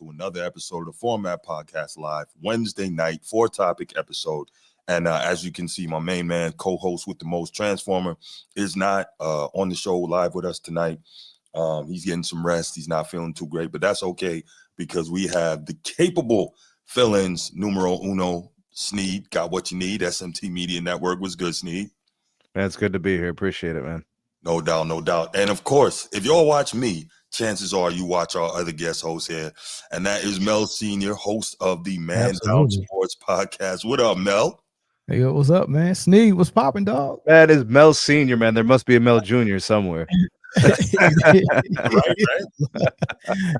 to another episode of the Format Podcast Live, Wednesday night, 4-topic episode. And as you can see, my main man, co-host with the most, Transformer, is not on the show live with us tonight. He's getting some rest. He's not feeling too great, but that's okay because we have the capable fill-ins, numero uno, Sneed. Got what you need. SMT Media Network was good, Sneed. Man, it's good to be here. Appreciate it, man. No doubt, no doubt. And of course, if y'all watch me, chances are you watch our other guest host here, and that is Mel Sr., host of the Man Down Sports Podcast. What up, Mel? Hey, what's up, man? Sneed, what's popping, dog? That is Mel Sr., man. There must be a Mel Jr. somewhere. right.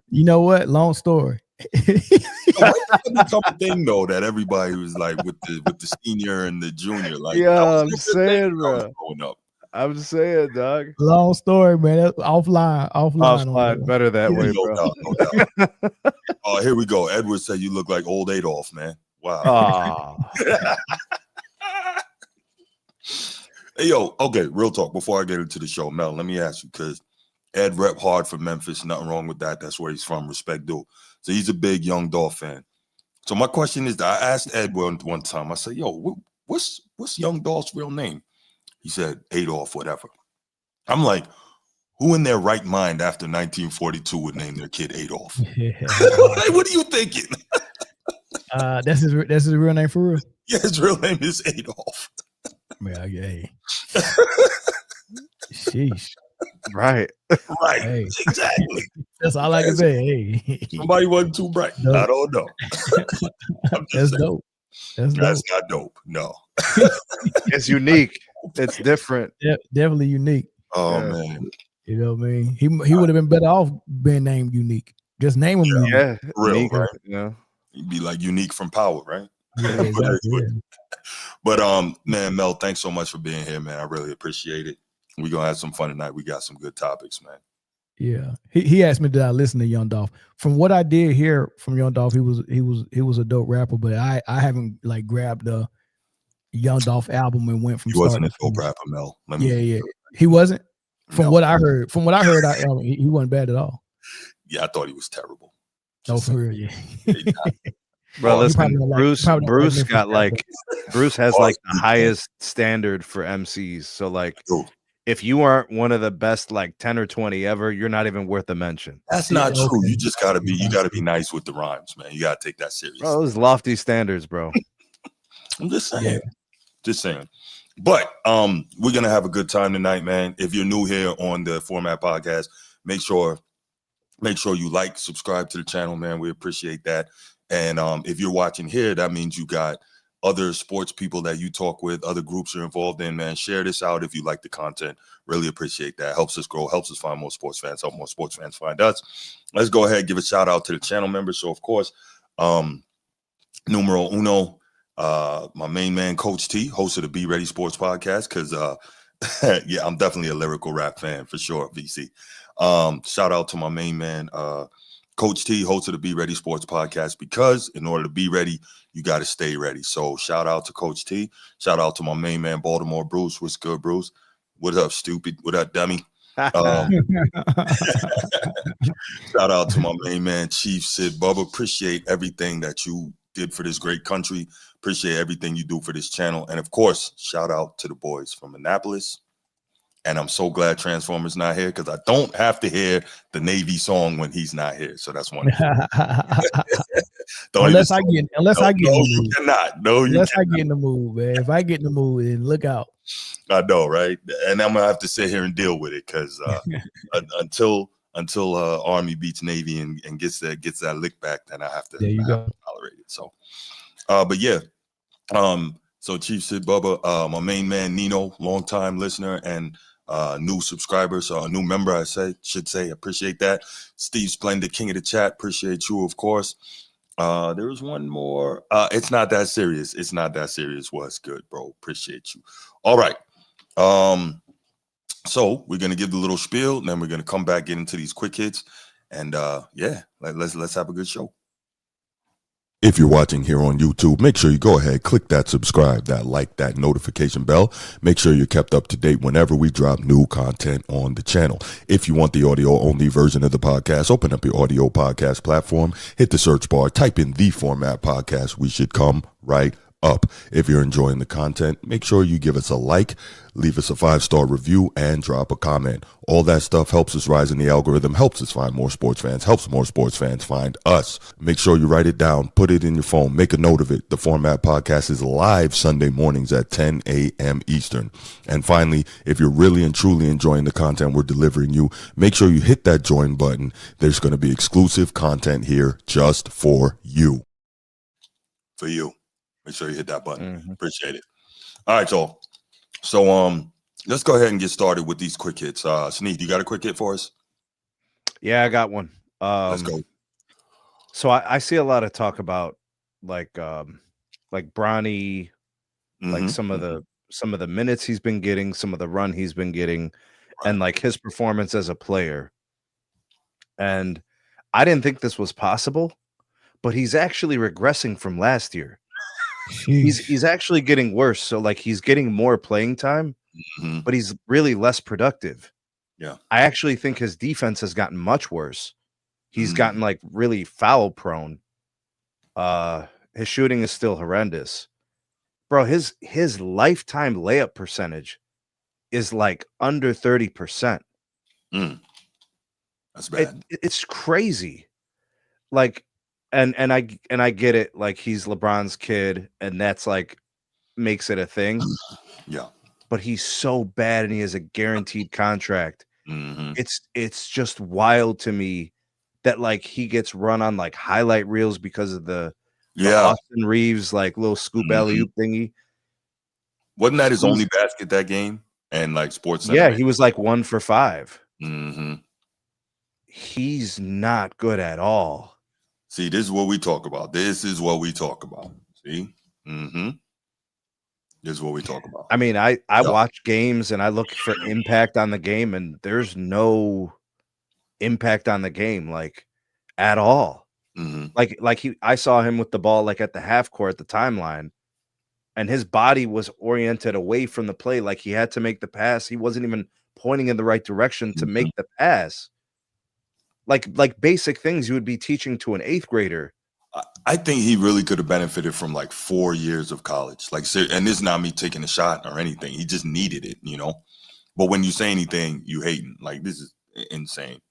You know what? Long story. Become a thing though that everybody was like with the senior and the junior. Like, yeah, I'm saying, bro. I'm just saying, dog. Long story, man. That's offline. Better that way, bro. No doubt. Oh, here we go. Edward said you look like old Adolf, man. Wow. Hey, yo, okay, real talk. Before I get into the show, Mel, let me ask you, because Ed rep hard for Memphis. Nothing wrong with that. That's where he's from. Respect due. So he's a big Young Dolph fan. So my question is, I asked Ed one time, I said, yo, what's Young Dolph's real name? He said, Adolf, whatever. I'm like, who in their right mind after 1942 would name their kid Adolf? Like, what are you thinking? That's his real name for real? Yeah, his real name is Adolf. Yeah, hey. Sheesh. Right. Hey. Exactly. That's all I can say. Hey. Somebody wasn't too bright. Dope. I don't know. That's dope. That's not dope. No. It's unique. It's different. Yeah, definitely unique. Oh, man. You know what I mean? He would have been better off being named Unique. Just name him Unique. Yeah, real, unique, right? Yeah. He'd be like Unique from Power, right? Yeah, exactly. But man, Mel, thanks so much for being here, man. I really appreciate it. We're gonna have some fun tonight. We got some good topics, man. Yeah. He asked me, did I listen to Young Dolph? From what I did hear from Young Dolph, he was a dope rapper, but I haven't like grabbed the Young Dolph album and went from He wasn't a start dope rapper, Mel. Yeah. He wasn't. From what I heard, he wasn't bad at all. Yeah, I thought he was terrible. No, for real, yeah. Bro, listen, Bruce has like the highest standard for MCs. So like, if you aren't one of the best like 10 or 20 ever, you're not even worth a mention. That's not true. You just gotta be nice with the rhymes, man. You gotta take that serious. Bro, those lofty standards, bro. I'm just saying. Yeah. Just saying. But we're gonna have a good time tonight, man. If you're new here on the Format Podcast, make sure you like, subscribe to the channel, man. We appreciate that. And if you're watching here, that means you got other sports people that you talk with, other groups you're involved in, man. Share this out if you like the content. Really appreciate that. Helps us grow, helps us find more sports fans, help more sports fans find us. Let's go ahead and give a shout out to the channel members. So, of course, numero uno, my main man, Coach T, host of the Be Ready Sports Podcast, because, yeah, I'm definitely a lyrical rap fan for sure, VC. Shout out to my main man, Coach T, host of the Be Ready Sports Podcast, because in order to be ready, you got to stay ready. So shout out to Coach T. Shout out to my main man, Baltimore Bruce. What's good, Bruce? What up, stupid? What up, dummy? Shout out to my main man, Chief Sid Bubba. Appreciate everything that you did for this great country. Appreciate everything you do for this channel. And, of course, shout out to the boys from Annapolis. And I'm so glad Transformer's not here because I don't have to hear the Navy song when he's not here. So that's one. Unless I get in the mood. You cannot. No, you Unless cannot. I get in the mood, man. If I get in the mood, then look out. I know, right? And I'm gonna have to sit here and deal with it because until Army beats Navy and gets that lick back, then I have to tolerate it. So, but yeah. So Chief Sid Bubba, my main man Nino, longtime listener and new subscriber, so a new member, should say, appreciate that. Steve Splendid, king of the chat, appreciate you, of course. There was one more. It's not that serious. It's not that serious. What's good, bro? Appreciate you. All right. So we're gonna give the little spiel, and then we're gonna come back, get into these quick hits, and yeah, let's have a good show. If you're watching here on YouTube, make sure you go ahead, click that subscribe, that like, that notification bell. Make sure you're kept up to date whenever we drop new content on the channel. If you want the audio only version of the podcast, open up your audio podcast platform, hit the search bar, type in The Format Podcast. We should come right up. If you're enjoying the content, make sure you give us a like, leave us a 5-star review, and drop a comment. All that stuff helps us rise in the algorithm, helps us find more sports fans, helps more sports fans find us. Make sure you write it down, put it in your phone, make a note of it. The Format Podcast is live Sunday mornings at 10 a.m. Eastern. And finally, if you're really and truly enjoying the content we're delivering you, make sure you hit that join button. There's going to be exclusive content here just for you. For you. Make sure you hit that button. Appreciate it. All right, y'all. So let's go ahead and get started with these quick hits. Sneed, you got a quick hit for us? Yeah, I got one. Let's go. So I see a lot of talk about like Bronny, like some of the minutes he's been getting, some of the run he's been getting, and like his performance as a player. And I didn't think this was possible, but he's actually regressing from last year. He's actually getting worse. So like he's getting more playing time, but he's really less productive. Yeah. I actually think his defense has gotten much worse. He's gotten like really foul prone. His shooting is still horrendous. Bro, his lifetime layup percentage is like under 30%. That's bad. It's crazy. Like and I get it, like he's LeBron's kid, and that's like makes it a thing. Yeah. But he's so bad and he has a guaranteed contract. It's just wild to me that like he gets run on like highlight reels because of the Austin Reeves like little scoop alley-oop thingy. Wasn't that his only basket that game? And like Sports Center? Yeah, he was like 1 for 5. He's not good at all. See, this is what we talk about. This is what we talk about. See? This is what we talk about. I mean, I watch games and I look for impact on the game, and there's no impact on the game, like at all. I saw him with the ball like at the half court, the timeline, and his body was oriented away from the play. Like he had to make the pass. He wasn't even pointing in the right direction to make the pass. Like basic things you would be teaching to an 8th grader. I think he really could have benefited from like 4 years of college. Like, and this is not me taking a shot or anything. He just needed it, you know. But when you say anything, you hating. Like, this is insane.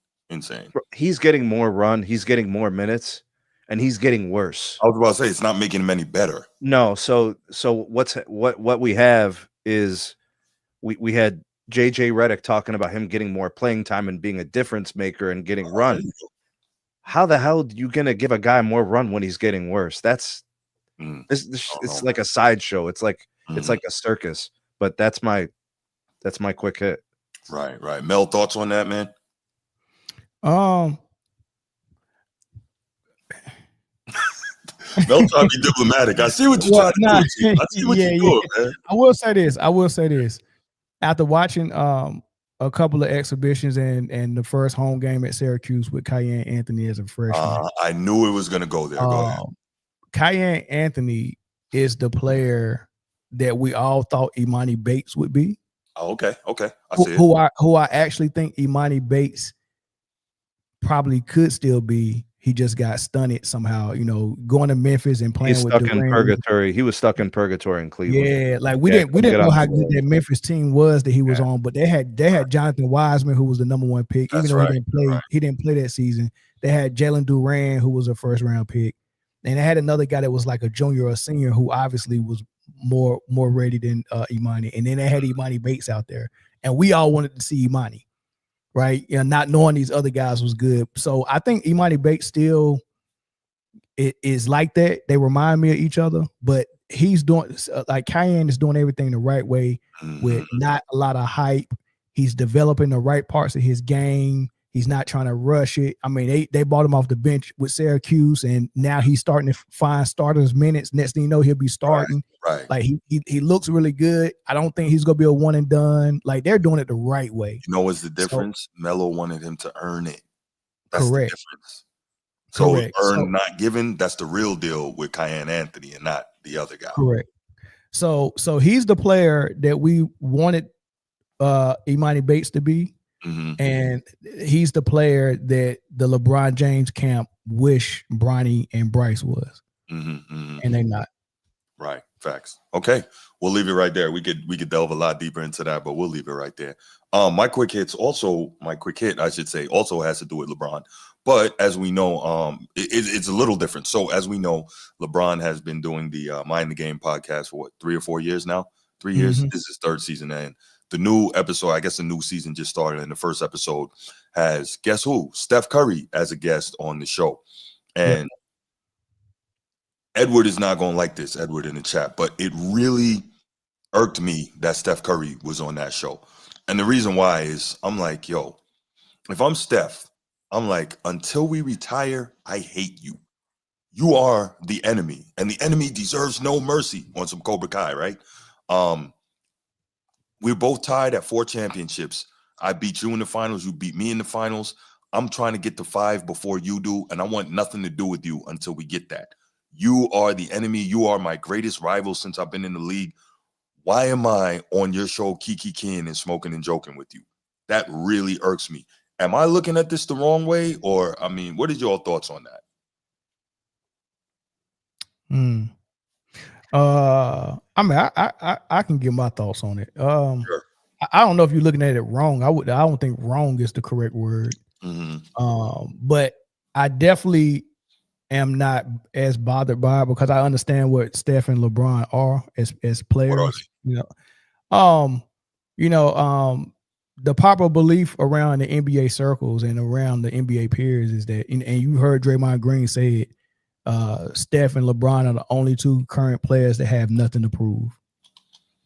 He's getting more run. He's getting more minutes, and he's getting worse. I was about to say it's not making him any better. No. So what we have is we had JJ Redick talking about him getting more playing time and being a difference maker and getting run. How the hell are you gonna give a guy more run when he's getting worse? That's it's like a sideshow. It's like it's like a circus. But that's my quick hit. Right. Mel, thoughts on that, man? Mel trying to be diplomatic. I see what you're trying to do. I see what you're doing, man. I will say this. After watching a couple of exhibitions and the first home game at Syracuse with Kyan Anthony as a freshman. I knew it was going to go there. Go ahead. Kyan Anthony is the player that we all thought Imani Bates would be. Oh, okay. I see it. Who I actually think Imani Bates probably could still be. He just got stunted somehow, you know, going to Memphis and playing with Durant. Purgatory. He was stuck in purgatory in Cleveland. Yeah, like we didn't know how good that Memphis team was that he was on, but they had Jonathan Wiseman, who was the #1 pick, even though he didn't play that season. They had Jalen Duran, who was a first-round pick, and they had another guy that was like a junior or a senior who obviously was more ready than Imani, and then they had Imani Bates out there, and we all wanted to see Imani. Right, not knowing these other guys was good. So I think Imani Bates still is like that. They remind me of each other, but he's doing like Kyan is doing everything the right way with not a lot of hype. He's developing the right parts of his game. He's not trying to rush it. I mean, they bought him off the bench with Syracuse, and now he's starting to find starters minutes. Next thing you know, he'll be starting. Right. Like he looks really good. I don't think he's gonna be a one and done. Like they're doing it the right way. You know what's the difference? So, Melo wanted him to earn it. That's correct. The difference. So Correct. earned, not given, that's the real deal with Kyan Anthony and not the other guy. Correct. So he's the player that we wanted Imani Bates to be. And he's the player that the LeBron James camp wish Bronny and Bryce was. And they're not. Right. Facts. Okay. We'll leave it right there. We could delve a lot deeper into that, but we'll leave it right there. My quick hit, I should say, also has to do with LeBron. But as we know, it's a little different. So as we know, LeBron has been doing the Mind the Game podcast for what, 3 or 4 years now? 3 years. This is his 3rd season. And the new episode, I guess the new season just started. And the first episode has, guess who? Steph Curry as a guest on the show. And Edward is not going to like this, Edward in the chat, but it really irked me that Steph Curry was on that show. And the reason why is I'm like, yo, if I'm Steph, I'm like, until we retire, I hate you. You are the enemy, and the enemy deserves no mercy, on some Cobra Kai, right? We're both tied at 4 championships. I beat you in the finals. You beat me in the finals. I'm trying to get to 5 before you do, and I want nothing to do with you until we get that. You are the enemy. You are my greatest rival since I've been in the league. Why am I on your show kikiing and smoking and joking with you? That really irks me. Am I looking at this the wrong way? Or, I mean, what is your thoughts on that? I mean, I can give my thoughts on it. Sure. I don't know if you're looking at it wrong. I don't think wrong is the correct word. But I definitely am not as bothered by it because I understand what Steph and LeBron are as players. The popular belief around the NBA circles and around the NBA peers is that, and you heard Draymond Green say it, Steph and LeBron are the only 2 current players that have nothing to prove,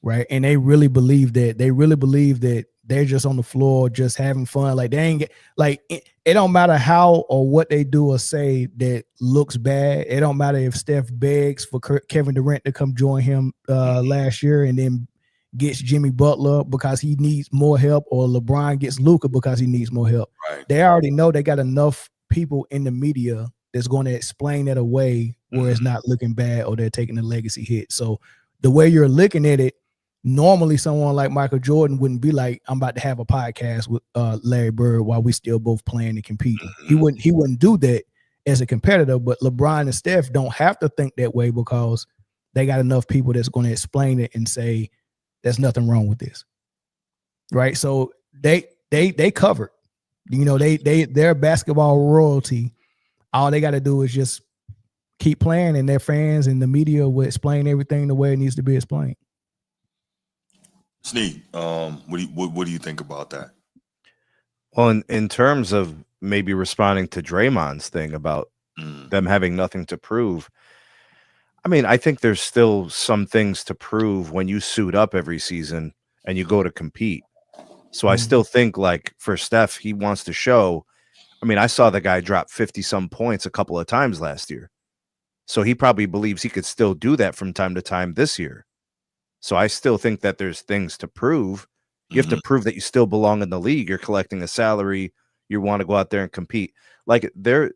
right? And they really believe that. They really believe that they're just on the floor, just having fun. Like they ain't it don't matter how or what they do or say that looks bad. It don't matter if Steph begs for Kevin Durant to come join him last year and then gets Jimmy Butler because he needs more help, or LeBron gets Luka because he needs more help. Right. They already know they got enough people in the media that's going to explain that away where it's not looking bad or they're taking a legacy hit. So the way you're looking at it, normally someone like Michael Jordan wouldn't be like, I'm about to have a podcast with Larry Bird while we still both playing and competing. He wouldn't do that as a competitor, but LeBron and Steph don't have to think that way because they got enough people that's going to explain it and say, there's nothing wrong with this. Right. So they covered, they're basketball royalty. All they got to do is just keep playing, and their fans and the media will explain everything the way it needs to be explained. Sneak, what do you think about that? Well, in terms of maybe responding to Draymond's thing about them having nothing to prove, I mean, I think there's still some things to prove when you suit up every season and you go to compete. So I still think, like, for Steph, he wants to show. I mean, I saw the guy drop 50-some points a couple of times last year. So he probably believes he could still do that from time to time this year. So I still think that there's things to prove. You have to prove that you still belong in the league. You're collecting a salary. You want to go out there and compete. Like, there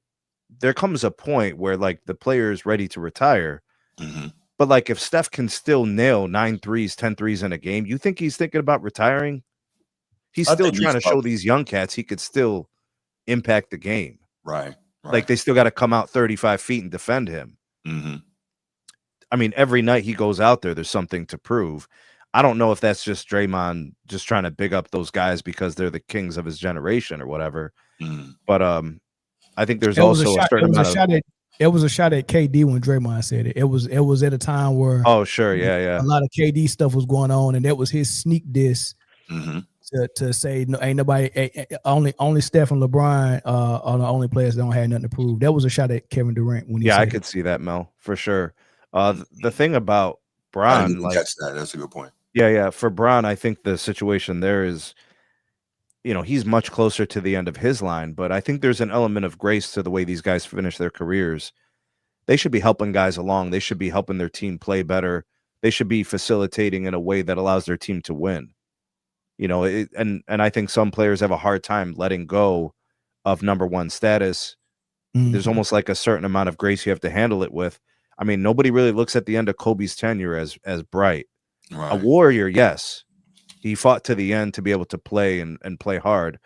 comes a point where, like, the player is ready to retire. But, like, if Steph can still nail 9 threes, 10 threes in a game, you think he's thinking about retiring? He's still trying to show these young cats he could still impact the game. Right. Like, they still got to come out 35 feet and defend him. I mean, every night he goes out there, there's something to prove. I don't know if that's just Draymond just trying to big up those guys because they're the kings of his generation or whatever. But I think there's also a certain amount of... It was a shot at KD when Draymond said it. It was at a time where a lot of KD stuff was going on, and that was his sneak diss to say no, ain't nobody, only Steph and LeBron are the only players that don't have nothing to prove. That was a shot at Kevin Durant when he said I could see that, Mel, for sure. The thing about Bron, I didn't catch that. That's a good point. Yeah. For Bron, I think the situation there is, he's much closer to the end of his line, but I think there's an element of grace to the way these guys finish their careers. They should be helping guys along. They should be helping their team play better. They should be facilitating in a way that allows their team to win. And I think some players have a hard time letting go of number one status There's almost like a certain amount of grace you have to handle it with. I mean, nobody really looks at the end of Kobe's tenure as bright. Right. A warrior, yes. He fought to the end to be able to play and play hard.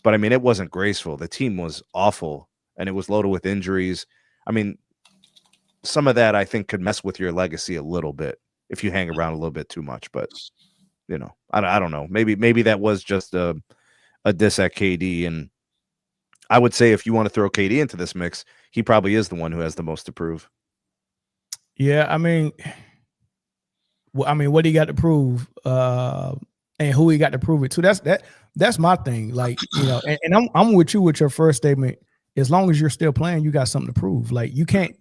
But I mean, it wasn't graceful. The team was awful and it was loaded with injuries. I mean, some of that I think could mess with your legacy a little bit if you hang around a little bit too much. But you know, I don't know. Maybe that was just a diss at KD. And I would say if you want to throw KD into this mix, he probably is the one who has the most to prove. Yeah, I mean, what he got to prove, and who he got to prove it to. That's my thing. Like, you know, and I'm with you with your first statement. As long as you're still playing, you got something to prove. Like, you can't,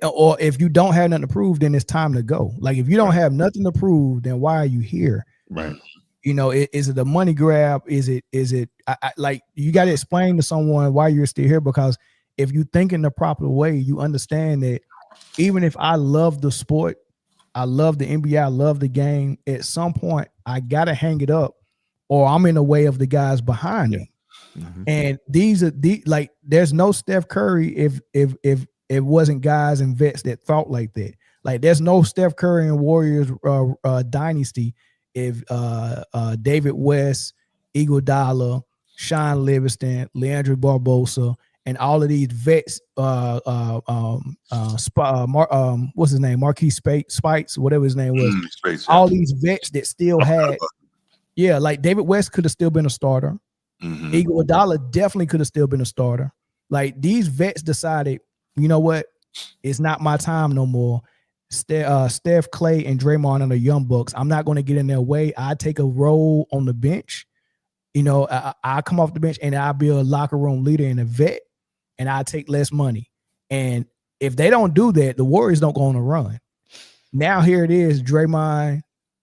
or if you don't have nothing to prove, then it's time to go. Like, if you don't have nothing to prove, then why are you here? Right. You know, is it a money grab? Is it like, you got to explain to someone why you're still here? Because if you think in the proper way, you understand that even if I love the sport, I love the NBA, I love the game, at some point I gotta hang it up, or I'm in the way of the guys behind me. Mm-hmm. And these are like, there's no Steph Curry if it wasn't guys and vets that thought like that. Like, there's no Steph Curry and Warriors dynasty if David West, Iguodala, Sean Livingston, Leandro Barbosa, and all of these vets, what's his name, Marquis Spites, whatever his name was, all these vets that still had, like David West could have still been a starter. Mm-hmm. Iguodala definitely could have still been a starter. Like, these vets decided, you know what, it's not my time no more. Steph, Clay, and Draymond and the Young Bucks, I'm not going to get in their way. I take a role on the bench. You know, I come off the bench and I'll be a locker room leader and a vet, and I take less money. And if they don't do that, the Warriors don't go on a run. Now here it is, Draymond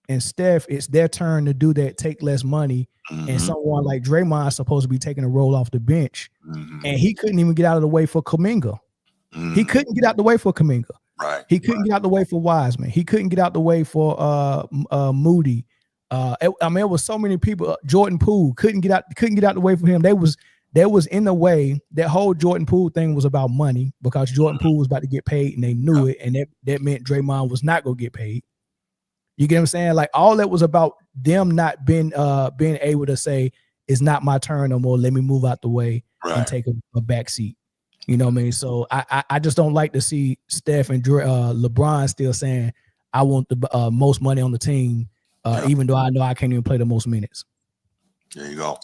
and Steph, it's their turn to do that, take less money. Mm-hmm. And someone like Draymond is supposed to be taking a role off the bench. Mm-hmm. And he couldn't even get out of the way for Kuminga. Mm-hmm. He couldn't get out the way for Kuminga. Right. He couldn't get out the way for Wiseman. He couldn't get out the way for Moody. It was so many people. Jordan Poole couldn't get out the way for him. They was in the way. That whole Jordan Poole thing was about money, because Jordan Poole was about to get paid and they knew it, and that meant Draymond was not gonna get paid. You get what I'm saying? Like, all that was about them not being able to say, it's not my turn no more. Let me move out the way and take a back seat. You know what I mean? So I just don't like to see Steph and LeBron still saying, I want the most money on the team, even though I know I can't even play the most minutes. There you go.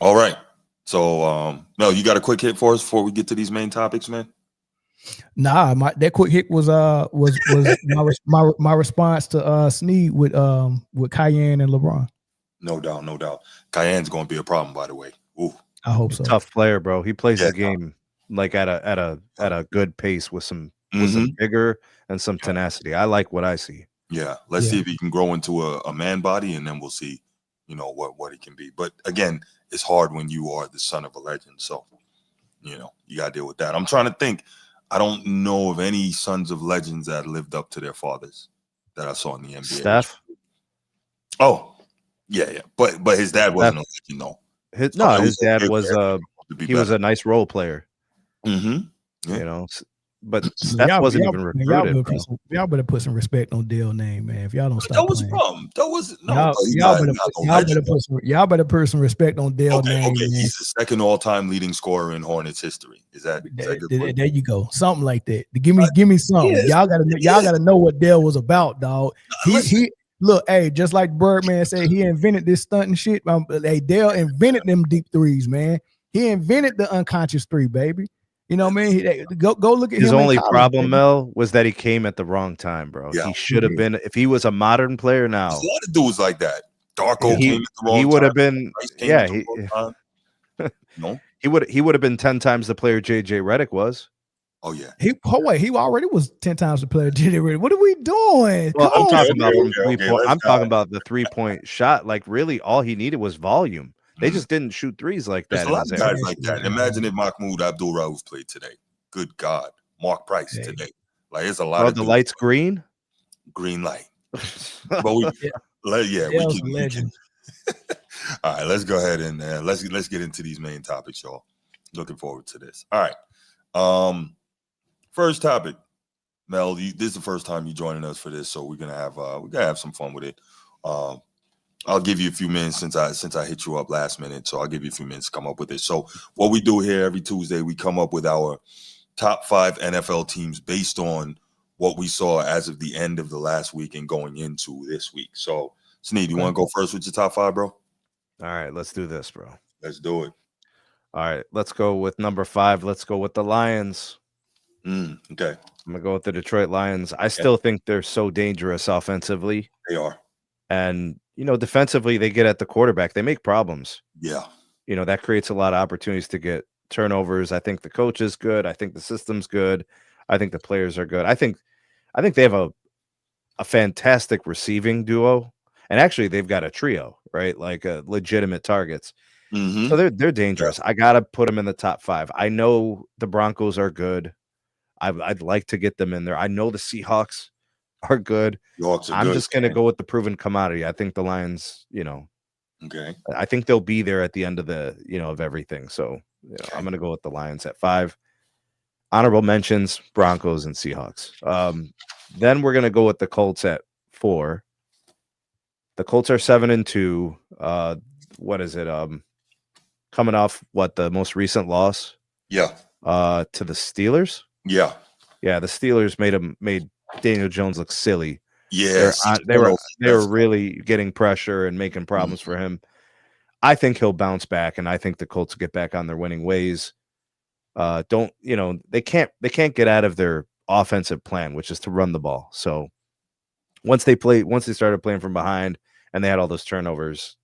All right. So, Mel, you got a quick hit for us before we get to these main topics, man? Nah, that quick hit was my response to Snead with Cayenne and LeBron. No doubt. Cayenne's going to be a problem, by the way. Ooh. I hope so. Tough player, bro. He plays the game like at a good pace with some vigor and some tenacity. I like what I see. Yeah, let's see if he can grow into a man body, and then we'll see, you know, what he can be. But again, it's hard when you are the son of a legend, so you know you gotta deal with that. I'm trying to think. I don't know of any sons of legends that lived up to their fathers that I saw in the NBA. Steph. Oh, yeah, but his dad wasn't a legend, though. His dad was he was a nice role player. Mm-hmm. Yeah. You know, but Steph wasn't even recruited. Y'all better put some respect on Dale's name, man. If y'all don't stop, that was a problem. That was y'all better put some respect on Dale's name. Okay, he's the second all-time leading scorer in Hornets history. Is that good? There you go, something like that. Give me something. Y'all gotta know what Dale was about, dog. He look, hey, just like Birdman said, he invented this stunting shit. Hey, Dale invented them deep threes, man. He invented the unconscious three, baby. You know what I mean? Go look at his him. His only problem, Mel, was that he came at the wrong time, bro. Yeah. He should have been, if he was a modern player now. There's a lot of dudes like that. Darko came at the wrong time. He would have been, no. He would have been 10 times the player JJ Redick was. Oh yeah. He already was 10 times the player JJ Redick. What are we doing? Well, I'm talking about from 3-point. I'm talking about the 3-point shot. Like, really, all he needed was volume. They just didn't shoot threes like that. There's a lot of guys like that. Imagine if Mahmoud Abdul-Rauf played today. Good God. Mark Price today. Like, it's a lot of the lights green? Green light. But we can. All right, let's go ahead and let's get into these main topics, y'all. Looking forward to this. All right. First topic, Mel. This is the first time you're joining us for this, so we're gonna have some fun with it. I'll give you a few minutes since I hit you up last minute, so I'll give you a few minutes to come up with it. So what we do here every Tuesday, we come up with our top 5 NFL teams based on what we saw as of the end of the last week and going into this week. So, Sneed, you want to go first with your top 5, bro? All right, let's do this, bro. Let's do it. All right, let's go with number 5. Let's go with the Lions. Okay. I'm going to go with the Detroit Lions. I still think they're so dangerous offensively. They are. And, defensively, they get at the quarterback. They make problems. Yeah. That creates a lot of opportunities to get turnovers. I think the coach is good. I think the system's good. I think the players are good. I think they have a fantastic receiving duo. And actually, they've got a trio, right? Like legitimate targets. Mm-hmm. So they're dangerous. Yeah. I got to put them in the top 5. I know the Broncos are good. I'd like to get them in there. I know the Seahawks are good. I'm just going to go with the proven commodity. I think the Lions, okay. I think they'll be there at the end of of everything. So I'm going to go with the Lions at 5. Honorable mentions, Broncos and Seahawks. Then we're going to go with the Colts at 4. The Colts are 7-2. What is it? Coming off the most recent loss? Yeah. To the Steelers? Yeah. Yeah, the Steelers made Daniel Jones look silly. Yes. They were really getting pressure and making problems for him. I think he'll bounce back, and I think the Colts get back on their winning ways. They can't get out of their offensive plan, which is to run the ball. So once they started playing from behind and they had all those turnovers,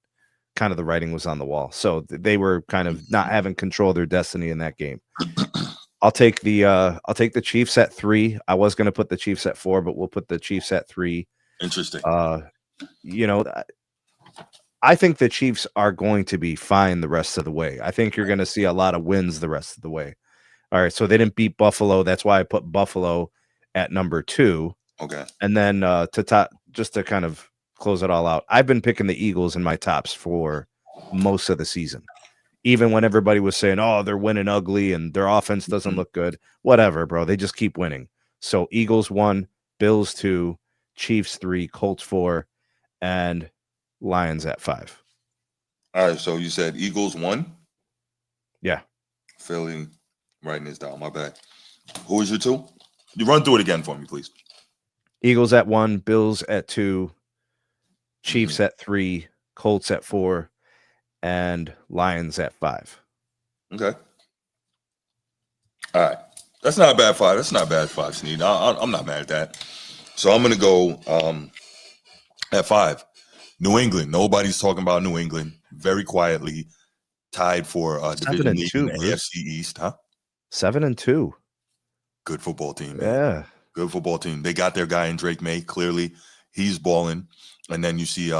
kind of the writing was on the wall. So they were kind of not having control of their destiny in that game. I'll take the Chiefs at 3. I was going to put the Chiefs at 4, but we'll put the Chiefs at 3. Interesting. I think the Chiefs are going to be fine the rest of the way. I think you're going to see a lot of wins the rest of the way. All right, so they didn't beat Buffalo. That's why I put Buffalo at number 2. Okay. And then just to kind of close it all out, I've been picking the Eagles in my tops for most of the season. Even when everybody was saying, oh, they're winning ugly and their offense doesn't look good. Whatever, bro. They just keep winning. So Eagles 1, Bills 2, Chiefs 3, Colts 4, and Lions at 5. All right, so you said Eagles 1? Yeah. Philly, writing this down. My bad. Who is your 2? You run through it again for me, please. Eagles at 1, Bills at 2, Chiefs at 3, Colts at 4, and Lions at 5. Okay. All right. That's not a bad 5. That's not a bad 5, Sneed. I'm not mad at that. So I'm going to go at 5. New England. Nobody's talking about New England. Very quietly tied for division lead in the AFC East, huh? 7-2. Good football team, man. Yeah. Good football team. They got their guy in Drake May. Clearly, he's balling. And then you see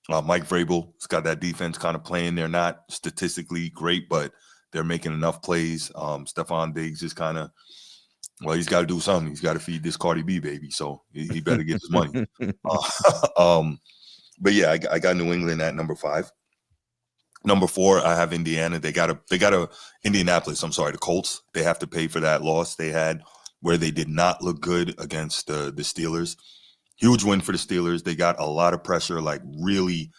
Mike Vrabel's got that defense kind of playing. They're not statistically great, but they're making enough plays. Stephon Diggs is kind of, well, he's got to do something. He's got to feed this Cardi B baby, so he better get his money. But yeah, I got New England at number 5. Number 4, I have Indiana. They got a Indianapolis. I'm sorry, the Colts. They have to pay for that loss they had where they did not look good against the Steelers. Huge win for the Steelers. They got a lot of pressure, like really,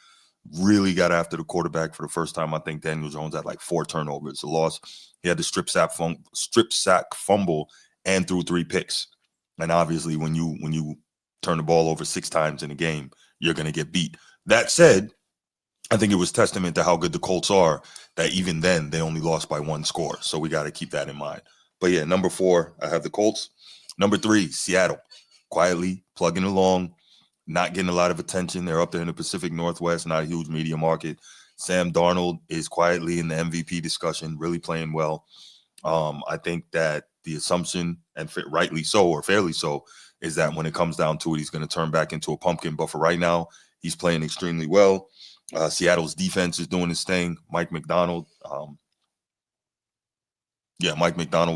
really got after the quarterback for the first time. I think Daniel Jones had like 4 turnovers. The loss, he had the strip sack fumble and threw 3 picks. And obviously, when you turn the ball over 6 times in a game, you're going to get beat. That said, I think it was testament to how good the Colts are that even then they only lost by 1 score. So we got to keep that in mind. But yeah, number 4, I have the Colts. Number 3, Seattle. Quietly plugging along, not getting a lot of attention. They're up there in the Pacific Northwest, not a huge media market. Sam Darnold is quietly in the MVP discussion, really playing well. I think that the assumption, and rightly so or fairly so, is that when it comes down to it, he's going to turn back into a pumpkin. But for right now, he's playing extremely well. Seattle's defense is doing his thing. Mike McDonald,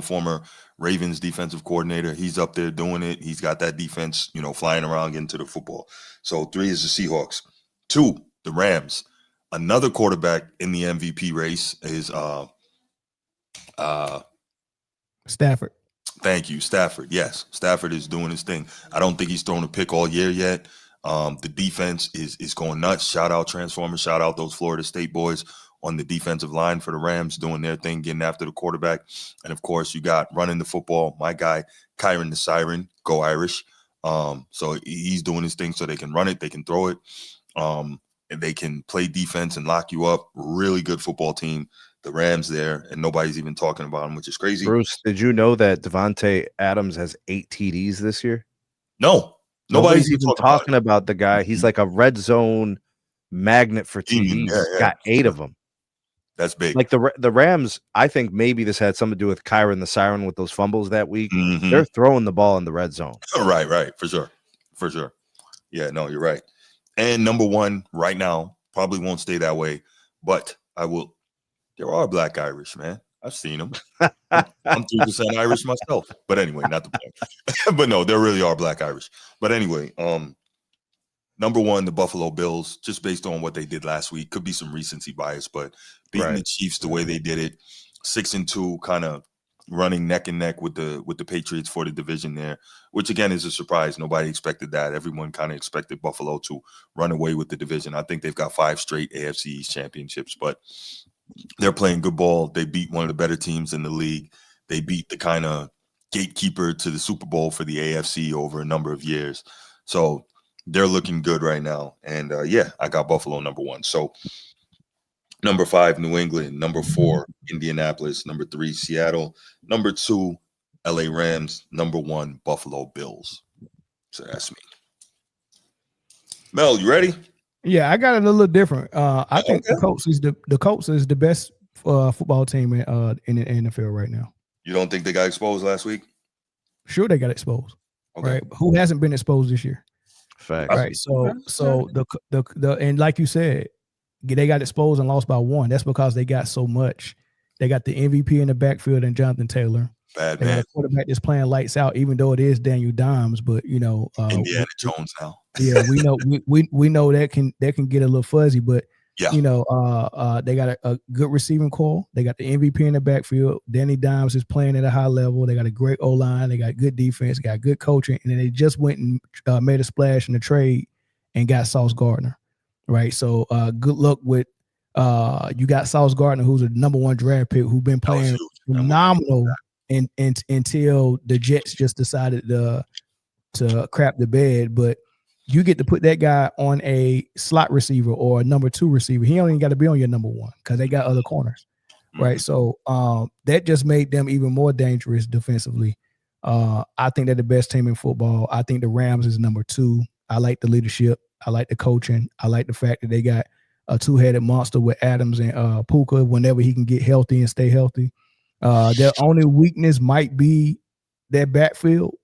former Ravens defensive coordinator, he's up there doing it. He's got that defense, flying around getting to the football. So 3 is the Seahawks. 2, the Rams. Another quarterback in the MVP race is Stafford. Thank you, Stafford. Yes, Stafford is doing his thing. I don't think he's thrown a pick all year yet. The defense is going nuts. Shout out Transformers. Shout out those Florida State boys on the defensive line for the Rams doing their thing, getting after the quarterback. And of course, you got running the football, my guy, Kyron the Siren, go Irish. So he's doing his thing so they can run it, they can throw it, and they can play defense and lock you up. Really good football team. The Rams there, and nobody's even talking about them, which is crazy. Bruce, did you know that Devontae Adams has 8 TDs this year? No. Nobody's even talking about the guy. He's like a red zone magnet for TDs. Yeah. Got 8 of them. That's big. Like the Rams, I think maybe this had something to do with Kyron the Siren with those fumbles that week. They're throwing the ball in the red zone. Right. For sure. Yeah, no, you're right. And number 1 right now, probably won't stay that way, but I will. There are black Irish, man. I've seen them. I'm 3% Irish myself. But anyway, not the point. But no, there really are black Irish. But anyway, number 1, the Buffalo Bills, just based on what they did last week. Could be some recency bias, but beating the Chiefs the way they did it, 6-2, kind of running neck and neck with the Patriots for the division there, which again is a surprise. Nobody expected that. Everyone kind of expected Buffalo to run away with the division. I think they've got 5 straight AFC East championships, but they're playing good ball. They beat one of the better teams in the league. They beat the kind of gatekeeper to the Super Bowl for the AFC over a number of years. So they're looking good right now. And I got Buffalo number 1. So number 5, New England. Number 4, Indianapolis. Number 3, Seattle. Number 2, LA Rams. Number 1, Buffalo Bills. So that's me. Mel, you ready? Yeah, I got it a little different. I think the Colts is the best football team in the NFL right now. You don't think they got exposed last week? Sure, they got exposed. Okay. Right? Who hasn't been exposed this year? Fact. Right. So the and like you said, they got exposed and lost by 1. That's because they got so much. They got the MVP in the backfield and Jonathan Taylor. Bad they man. got a quarterback that's playing lights out, even though it is Daniel Dimes. But Indiana Jones now. Yeah, we know that can get a little fuzzy, but they got a good receiving core. They got the MVP in the backfield. Danny Dimes is playing at a high level. They got a great O-line. They got good defense. Got good coaching, and then they just went and made a splash in the trade and got Sauce Gardner. Right, so good luck with you got Sauce Gardner, who's a number 1 draft pick, who's been playing phenomenal until the Jets just decided to crap the bed, but. You get to put that guy on a slot receiver or a number 2 receiver. He don't even got to be on your number 1 because they got other corners, right? So that just made them even more dangerous defensively. I think they're the best team in football. I think the Rams is number 2. I like the leadership. I like the coaching. I like the fact that they got a 2-headed monster with Adams and Puka whenever he can get healthy and stay healthy. Their only weakness might be their backfield.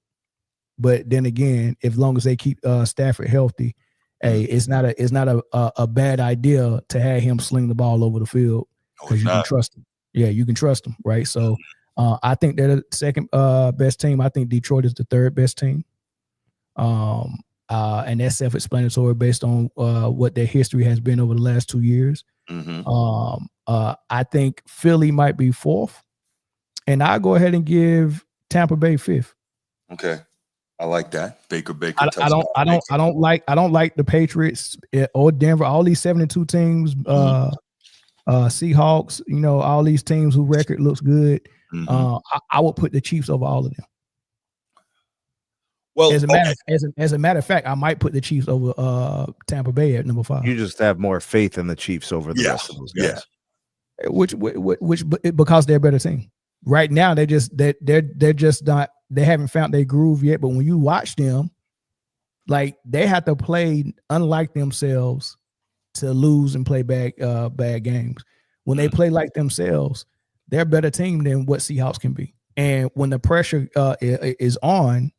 But then again, as long as they keep Stafford healthy, it's not a bad idea to have him sling the ball over the field because you can trust him. Yeah, you can trust him, right? So I think they're the second best team. I think Detroit is the 3rd best team. And that's self-explanatory based on what their history has been over the last 2 years. I think Philly might be 4th, and I'll go ahead and give Tampa Bay 5th. Okay. I like that. Baker. I don't like the Patriots or Denver. All these 72 teams, Seahawks. All these teams whose record looks good. I would put the Chiefs over all of them. Well, as a matter of fact, I might put the Chiefs over Tampa Bay at number 5. You just have more faith in the Chiefs over the rest of those guys. Yeah. Which because they're a better team. Right now, they're just not. They haven't found their groove yet. But when you watch them, like they have to play unlike themselves to lose and play bad games. When they play like themselves, they're a better team than what Seahawks can be. And when the pressure is on,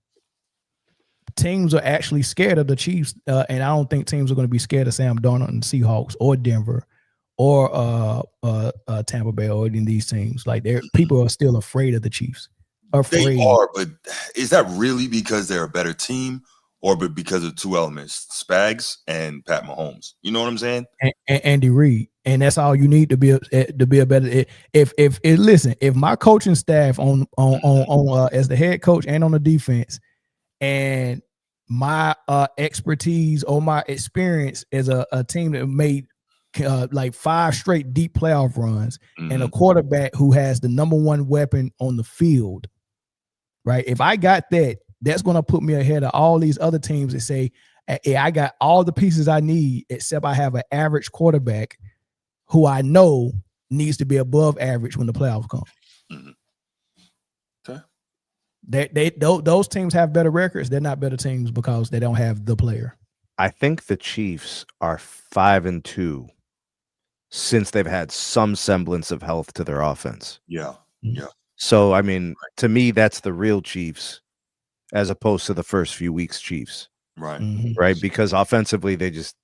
teams are actually scared of the Chiefs. And I don't think teams are going to be scared of Sam Darnold and Seahawks or Denver or Tampa Bay or any of these teams. Like people are still afraid of the Chiefs. They are, but is that really because they're a better team, or but because of two elements, Spags and Pat Mahomes. You know what I'm saying? And Andy Reid, and that's all you need to be a better. Listen, if my coaching staff on as the head coach and on the defense, and my expertise or my experience as a team that made like 5 straight deep playoff runs, and a quarterback who has the number one weapon on the field, right? If I got that, that's going to put me ahead of all these other teams that say, hey, I got all the pieces I need, except I have an average quarterback who I know needs to be above average when the playoffs come. Okay. Those teams have better records. They're not better teams because they don't have the player. I think the Chiefs are 5-2 since they've had some semblance of health to their offense. Yeah. So, I mean, to me, that's the real Chiefs as opposed to the first few weeks Chiefs. Right. Right. Because offensively, it just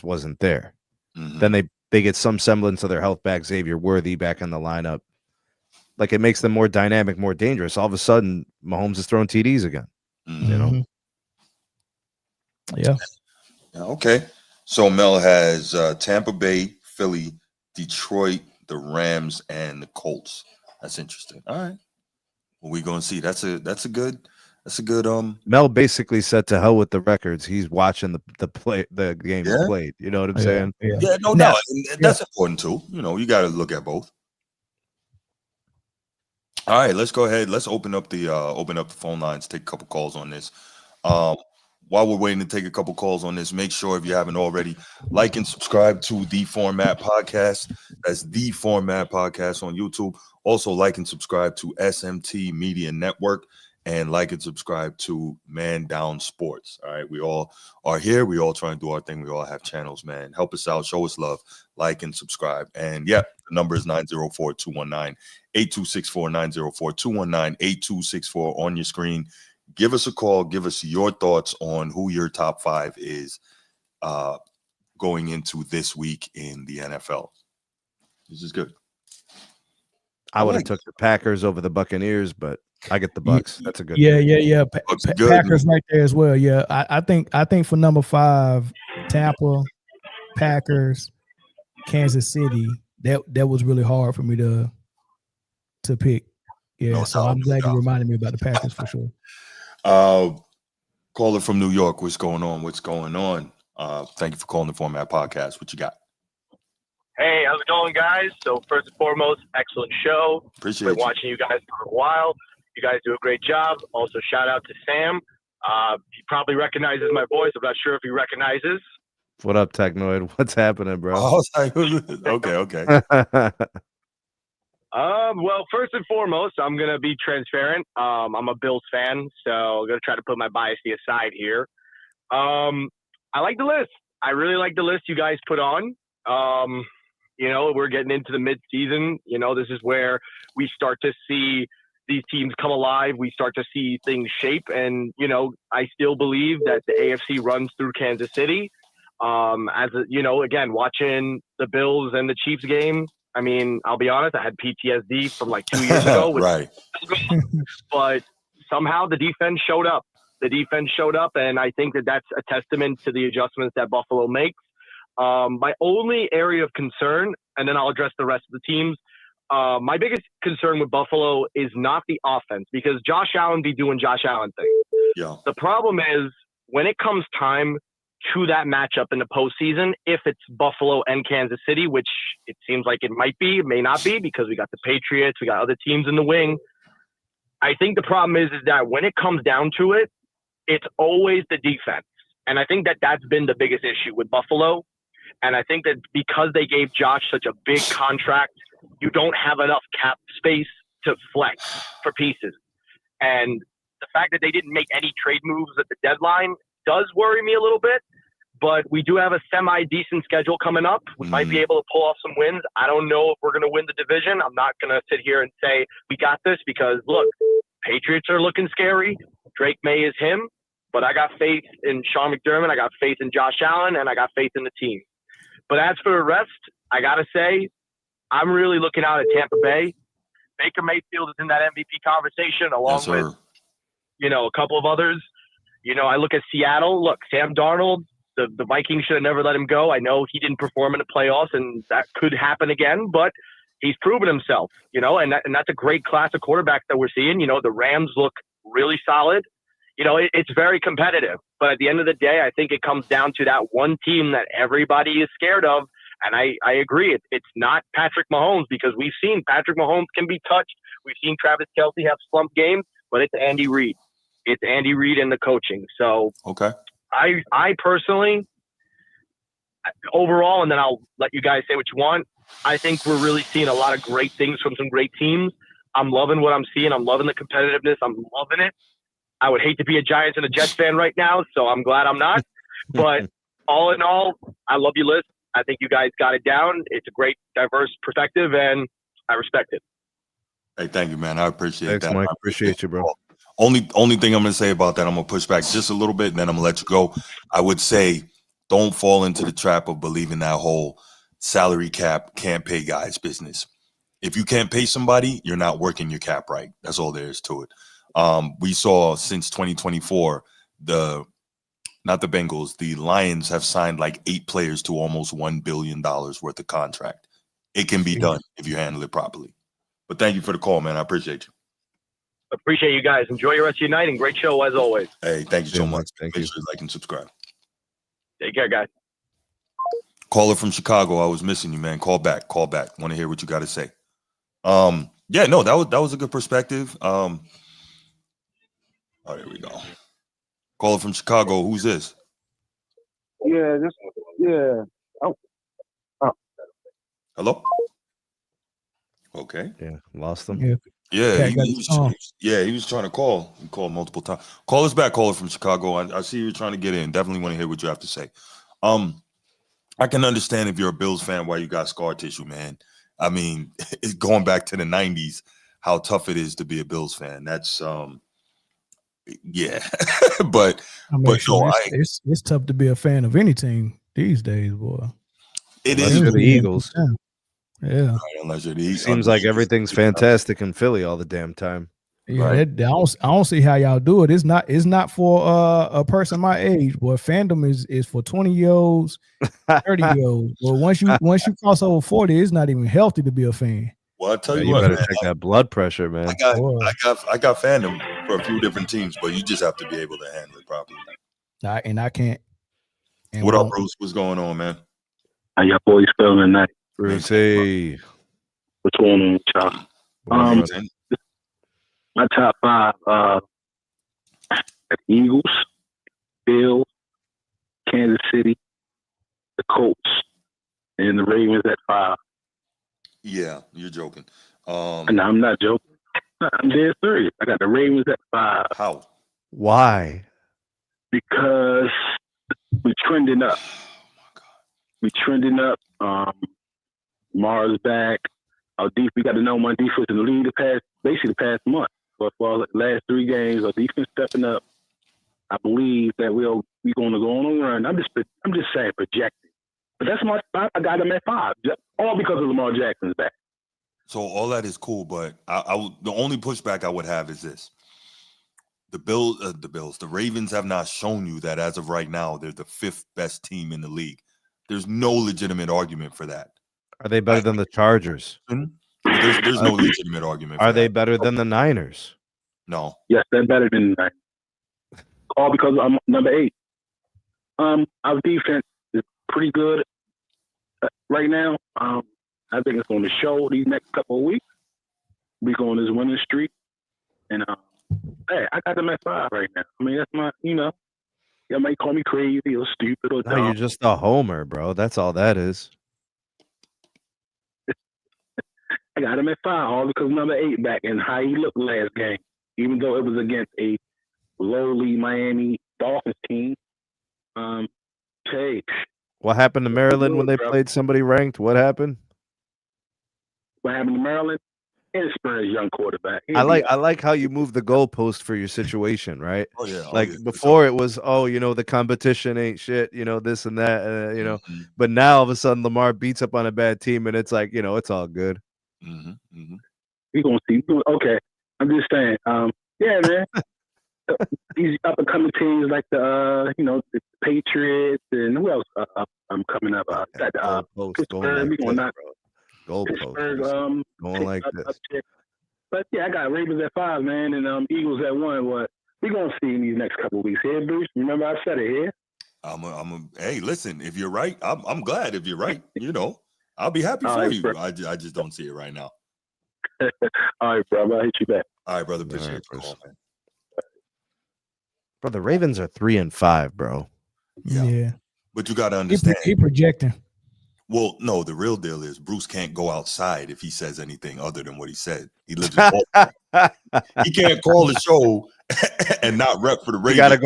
wasn't there. Then they get some semblance of their health back. Xavier Worthy back in the lineup. Like, it makes them more dynamic, more dangerous. All of a sudden, Mahomes is throwing TDs again. You know? Yeah. Okay. So Mel has Tampa Bay, Philly, Detroit, the Rams, and the Colts. That's interesting. All right. Well, we're gonna see. That's a good. Mel basically said to hell with the records. He's watching the games played. You know what I'm saying? Yeah, no doubt. That's important too. You know, you got to look at both. All right, let's go ahead. Let's open up the phone lines. Take a couple calls on this. While we're waiting to take a couple calls on this, make sure if you haven't already, like and subscribe to The Format Podcast. That's The Format Podcast on YouTube. Also, like and subscribe to SMT Media Network, and like and subscribe to Man Down Sports. All right, we all are here. We all trying to do our thing. We all have channels, man. Help us out. Show us love. Like and subscribe. And yeah, the number is 904-219-8264, 904-219-8264 on your screen. Give us a call. Give us your thoughts on who your top 5 is going into this week in the NFL. This is good. I would have took the Packers over the Buccaneers, but I get the Bucks. That's a good. Yeah. Packers right there as well. Yeah, I think for number 5, Tampa, Packers, Kansas City. That was really hard for me to pick. Yeah, so I'm glad you reminded me about the Packers for sure. Caller from New York. What's going on? Thank you for calling the Format Podcast. What you got? Hey, how's it going, guys? So first and foremost, excellent show. Appreciate Been watching you guys for a while. You guys do a great job. Also, shout out to Sam. He probably recognizes my voice. I'm not sure if he recognizes. What up, Technoid? What's happening, bro? Okay. Well, first and foremost, I'm gonna be transparent. I'm a Bills fan, so I'm gonna try to put my bias aside here. I like the list. I really like the list you guys put on. We're getting into the mid-season. This is where we start to see these teams come alive. We start to see things shape. And, I still believe that the AFC runs through Kansas City. Again, watching the Bills and the Chiefs game, I mean, I'll be honest, I had PTSD from like 2 years ago. Right. But somehow the defense showed up. And I think that that's a testament to the adjustments that Buffalo makes. My only area of concern, and then I'll address the rest of the teams, my biggest concern with Buffalo is not the offense, because Josh Allen be doing Josh Allen things. Yeah. The problem is when it comes time to that matchup in the postseason, if it's Buffalo and Kansas City, which it seems like it might be, it may not be, because we got the Patriots, we got other teams in the wing. I think the problem is that when it comes down to it, it's always the defense. And I think that that's been the biggest issue with Buffalo. And I think that because they gave Josh such a big contract, you don't have enough cap space to flex for pieces. And the fact that they didn't make any trade moves at the deadline does worry me a little bit. But we do have a semi-decent schedule coming up. We might be able to pull off some wins. I don't know if we're going to win the division. I'm not going to sit here and say we got this, because, look, Patriots are looking scary. Drake May is him. But I got faith in Sean McDermott. I got faith in Josh Allen. And I got faith in the team. But as for the rest, I got to say, I'm really looking out at Tampa Bay. Baker Mayfield is in that MVP conversation along with, a couple of others. I look at Seattle. Look, Sam Darnold, the Vikings should have never let him go. I know he didn't perform in the playoffs, and that could happen again, but he's proven himself, and that's a great class of quarterbacks that we're seeing. The Rams look really solid. It's very competitive, but at the end of the day, I think it comes down to that one team that everybody is scared of. And I agree. It's not Patrick Mahomes, because we've seen Patrick Mahomes can be touched. We've seen Travis Kelce have slump games, but it's Andy Reid. It's Andy Reid and the coaching. So okay, I personally, overall, and then I'll let you guys say what you want, I think we're really seeing a lot of great things from some great teams. I'm loving what I'm seeing. I'm loving the competitiveness. I'm loving it. I would hate to be a Giants and a Jets fan right now, so I'm glad I'm not. But all in all, I love you, Liz. I think you guys got it down. It's a great, diverse perspective, and I respect it. Hey, thank you, man. I appreciate Thanks, that. Mike. Appreciate you, bro. Only thing I'm going to say about that, I'm going to push back just a little bit, and then I'm going to let you go. I would say don't fall into the trap of believing that whole salary cap can't pay guys business. If you can't pay somebody, you're not working your cap right. That's all there is to it. We saw since 2024, not the Bengals, the Lions have signed like 8 players to almost $1 billion worth of contract. It can be done if you handle it properly. But thank you for the call, man. I appreciate you. Appreciate you guys. Enjoy your rest of your night, and great show as always. Hey, thank you so much. Thank Make you. sure you like and subscribe. Take care, guys. Caller from Chicago, I was missing you, man. Call back. Want to hear what you got to say. Yeah, no, that was a good perspective. Oh, there we go. Caller from Chicago, who's this? Yeah. Oh. Hello? Okay. Yeah, lost them. Yeah, he was trying to call. He called multiple times. Call us back, caller from Chicago. I see you're trying to get in. Definitely want to hear what you have to say. I can understand if you're a Bills fan why you got scar tissue, man. I mean, it's going back to the 90s, how tough it is to be a Bills fan. That's yeah. but it's tough to be a fan of any team these days, boy. It unless is you're the Eagles. Yeah. Right, unless you're the Eagles. Seems like everything's fantastic in Philly all the damn time. Yeah, right. I don't see how y'all do it. It's not for a person my age, boy. Fandom is for 20-year-olds, 30-year-olds. Well, once you cross over 40, it's not even healthy to be a fan. Well, I tell you you what, better man, check that blood pressure, man. I got fandom for a few different teams, but you just have to be able to handle it properly. I can't. And what up, Bruce? What's going on, man? How y'all boys feeling tonight? Brucey. What's going on, y'all? My top 5: Eagles, Bills, Kansas City, the Colts, and the Ravens at 5. Yeah, you're joking. And I'm not joking. I'm dead serious. I got the Ravens at 5. How? Why? Because we're trending up. Oh my God. We're trending up. Mars back. Our we got the number 1 defense in the league the past month. But for the last 3 games, our defense stepping up. I believe that we're going to go on a run. I'm just saying projecting. But that's I got them at 5, all because of Lamar Jackson's back. So all that is cool, but the only pushback I would have is this: the Ravens have not shown you that as of right now they're the 5th best team in the league. There's no legitimate argument for that. Are they better than the Chargers? There's no legitimate argument. Are they better than the Niners? No. Yes, they're better than the Niners. All because I'm number 8. Our defense is pretty good right now. I think it's going to show these next couple of weeks. We go on this winning streak, and hey, I got them at 5 right now. I mean, that's my, y'all might call me crazy or stupid or dumb. No, you're just a homer, bro. That's all that is. I got him at 5, all because number 8 back and how he looked last game, even though it was against a lowly Miami Dolphins team. Hey, what happened to Maryland when they played somebody ranked? What happened? What happened to Maryland? Inexperienced young quarterback. I like how you move the goalpost for your situation, right? Oh yeah. Like before it was, the competition ain't shit, this and that, Mm-hmm. But now all of a sudden Lamar beats up on a bad team and it's like, it's all good. Mm-hmm. Mm-hmm. We're gonna see. Okay, I'm just saying. Yeah, man. these up and coming teams like the Patriots and who else I'm coming up? Pittsburgh. We gonna knock Pittsburgh. Going like this. But yeah, I got Ravens at 5, man, and Eagles at 1. What we gonna see in these next couple of weeks here, Bruce? Remember I said it here. Hey, listen, if you're right, I'm glad if you're right. I'll be happy for you. I just don't see it right now. All right, bro. I'll hit you back. All right, brother. Appreciate the call, man. Bro, the Ravens are 3-5, bro. Yeah. But you got to understand. He projecting. Well, no, the real deal is Bruce can't go outside if he says anything other than what he said. He lives in Baltimore. He can't call the show and not rep for the Ravens.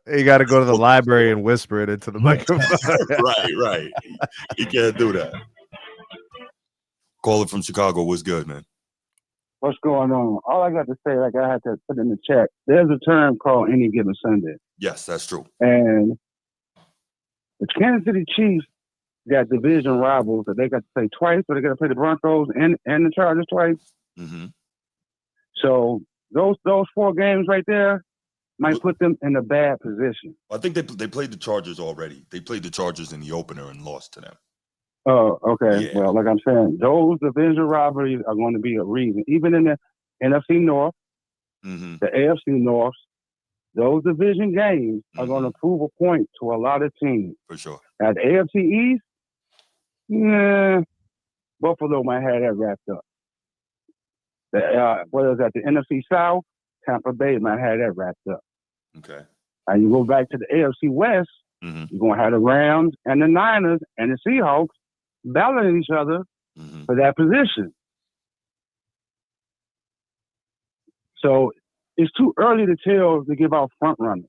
You gotta go to the library and whisper it into the microphone. Right. He can't do that. Caller from Chicago, what's good, man? What's going on? All I got to say, like I had to put in the chat, there's a term called any given Sunday. Yes, that's true. And the Kansas City Chiefs got division rivals that they got to play twice, so they got to play the Broncos and the Chargers twice. Mm-hmm. So those 4 games right there might put them in a bad position. I think they played the Chargers already. They played the Chargers in the opener and lost to them. Oh, okay. Yeah. Well, like I'm saying, those division rivalries are going to be a reason. Even in the NFC North, mm-hmm. the AFC North, those division games are going to prove a point to a lot of teams. For sure. At the AFC East, Buffalo might have that wrapped up. Whether it's at the NFC South, Tampa Bay might have that wrapped up. Okay. And you go back to the AFC West, mm-hmm. you're going to have the Rams and the Niners and the Seahawks battling each other mm-hmm. for that position. So it's too early to give out front runners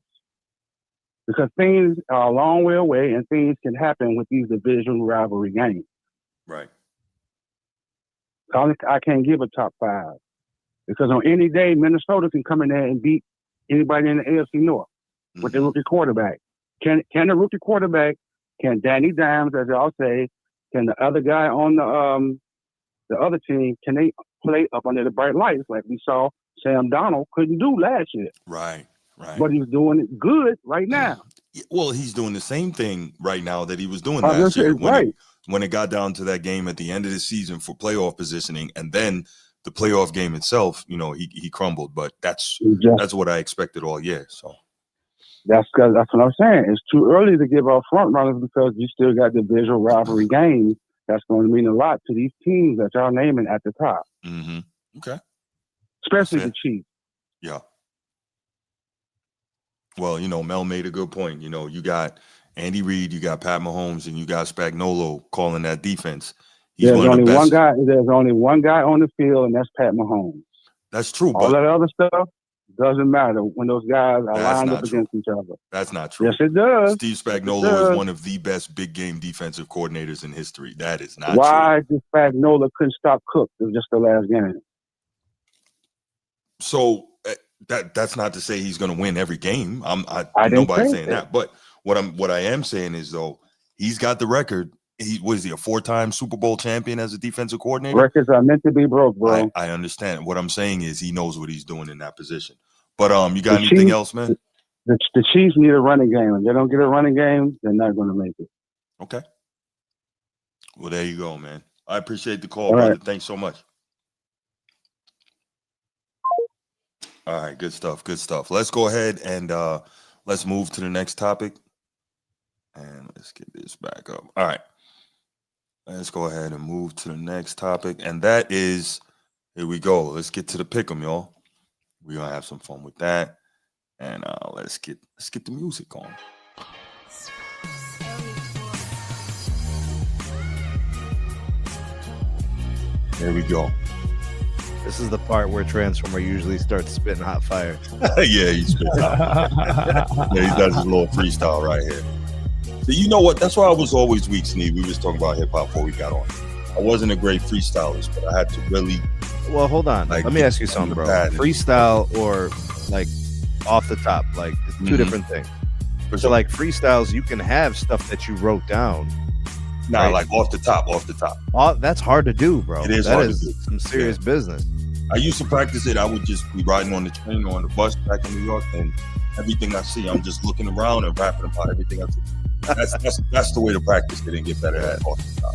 because things are a long way away and things can happen with these division rivalry games. Right. I can't give a top 5 because on any day, Minnesota can come in there and beat anybody in the AFC North mm-hmm. with their rookie quarterback. Can the rookie quarterback, can Danny Dimes, as y'all say, can the other guy on the other team, can they play up under the bright lights like we saw Sam Darnold couldn't do last year? Right. But he's doing it good right now. Well, he's doing the same thing right now that he was doing last year when it got down to that game at the end of the season for playoff positioning, and then the playoff game itself, he crumbled. But that's what I expected all year. So that's what I'm saying. It's too early to give out front runners because you still got the division rivalry games. That's going to mean a lot to these teams that y'all naming at the top. Mm-hmm. Okay. Especially the Chiefs. Yeah. Well, Mel made a good point. You got Andy Reid, you got Pat Mahomes, and you got Spagnuolo calling that defense. There's only one guy on the field, and that's Pat Mahomes. That's true. All that other stuff doesn't matter when those guys are lined up against each other. That's not true. Yes, it does. Steve Spagnuolo is one of the best big game defensive coordinators in history. That is not Why did Spagnuolo couldn't stop Cook? It was just the last game. So that's not to say he's going to win every game. Nobody's saying that. But what I am saying is, though, he's got the record. He a 4-time Super Bowl champion as a defensive coordinator? Records are meant to be broke, bro. I understand. What I'm saying is he knows what he's doing in that position. But you got anything else, man? The Chiefs need a running game. If they don't get a running game, they're not going to make it. Okay. Well, there you go, man. I appreciate the call, brother. Right. Thanks so much. All right, good stuff. Let's go ahead and let's move to the next topic. And let's get this back up. All right. Let's go ahead and move to the next topic. And that is, here we go. Let's get to the pick'em, y'all. We're going to have some fun with that. And let's get the music on. There we go. This is the part where Transformer usually starts spitting hot fire. Yeah, he spits hot fire. Yeah, he does his little freestyle right here. So you know what? That's why I was always weak, Sneed. We was talking about hip-hop before we got on. I wasn't a great freestylist, but I had to really... Well, hold on. Let me ask you something, bro. Freestyle or, like, off the top. Like, it's two different things. So, like, freestyles, you can have stuff that you wrote down. Nah, right? Like, off the top. That's hard to do, bro. It is hard to do. Some serious business. I used to practice it. I would just be riding on the train or on the bus back in New York, and everything I see, I'm just looking around and rapping about everything I see. That's the way to practice it and get better at it all the time.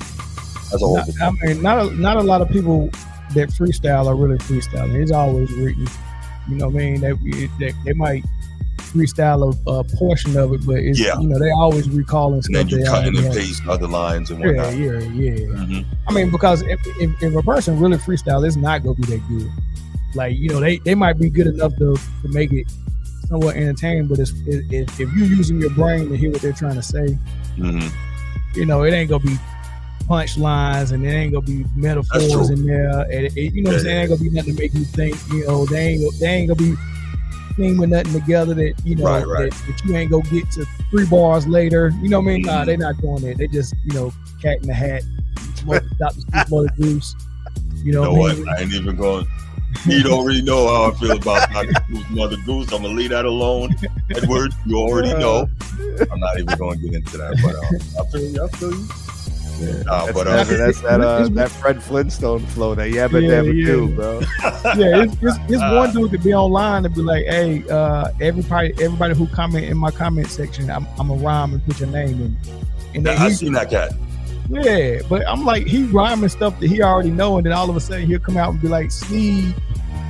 That's a whole thing. I mean, not a lot of people that freestyle are really freestyling. It's always written. You know what I mean? They might freestyle a portion of it, but it's they always recalling stuff. And then you cutting and pasting other lines and whatnot. Yeah. Mm-hmm. I mean, because if a person really freestyle, it's not gonna be that good. Like, they might be good enough to make it somewhat entertaining, but if you're using your brain to hear what they're trying to say, it ain't gonna be punchlines and it ain't gonna be metaphors in there. And it ain't gonna be nothing to make you think. They ain't gonna be with nothing together that that you ain't gonna get to 3 bars later. You know what I mean? Nah, they're not doing that. They just cat in the hat, Dr. Goose. You know what? I ain't even going. You don't already know how I feel about Dr. Goose, Mother Goose. I'm gonna leave that alone, Edward. You already know. I'm not even going to get into that, but I feel you. Yeah. That's that Fred Flintstone flow, that yabba dabba do, bro. It's one dude to be online and be like, hey, everybody who comment in my comment section, I'm a rhyme and put your name in. And I seen that cat. Yeah, but I'm like, he rhyming stuff that he already know, and then all of a sudden he'll come out and be like, Sneed,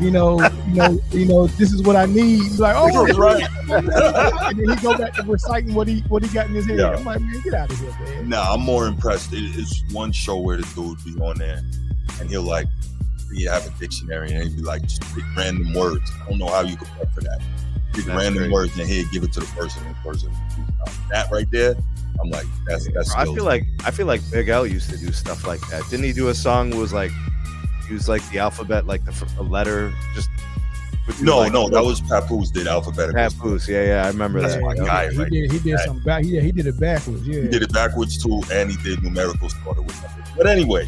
this is what I need. He's like, oh, right. And then he go back to reciting what he got in his head. Yeah. I'm like, man, get out of here, man. Nah, I'm more impressed. It's one show where the dude be on there, and he'll have a dictionary, and he'd be like, just pick random words. I don't know how you could prep for that. Pick random words, and he'd give it to the person. That right there, I'm like, that's. I feel like Big L used to do stuff like that. Didn't he do a song who was like, use the alphabet, like the letter, just no, that was Papoose did alphabetical. Papoose, yeah, I remember that. My guy, right? He did some back. He did it backwards. Yeah, he did it backwards too, and he did numerical starter with that. But anyway,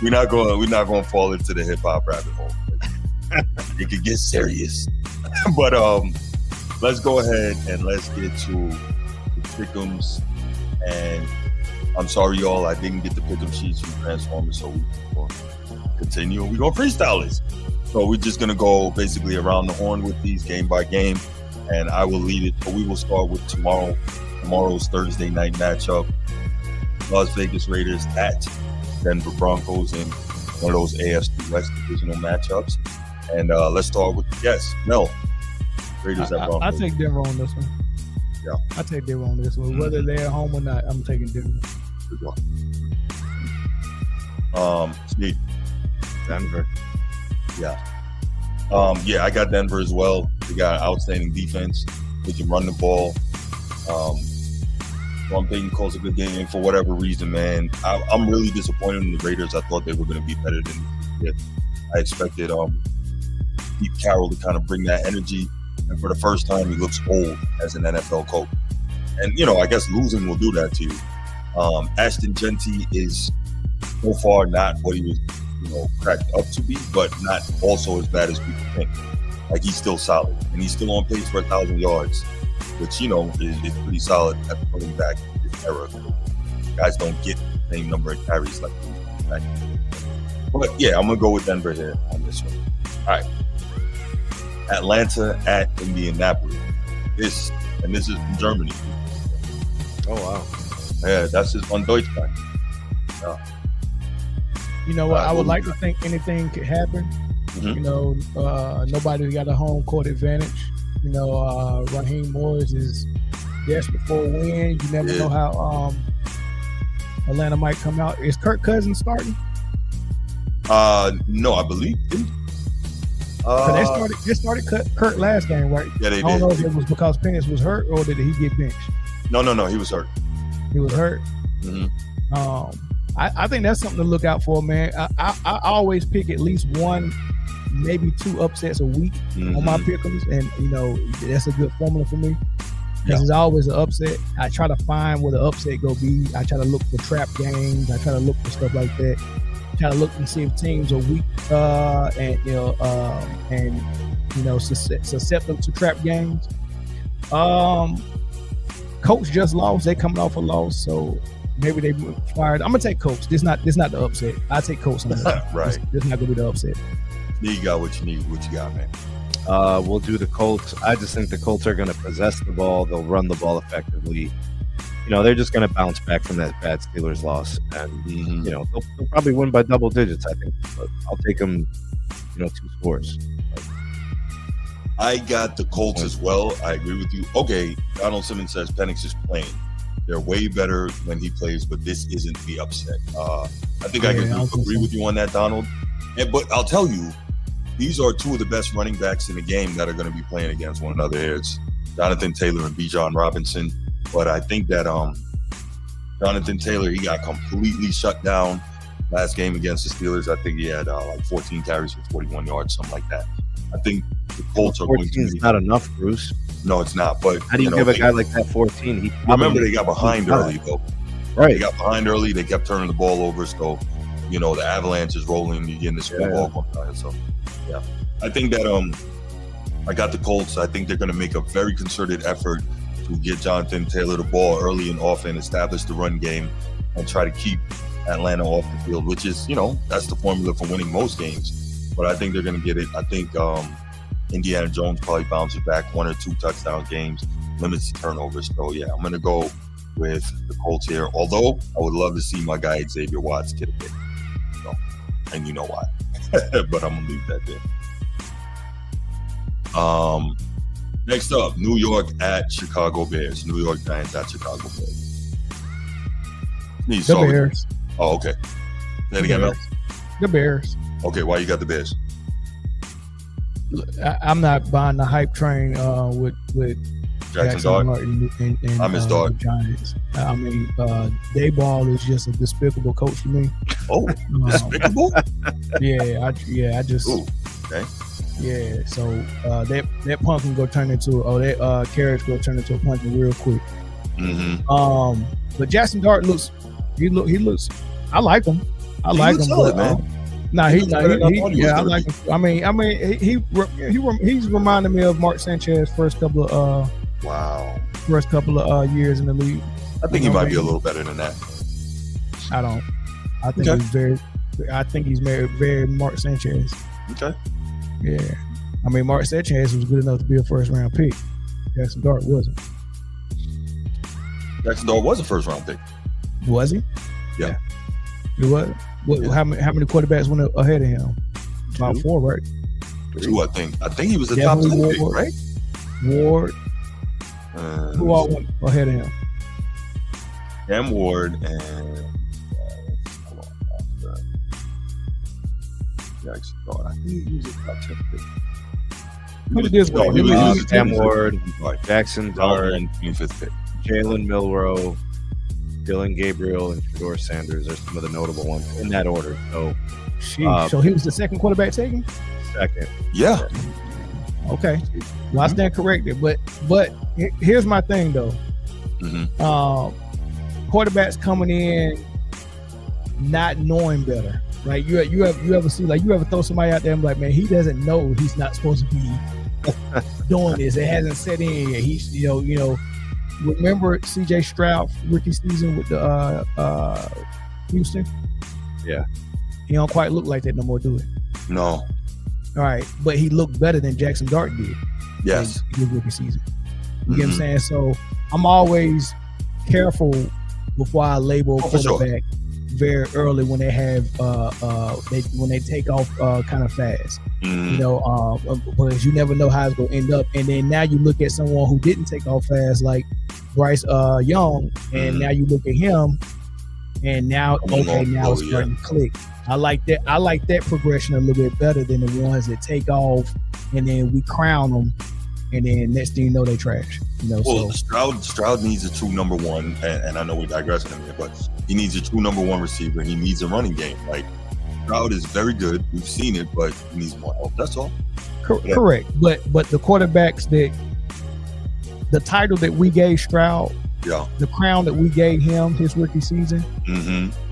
we're not going to fall into the hip hop rabbit hole. It could get serious. But let's go ahead and let's get to the pick'ems. And I'm sorry, y'all, I didn't get the pick'em sheets from Transformers, so we'll continue. We're going to freestyle this. So we're just going to go basically around the horn with these game by game, and I will lead it. But we will start with tomorrow's Thursday night matchup. Las Vegas Raiders at Denver Broncos in one of those AFC West divisional matchups. And let's start with Mel. Raiders at Broncos. I take Denver on this one. Yeah. I take Denver on this one. Whether they're at home or not, I'm taking Denver. Good one. Steve. Denver. Yeah. I got Denver as well. They got outstanding defense. They can run the ball. Ron Payton calls a good game, and for whatever reason, man, I'm really disappointed in the Raiders. I thought they were going to be better than this. I expected Pete Carroll to kind of bring that energy, and for the first time, he looks old as an NFL coach. And, I guess losing will do that to you. Ashton Genty is so far not what he was cracked up to be, but not also as bad as people think. Like, he's still solid, and he's still on pace for 1,000 yards, which is pretty solid at the running back in this era. Guys don't get the same number of carries like back then. But yeah, I'm gonna go with Denver here on this one. All right, Atlanta at Indianapolis. This is from Germany. Oh wow, yeah, that's his von Deutschland. Yeah. You know what? I would like to think anything could happen. Mm-hmm. Nobody's got a home court advantage. Raheem Morris is desperate for a win. You never know how Atlanta might come out. Is Kirk Cousins starting? No, I believe. They started Kirk last game, right? Yeah, they did. I don't know if it was because Penix was hurt or did he get benched? No, he was hurt. He was hurt. Mm-hmm. I think that's something to look out for, man. I always pick at least one, maybe 2 upsets a week on my pick'ems, and that's a good formula for me because it's always an upset. I try to find where the upset go be. I try to look for trap games. I try to look for stuff like that. Try to look and see if teams are weak susceptible to trap games. Colts just lost. They coming off a loss, so maybe they fired. I'm gonna take Colts. This not the upset. I take Colts on that. Right. This not gonna be the upset. You got what you need. What you got, man? We'll do the Colts. I just think the Colts are going to possess the ball. They'll run the ball effectively. They're just going to bounce back from that bad Steelers loss, and they'll probably win by double digits. I think, but I'll take them. 2 scores. I got the Colts as well. I agree with you. Okay, Donald Simmons says Penix is playing. They're way better when he plays, but this isn't the upset. I think I can agree with you on that, Donald. But I'll tell you, these are 2 of the best running backs in the game that are going to be playing against one another. It's Jonathan Taylor and Bijan Robinson. But I think that Jonathan Taylor, he got completely shut down last game against the Steelers. I think he had 14 carries for 41 yards, something like that. I think the Colts are going to be... 14 is not enough, Bruce. No, it's not. But how do you give a guy like that 14? Remember, they got behind early, though. Right. They got behind early. They kept turning the ball over. So, the avalanche is rolling. You get in the scoreboard. So, yeah. I think that I got the Colts. I think they're going to make a very concerted effort to get Jonathan Taylor the ball early and often, establish the run game, and try to keep Atlanta off the field, which is, that's the formula for winning most games. But I think they're going to get it. I think Indiana Jones probably bounces back 1 or 2 touchdown games, limits the turnovers. So, yeah, I'm going to go with the Colts here. Although I would love to see my guy Xavier Watts get a pick. And you know why. But I'm going to leave that there. Next up, New York at Chicago Bears. New York Giants at Chicago Bears. The Bears. Oh, okay. Say it again, Mel. The Bears. Okay, why you got the Bears? I'm not buying the hype train with Jackson Dart. And I miss Dart. Giants. I mean, Dayball is just a despicable coach to me. Oh, despicable? I just. Ooh, okay. Yeah, so that punt can go turn into that carriage go turn into a punt real quick. Mm-hmm. But Jackson Dart looks. I like him. I like him, solid, man. I like him. I mean, he's reminding me of Mark Sanchez first couple of years in the league. I think he might be a little better than that. I think he's very Mark Sanchez. Okay. Yeah. I mean, Mark Sanchez was good enough to be a first round pick. Jackson Dart wasn't. Jackson Dart was a first round pick. Was he? Yeah. He was. How many quarterbacks went ahead of him? About 4, right? 2, I think. I think he was a top 10 pick, right? Ward. Who all went ahead of him? Cam Ward and Jackson Dart. I think he was a top 10 pick. Put it this way. He was Cam Ward, Jackson Dart, and 25th pick. Jalen Milroe, Dylan Gabriel, and Fedor Sanders are some of the notable ones in that order. So, so he was the second quarterback taken? Second. Yeah. Okay. Well, I stand corrected. But here's my thing, though. Quarterbacks coming in not knowing better. Like you ever see, like you ever throw somebody out there and be like, man, he doesn't know he's not supposed to be doing this. It hasn't set in yet. He's remember CJ Stroud rookie season with the Houston? Yeah. He don't quite look like that no more, do it? No. All right, but he looked better than Jackson Dart did. Yes. In his rookie season. You get what I'm saying? So I'm always careful before I label a quarterback very early when they have when they take off kind of fast. Because you never know how it's gonna end up. And then now you look at someone who didn't take off fast, like Bryce Young, and now you look at him, and now it's starting to click. I like that progression a little bit better than the ones that take off and then we crown them, and then next thing you know they trash. Stroud needs a true number one, and I know we're digressing here, but he needs a true number one receiver, and he needs a running game. Like, Stroud is very good. We've seen it, but he needs more help. That's all. Correct. But the quarterbacks the title that we gave Stroud, the crown that we gave him his rookie season,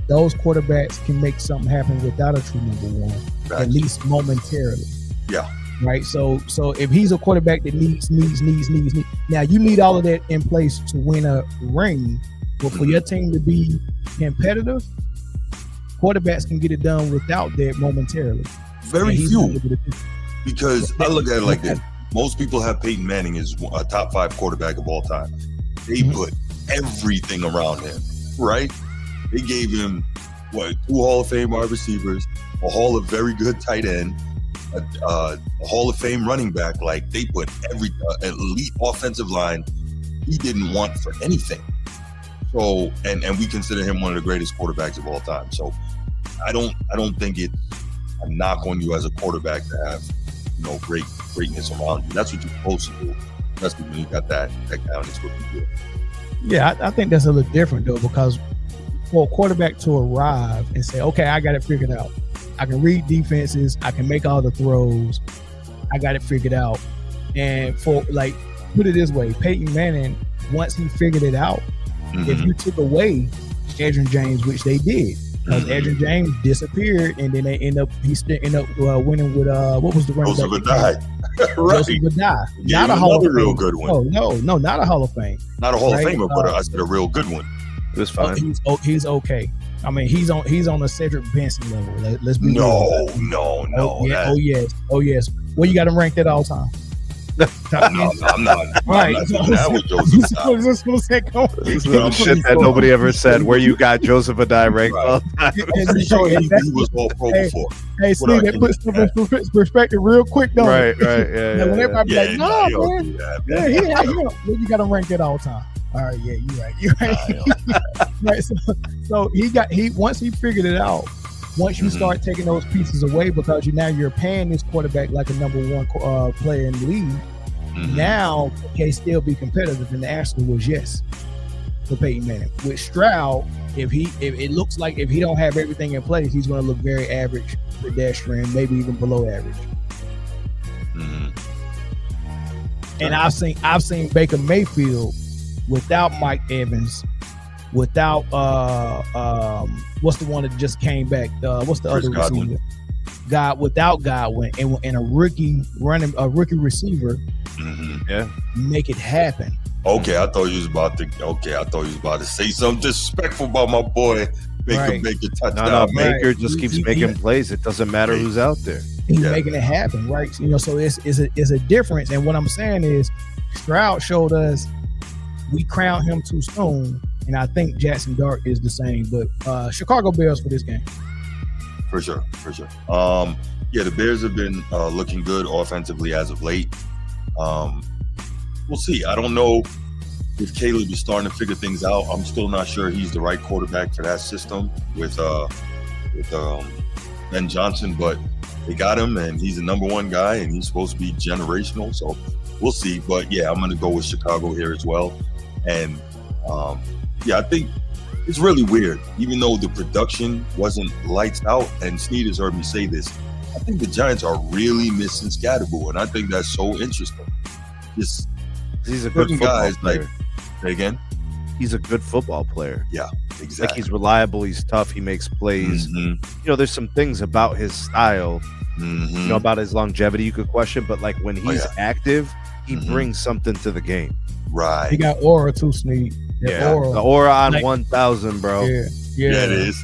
those quarterbacks can make something happen without a true number one, at least momentarily. Yeah. Right. So if he's a quarterback that needs, now you need all of that in place to win a ring. But for your team to be competitive, quarterbacks can get it done without that momentarily. Very few. Because I look at it like this. Most people have Peyton Manning as a top 5 quarterback of all time. They put everything around him, right? They gave him, 2 Hall of Fame wide receivers, a Hall of very good tight end, a Hall of Fame running back. Like, they put every elite offensive line he didn't want for anything. So, and we consider him one of the greatest quarterbacks of all time. So, I don't think it's a knock on you as a quarterback to have, greatness around you. That's what you're supposed to do. Especially when you got that guy on his rookie deal. Yeah, I think that's a little different though, because for a quarterback to arrive and say, okay, I got it figured out. I can read defenses. I can make all the throws. I got it figured out. And for put it this way, Peyton Manning, once he figured it out, if you took away Edgerrin James, which they did, because Edgerrin James disappeared, and then he still ended up winning with what was the running back? Joseph Addai. Right. Joseph Addai. Not a Hall of Fame. Real good one. No, not a Hall of Fame. Not a Hall of Famer, but I said a real good one. It was fine. He's okay. I mean, he's on a Cedric Benson level. Let's be no. Oh yes. Well, you got him ranked at all time. No, I'm not. Right. That was Joseph Addai. This is shit that nobody ever said. Where you got Joseph Addai ranked all time. He was all pro before. Hey, Steve, that puts stuff in perspective real quick, though. Right. Yeah. When everybody be like, no, man. Yeah, you got him ranked at all time. All right, yeah, you're right. Right. So once he figured it out, once you start taking those pieces away, because you're paying this quarterback like a number 1 player in the league, now can he still be competitive? And the answer was yes for Peyton Manning. With Stroud, if it looks like if he don't have everything in place, he's going to look very average, pedestrian, maybe even below average. And I've seen Baker Mayfield without Mike Evans, without what's the one that just came back? What's the Chris other Godwin. receiver? Without Godwin and a rookie receiver, make it happen. Okay, I thought you was about to say something disrespectful about my boy Baker touchdown. No, Baker just keeps making plays. It doesn't matter who's out there. He's making it happen, right? So it's a difference. And what I'm saying is, Stroud showed us we crowned him too soon. And I think Jackson Dart is the same, but Chicago Bears for this game. For sure. The Bears have been looking good offensively as of late. We'll see. I don't know if Caleb is starting to figure things out. I'm still not sure he's the right quarterback for that system with Ben Johnson, but they got him, and he's the number 1 guy, and he's supposed to be generational. So we'll see. But I'm going to go with Chicago here as well. And I think it's really weird. Even though the production wasn't lights out, and Sneed has heard me say this, I think the Giants are really missing Scatterboo, and I think that's so interesting. He's a good football player. Say again? He's a good football player. Yeah, exactly. Like, he's reliable. He's tough. He makes plays. There's some things about his style, about his longevity you could question, but like when he's active, he brings something to the game. Right. He got aura too, Sneed. The aura on 1,000, bro. Yeah, it is.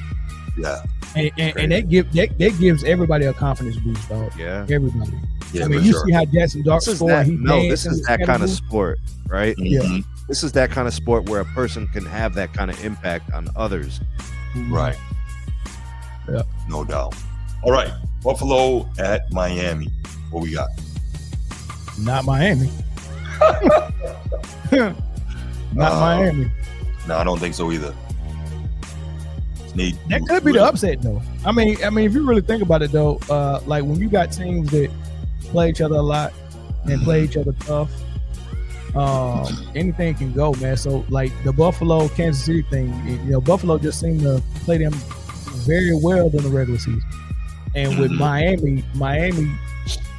Yeah. And that gives everybody a confidence boost, dog. Yeah. Everybody. Yeah, I mean, you see how Jackson Dart scored. This is that kind of sport, right? Yeah. This is that kind of sport where a person can have that kind of impact on others. Right. Yeah. No doubt. All right. Buffalo at Miami. What we got? Not Miami. Miami. No, I don't think so either. That could be the upset, though. I mean, if you really think about it, though, like when you got teams that play each other a lot and play each other tough, anything can go, man. So, like the Buffalo Kansas City thing, Buffalo just seemed to play them very well during the regular season, and with Miami,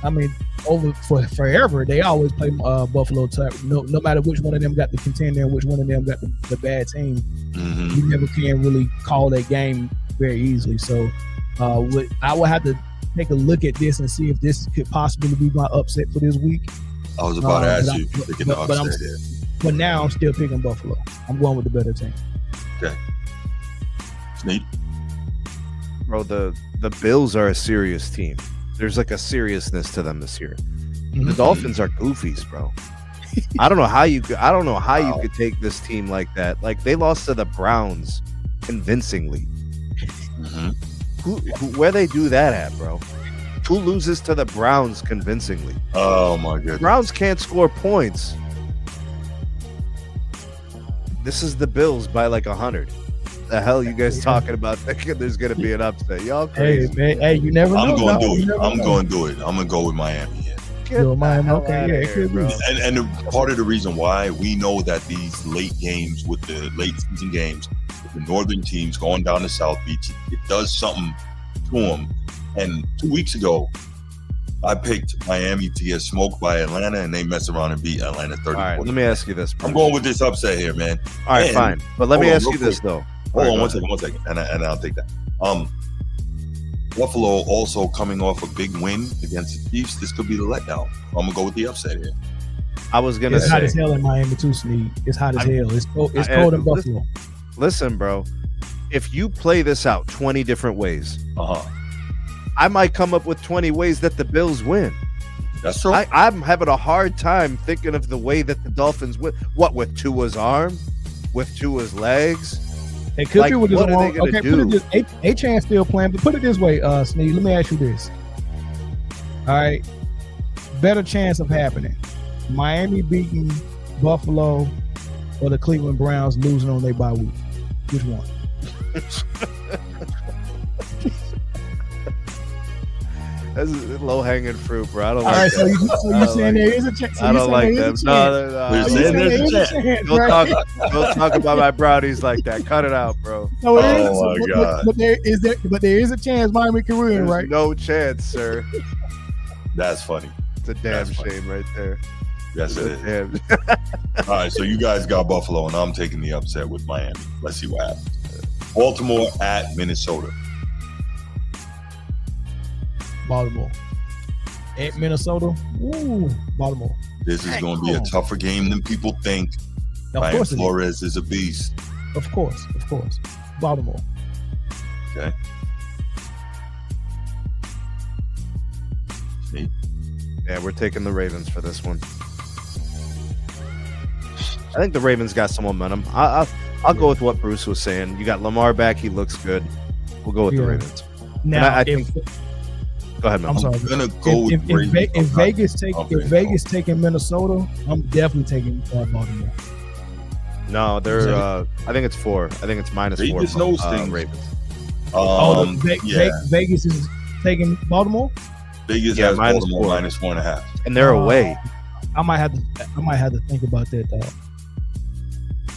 I mean, over for forever, they always play Buffalo type. No matter which one of them got the contender and which one of them got the bad team, you never can really call that game very easily. So I would have to take a look at this and see if this could possibly be my upset for this week. I was about to ask you if you're picking the upset here. But now I'm still picking Buffalo. I'm going with the better team. Okay. Sneak. Bro, the Bills are a serious team. there's like a seriousness to them this year. The Dolphins are goofies, bro. I don't know how you could take this team like that. Like they lost to the Browns convincingly. Where they do that at, bro? Who loses to the Browns convincingly? Oh my goodness. Browns can't score points. This is the Bills by like 100. The hell you guys talking about thinking there's gonna be an upset? Y'all crazy. Hey, you never know. I'm going to do it. I'm going to do it. I'm going to go with Miami here. It could be. And part of the reason why we know that these late games with the late season games, with the northern teams going down to South Beach, it does something to them. And 2 weeks ago, I picked Miami to get smoked by Atlanta, and they mess around and beat Atlanta 30. All right, let me ask you this. I'm going with this upset here, man. All right, fine. But let me ask you this, though. Hold on one second, and I'll take that. Buffalo also coming off a big win against the Chiefs. This could be the letdown. I'm going to go with the upset here. I was going to say. It's hot as hell in Miami, too, Sneed. It's hot as hell. It's cold in Buffalo. Listen, bro. If you play this out 20 different ways, I might come up with 20 ways that the Bills win. That's true. I'm having a hard time thinking of the way that the Dolphins win. What, with Tua's arm? With Tua's legs? It could be with his what are they going to do? Put it this, A-Chan still playing, but put it this way, Sneed. Let me ask you this. All right. Better chance of happening. Miami beating Buffalo or the Cleveland Browns losing on their bye week. Which one? That's low-hanging fruit, bro. I don't All like right, that. so you're saying there is a chance. I don't like that. No. We're saying there's a chance. Don't talk about my brownies like that. Cut it out, bro. No, my God. But there is a chance Miami can win, There's right? no chance, sir. That's funny. It's a damn shame right there. Yes, it is. All right, so you guys got Buffalo, and I'm taking the upset with Miami. Let's see what happens. Baltimore at Minnesota. Baltimore. At Minnesota. Ooh, Baltimore. This is going to be a tougher game than people think. Brian Flores is a beast. Of course. Baltimore. Okay. See? Yeah, we're taking the Ravens for this one. I think the Ravens got some momentum. I'll go with what Bruce was saying. You got Lamar back. He looks good. We'll go with the Ravens. Now, I think. Go ahead, man. I'm gonna go with if Vegas taking Minnesota, I'm definitely taking Baltimore. No, they're. I think it's 4. I think it's -4. Vegas knows things. Ravens. Vegas is taking Baltimore. Vegas has Baltimore -4.5, and they're away. I might have to think about that, dog.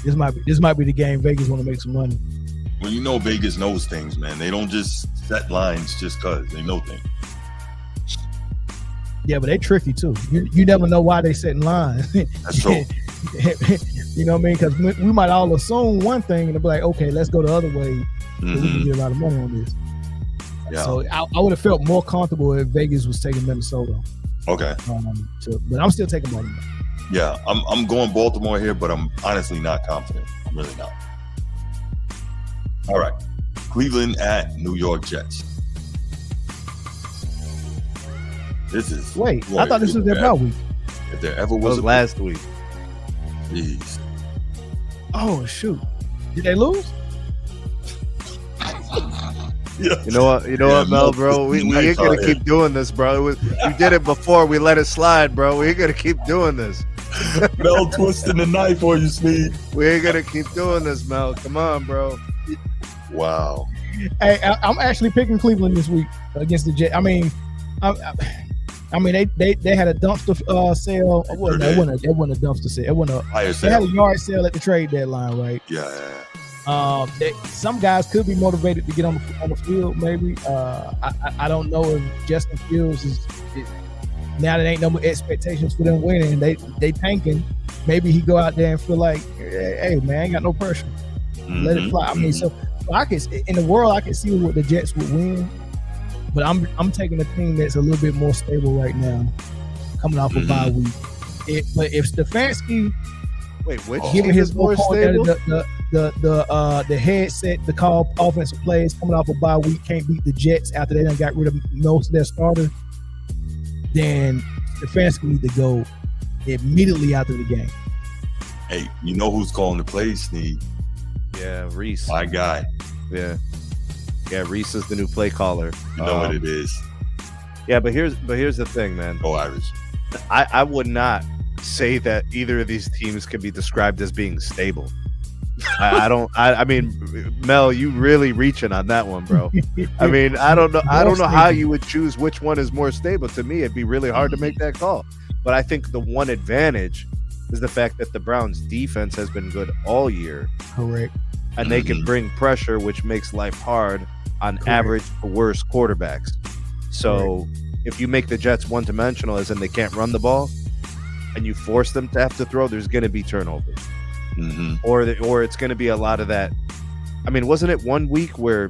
This might be the game Vegas want to make some money. Well, you know Vegas knows things, man. They don't just set lines just because they know things. Yeah, but they tricky too. You never know why they setting lines. That's true. You know what I mean? Because we might all assume one thing and be like, okay, let's go the other way. So we can get a lot of money on this. Yeah. So I would have felt more comfortable if Vegas was taking Minnesota. Okay. But I'm still taking Baltimore. Yeah, I'm going Baltimore here, but I'm honestly not confident. I'm really not. All right. Cleveland at New York Jets. I thought this was their bye week. If there ever was a last week. Jeez. Oh shoot. Did they lose? Yeah. You know what, Mel, bro? We ain't gonna keep doing this, bro. We did it before. We let it slide, bro. We ain't gonna keep doing this. Mel twisting the knife for you, Sneed. We ain't gonna keep doing this, Mel. Come on, bro. Wow. Hey, I'm actually picking Cleveland this week against the Jets. I mean, they had a dumpster sale. It wasn't a dumpster sale. It wasn't they had a yard sale at the trade deadline, right? Yeah. Some guys could be motivated to get on the field. Maybe I don't know if Justin Fields is now there ain't no more expectations for them winning. They tanking. Maybe he go out there and feel like, hey man, I ain't got no pressure. Let it fly. I mean, so I can in the world I can see what the Jets would win, but I'm taking a team that's a little bit more stable right now, coming off a bye week. But if Stefanski, given his more stable, the headset, the call offensive plays coming off a bye week, can't beat the Jets after they done got rid of most of their starters. then Stefanski need to go immediately after the game. Hey, you know who's calling the plays, Sneed? Yeah, Reese. My guy. Yeah, Reese is the new play caller. You know what it is. Yeah, but here's the thing, man. Go Irish. I would not say that either of these teams can be described as being stable. I mean, Mel, you really reaching on that one, bro. I mean, I don't know how you would choose which one is more stable. To me, it'd be really hard to make that call. But I think the one advantage is the fact that the Browns defense has been good all year. Correct. And they can bring pressure, which makes life hard on average to worse quarterbacks. So if you make the Jets one-dimensional, as in they can't run the ball, and you force them to have to throw, there's going to be turnovers. Or it's going to be a lot of that. I mean, wasn't it 1 week where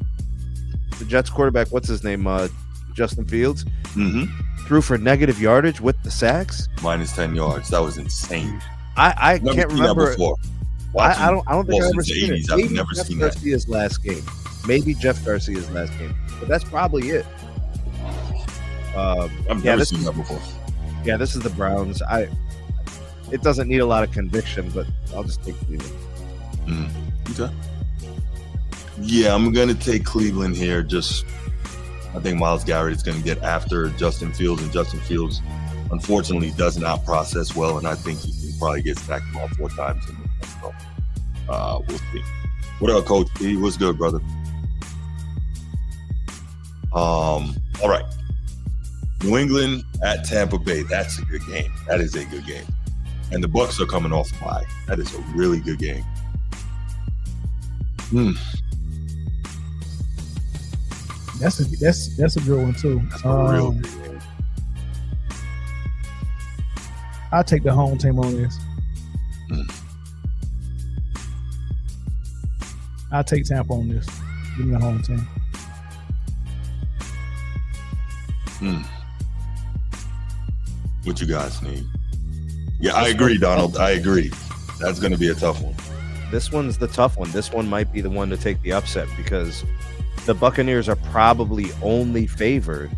the Jets quarterback, what's his name, Justin Fields, threw for negative yardage with the sacks? Minus 10 yards. That was insane. I can't remember. That before. I don't think I've ever seen it. I've never seen that. Garcia's last game. Maybe Jeff Garcia's last game. But that's probably it. I've never seen that before. Yeah, this is the Browns. It doesn't need a lot of conviction, but I'll just take Cleveland. Okay. Yeah, I'm going to take Cleveland here. I think Myles Garrett is going to get after Justin Fields, and Justin Fields, unfortunately, does not process well, and I think he can probably get sacked about 4 times in the game. So, we'll see. What up, Coach P? What's good, brother? All right. New England at Tampa Bay. That's a good game. That is a good game. And the Bucs are coming off a bye. That is a really good game. That's a good one too. That's a real good game. I'll take the home team on this. I'll take Tampa on this. Give me the home team. What you guys need? Yeah, I agree, Donald. I agree. That's going to be a tough one. This one's the tough one. This one might be the one to take the upset because the Buccaneers are probably only favored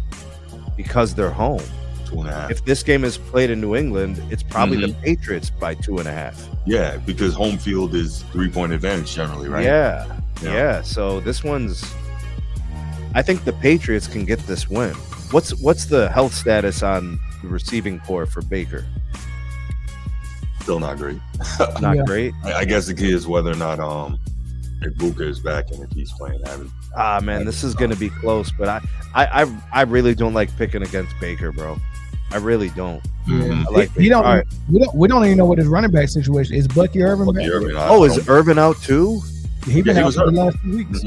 because they're home. 2.5. If this game is played in New England, it's probably the Patriots by 2.5. Yeah, because home field is 3-point advantage generally, right? Yeah. So this one's. I think the Patriots can get this win. What's the health status on the receiving corps for Baker? Still not great. Not great. I guess the key is whether or not Ibuka is back and if he's playing. This is going to be close, but I really don't like picking against Baker, bro. I really don't. Yeah. I like we don't even know what his running back situation is. Bucky Irvin back? Is Irvin out too? He been out for the last 2 weeks.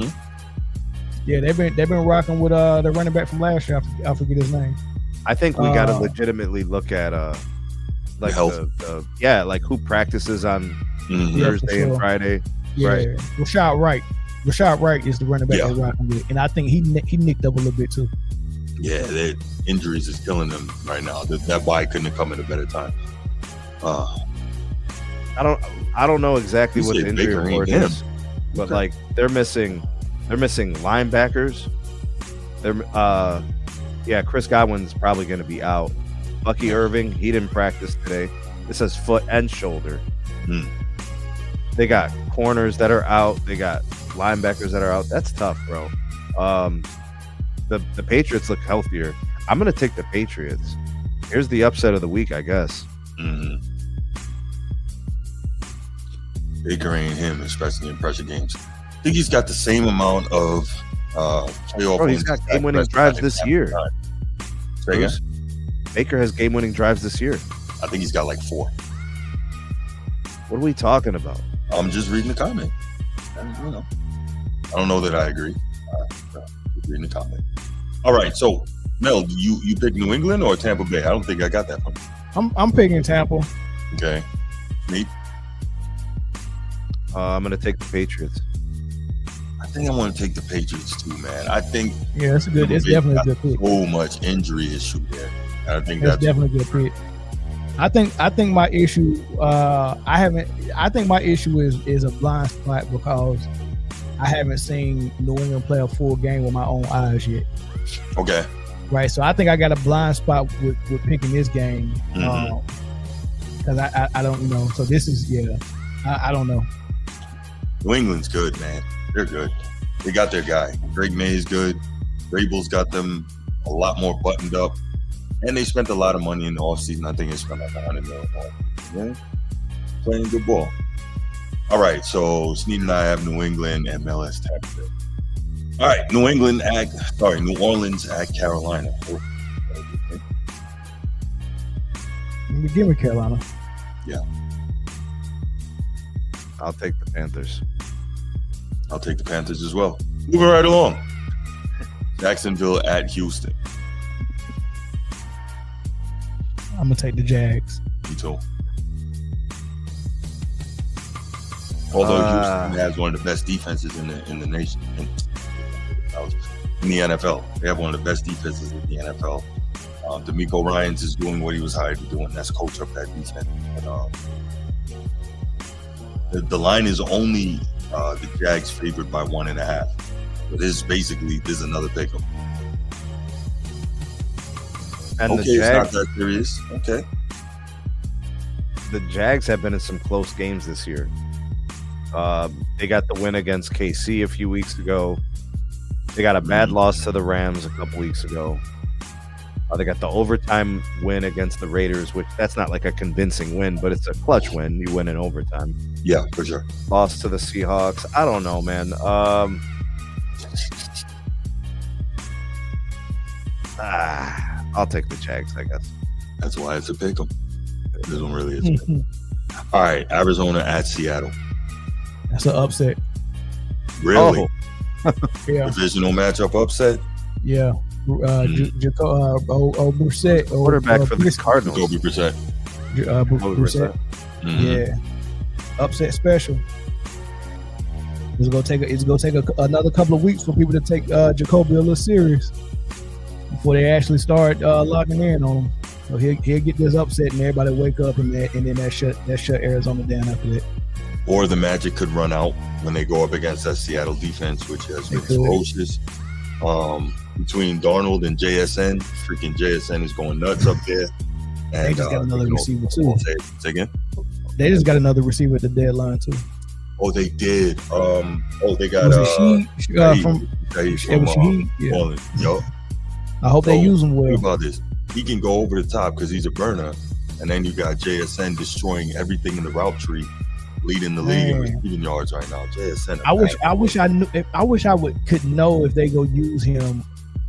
Yeah, they've been rocking with the running back from last year. I forget his name. I think we got to legitimately look at like like who practices on Thursday and Friday. Yeah, right. Rashad Wright is the running back they're rocking with, and I think he nicked up a little bit too. Yeah, the injuries is killing them right now. That bye couldn't have come at a better time. I don't know exactly what the injury report is, but like they're missing linebackers. Chris Godwin's probably going to be out. Bucky Irving, he didn't practice today. This says foot and shoulder. They got corners that are out. They got linebackers that are out. That's tough, bro. The Patriots look healthier. I'm going to take the Patriots. Here's the upset of the week, I guess. Baker ain't him, especially in pressure games. I think he's got the same amount of playoff. Bro, he's got game-winning drives this year. Baker has game-winning drives this year. I think he's got like 4. What are we talking about? I'm just reading the comment. I don't know that I agree. Just reading the comment. All right, so Mel, you pick New England or Tampa Bay? I don't think I got that from you. I'm picking Tampa. Okay. Me? I'm going to take the Patriots. I think I want to take the Patriots too, man. I think that's a good. It's definitely a good pick. So much injury issue there. I think that's definitely a good pick. I think my issue. I think my issue is a blind spot because I haven't seen New England play a full game with my own eyes yet. Okay. Right. So I think I got a blind spot with picking this game. Because I don't, you know. So this is I don't know. New England's good, man. They're good. They got their guy. Drake May's good. Vrabel's got them a lot more buttoned up. And they spent a lot of money in the offseason. I think they spent like $100 million. Yeah. Playing good ball. All right, so Sneed and I have New England and MLS Tampa. All right, New Orleans at Carolina. Give me Carolina. Yeah. I'll take the Panthers. I'll take the Panthers as well. Moving right along. Jacksonville at Houston. I'm going to take the Jags. Me too. Although Houston has one of the best defenses in the nation, in the NFL. They have one of the best defenses in the NFL. D'Amico Ryans is doing what he was hired to do, and that's coach up that defense. But, the line is only the Jags favored by 1.5. But this is another pick 'em. And okay, the Jags, it's not that serious. Okay. The Jags have been in some close games this year. They got the win against KC a few weeks ago. They got a bad loss to the Rams a couple weeks ago. They got the overtime win against the Raiders, which that's not like a convincing win, but it's a clutch win. You win in overtime. Yeah, for sure. Lost to the Seahawks. I don't know, man. I'll take the Jags, I guess. That's why it's a pick 'em. This one really is. All right, Arizona at Seattle. That's an upset. Really? Oh. Yeah. Divisional matchup upset? Yeah. Brissett. Quarterback for the Cardinals. Jacoby Brissett. Brissett. Yeah. Upset special. It's gonna take another couple of weeks for people to take Jacoby a little serious before they actually start locking in on him. So he'll get this upset and everybody wake up and then that shut Arizona down after that. Or the magic could run out when they go up against that Seattle defense, which has been ferocious. Between Darnold and JSN, freaking JSN is going nuts up there. And they just got another receiver too. Say again? They just got another receiver at the deadline too. Oh, they did. They got Yo. I hope they use him well. Think about this. He can go over the top because he's a burner, and then you got JSN destroying everything in the route tree, leading the league in receiving yards right now. JSN. I wish I could know if they go use him.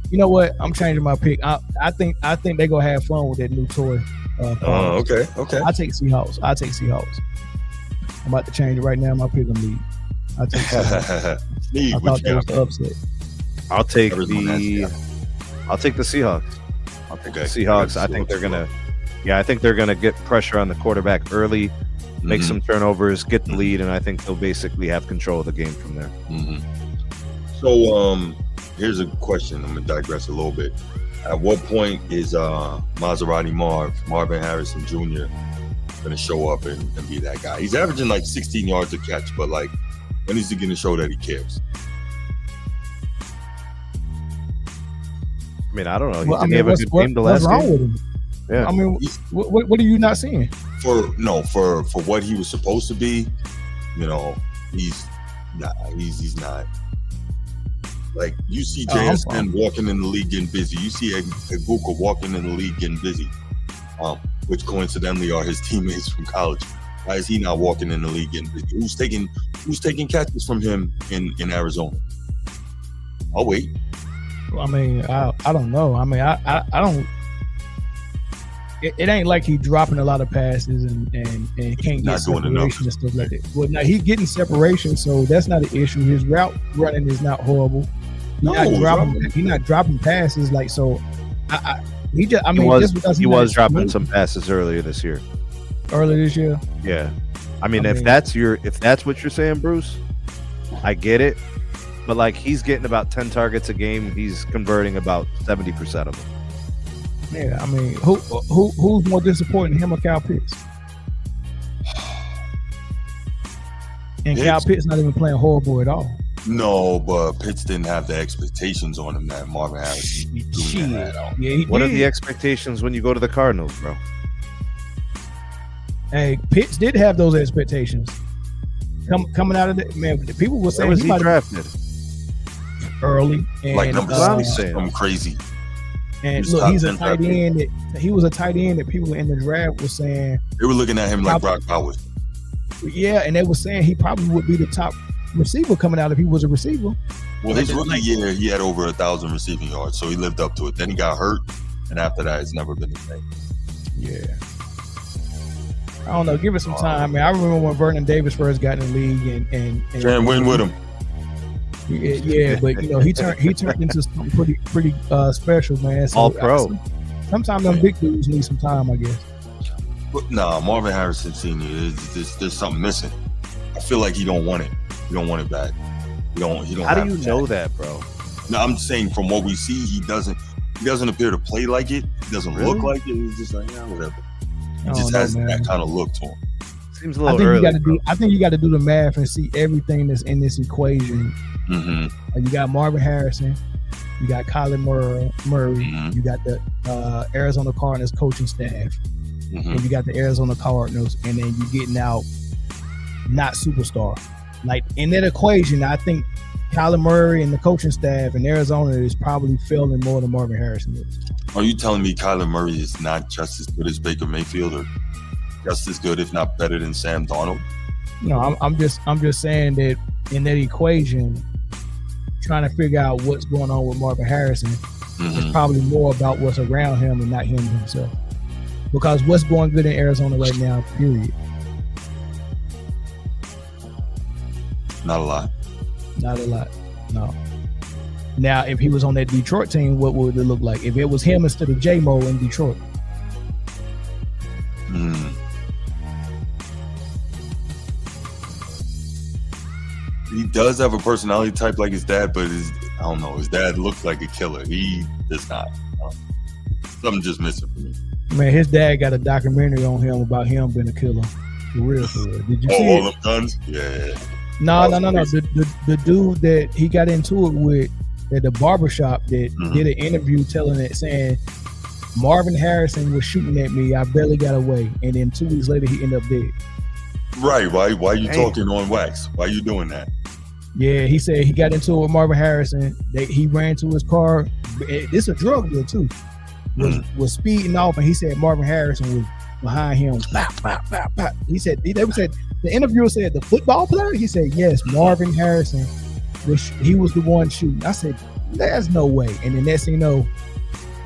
You know what? I'm changing my pick. I think they gonna have fun with that new toy. Okay. I take Seahawks. I'm about to change it right now. My pick on lead. I take Seahawks. I thought that was the upset. I'll take the Seahawks. Seahawks. I think they're gonna get pressure on the quarterback early, make some turnovers, get the lead, and I think they'll basically have control of the game from there. So here's a question. I'm gonna digress a little bit. At what point is Marvin Harrison Jr. gonna show up and be that guy? He's averaging like 16 yards a catch, but like, when is he gonna show that he cares? I mean, I don't know. He didn't have a good game the last game. What's wrong with him? Yeah. I mean, what are you not seeing? For what he was supposed to be, he's not. Like, you see JSN walking in the league getting busy. You see Ibuka walking in the league getting busy, which coincidentally are his teammates from college. Why is he not walking in the league getting busy? Who's taking catches from him in Arizona? I'll wait. I mean, I don't know. I mean, I don't. It ain't like he's dropping a lot of passes and can't get separation and stuff like that. Well, now he's getting separation, so that's not an issue. His route running is not horrible. He's not dropping passes like so. He was dropping some passes earlier this year. Yeah, I mean, if that's what you're saying, Bruce, I get it. But like, he's getting about 10 targets a game. He's converting about 70% of them. Yeah, I mean, who's more disappointing, him or Kyle Pitts? And Kyle Pitts not even playing horrible at all. No, but Pitts didn't have the expectations on him that Marvin Harris. What are the expectations when you go to the Cardinals, bro? Hey, Pitts did have those expectations. Coming out of the man, people were saying he drafted early, and like number something crazy. And look, he's a tight end. He was a tight end that people in the draft were saying they were looking at him like Brock Bowers. Yeah, and they were saying he probably would be the top receiver coming out if he was a receiver. Well, his rookie year, he had over 1,000 receiving yards, so he lived up to it. Then he got hurt, and after that, it's never been the same. Yeah. I don't know. Give it some time, man. I remember when Vernon Davis first got in the league and win with him. Yeah, but you know he turned into something pretty special, man. So, all pro. Sometimes them big dudes need some time, I guess. But nah, Marvin Harrison Sr. There's something missing. I feel like he don't want it. He don't want it back. He don't. How do you know that, bro? No, I'm saying from what we see, he doesn't appear to play like it. He doesn't look like it. He's just like, yeah, whatever. He just has that kind of look to him. Seems a little early. I think you got to do the math and see everything that's in this equation. Mm-hmm. You got Marvin Harrison, you got Kyler Murray, mm-hmm. you got the Arizona Cardinals coaching staff, mm-hmm. and you got the Arizona Cardinals, and then you're getting out not superstar. Like in that equation, I think Kyler Murray and the coaching staff in Arizona is probably failing more than Marvin Harrison is. Are you telling me Kyler Murray is not just as good as Baker Mayfield, or just as good, if not better, than Sam Darnold? No, I'm just saying that in that equation, trying to figure out what's going on with Marvin Harrison mm-hmm. is probably more about what's around him and not him himself. Because what's going good in Arizona right now, period. Not a lot. Not a lot. No. Now, if he was on that Detroit team, what would it look like? If it was him instead of J-Mo in Detroit. He does have a personality type like his dad, but I don't know. His dad looks like a killer. He does not. Something just missing for me. Man, his dad got a documentary on him about him being a killer. For real, for real. Did you see all it? them guns? Yeah. No. The dude that he got into it with at the barbershop that mm-hmm. did an interview saying Marvin Harrison was shooting at me. I barely got away. And then 2 weeks later, he ended up dead. Right. Why are you talking on wax? Why are you doing that? Yeah, he said he got into it with Marvin Harrison. He ran to his car. This a drug deal, too. Was speeding off, and he said Marvin Harrison was behind him. He said, the interviewer said, the football player? He said, yes, Marvin Harrison. He was the one shooting. I said, there's no way. And the next thing you know,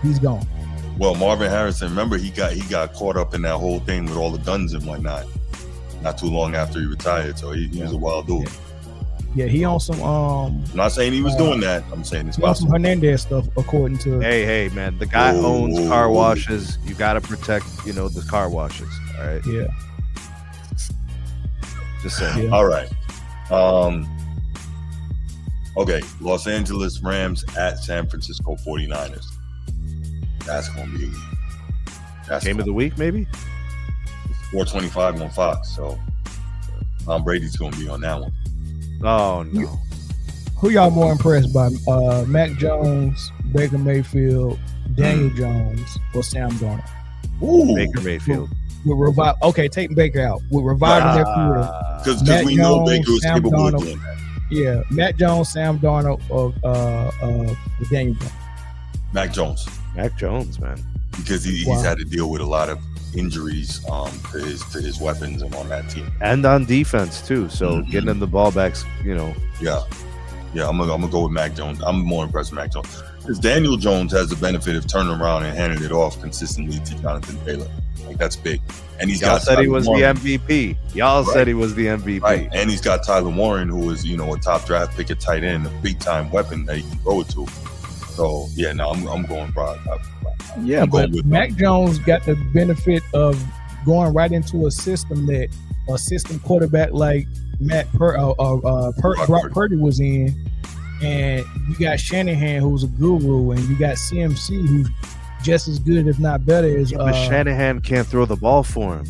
he's gone. Well, Marvin Harrison, remember he got caught up in that whole thing with all the guns and whatnot. Not too long after he retired, so he was a wild dude. Yeah, he on some. I'm not saying he was doing that. I'm saying it's possible. Some Hernandez stuff, according to. Hey, man, the guy owns car washes. You got to protect, the car washes. All right. Yeah. Just saying. Yeah. All right. Okay, Los Angeles Rams at San Francisco 49ers. That's gonna be game of the week, maybe. It's 4:25 on Fox, so Tom Brady's gonna be on that one. Oh no! Who y'all more impressed by? Mac Jones, Baker Mayfield, Daniel Jones, or Sam Darnold? Ooh, Baker Mayfield. Okay, taking Baker out. We're reviving their career. Because we know Baker was capable of doing that. Yeah, Mac Jones, Sam Darnold, or Daniel Jones. Mac Jones. Mac Jones, man. Because he's had to deal with a lot of injuries to his weapons and on that team, and on defense too. So getting him the ball backs, Yeah, I'm gonna go with Mac Jones. I'm more impressed with Mac Jones because Daniel Jones has the benefit of turning around and handing it off consistently to Jonathan Taylor. Like that's big. And Y'all said he was the MVP. Y'all said he was the MVP. Right. And he's got Tyler Warren, who is a top draft pick at tight end, a big time weapon that he can throw it to. So I'm going broad. Yeah, but Mac Jones got the benefit of going right into a system that a system quarterback like Brock Purdy was in, and you got Shanahan, who's a guru, and you got CMC, who's just as good, if not better. As but Shanahan can't throw the ball for him.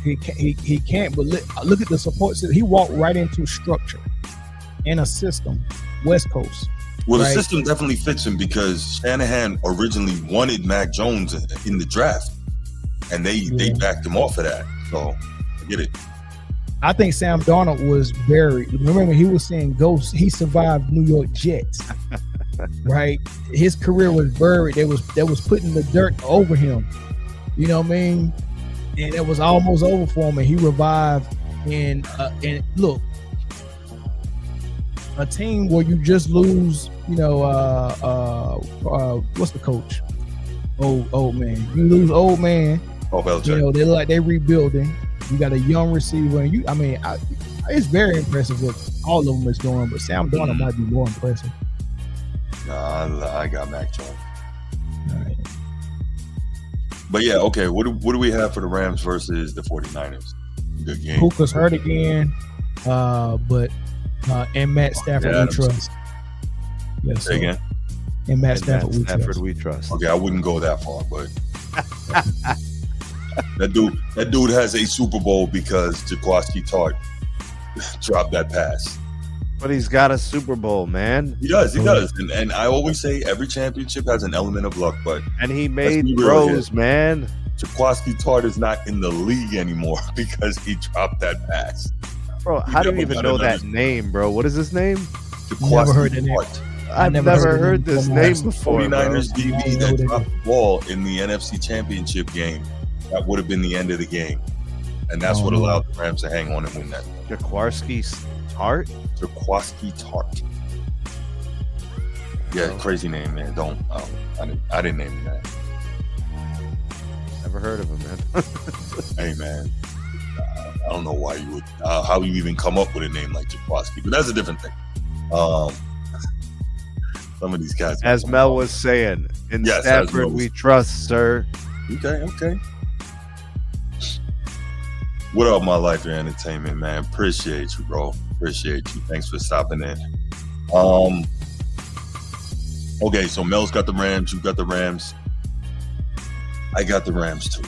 He can't. But look at the support system. He walked right into structure. in a system, West Coast. Well, the system definitely fits him because Shanahan originally wanted Mac Jones in the draft, and they backed him off of that. So I get it. I think Sam Darnold was buried. Remember, he was saying ghosts. He survived New York Jets, right? His career was buried. They was putting the dirt over him. You know what I mean? And it was almost over for him, and he revived. And look, a team where you just lose, you know, what's the coach? Old man. You lose old man. You know, they look like they're rebuilding. You got a young receiver, and it's very impressive what all of them is doing, but Sam Darnold might be more impressive. Nah, I got Mac Jones. All right. But yeah, okay. What do we have for the Rams versus the 49ers? Good game. Puka's hurt again, but and Matt Stafford we trust. Yes. Say again. And Matt Stafford we trust. Okay, I wouldn't go that far, but that dude has a Super Bowl because Jaquiski Tartt dropped that pass. But he's got a Super Bowl, man. He does. And I always say every championship has an element of luck, and he made throws, man. Jaquiski Tartt is not in the league anymore because he dropped that pass. Bro, how do you even know that name, bro? What is his name? Never heard the name. I've never heard this name before. 49ers DB that dropped the ball in the NFC Championship game. That would have been the end of the game. And that's what allowed the Rams to hang on and win that. Jaquiski Tartt? Jaquiski Tartt. Yeah, crazy name, man. I didn't name him that. Never heard of him, man. Hey, man. I don't know why you would, how you even come up with a name like Jaquiski, but that's a different thing. Some of these guys. As Mel was saying, in Stafford we trust, sir. Okay. What up, my life and entertainment, man? Appreciate you, bro. Appreciate you. Thanks for stopping in. Okay, so Mel's got the Rams. You got the Rams. I got the Rams too.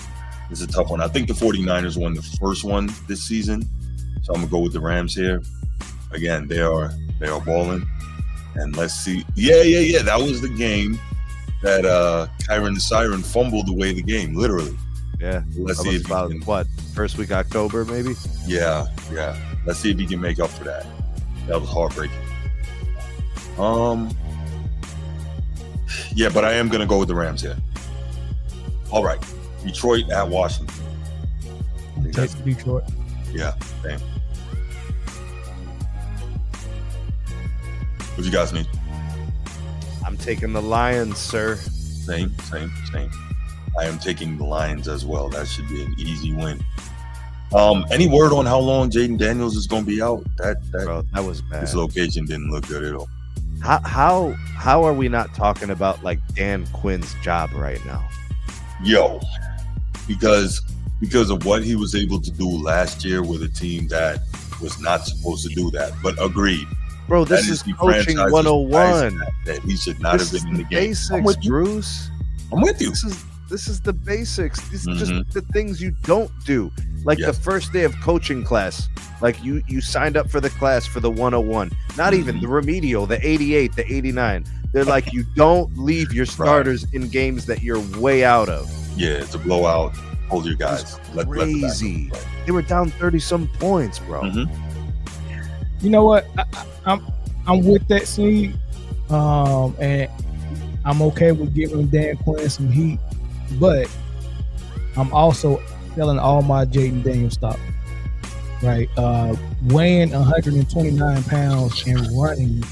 It's a tough one. I think the 49ers won the first one this season, so I'm gonna go with the Rams here. Again, they are balling, and let's see. Yeah. That was the game that Kyron the Siren fumbled away the game, literally. Yeah. Let's see if about first week October, maybe. Yeah. Let's see if he can make up for that. That was heartbreaking. Yeah, but I am gonna go with the Rams here. All right. Detroit at Washington. That's Detroit. Yeah, same. What you guys need? I'm taking the Lions, sir. Same. I am taking the Lions as well. That should be an easy win. Any word on how long Jaden Daniels is going to be out? Bro, that was bad. His location didn't look good at all. How are we not talking about like Dan Quinn's job right now? Yo, because of what he was able to do last year with a team that was not supposed to do that. But agreed. Bro, this is coaching 101. That he should not have been in the game. Basics, Bruce. I'm with you. This is the basics. These are just the things you don't do. Like the first day of coaching class, like you signed up for the class for the 101. Not even the remedial, the 88, the 89. They're like, you don't leave your starters in games that you're way out of. Yeah, it's a blowout. Hold your guys. Crazy. They were down 30-some points, bro. You know what? I'm with that seed, and I'm okay with giving Dan Quinn some heat, but I'm also selling all my Jaden Daniels stock. Right, weighing 129 pounds and running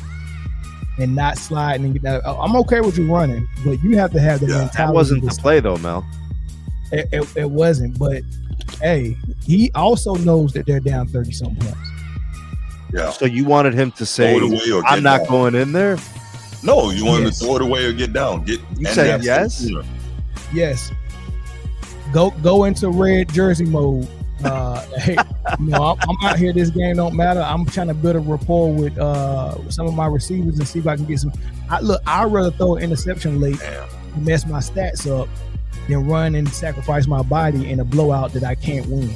and not sliding and get that. I'm okay with you running, but you have to have the mentality. That wasn't the play though, Mel. It wasn't, but hey, he also knows that they're down 30-something points. Yeah. So you wanted him to say, "I'm not going in there." No, you wanted to throw it away or get down. You said yes. Yes. Go into red jersey mode. Hey, I'm out here. This game don't matter. I'm trying to build a rapport with some of my receivers and see if I can get some. I'd rather throw an interception late and mess my stats up than run and sacrifice my body in a blowout that I can't win.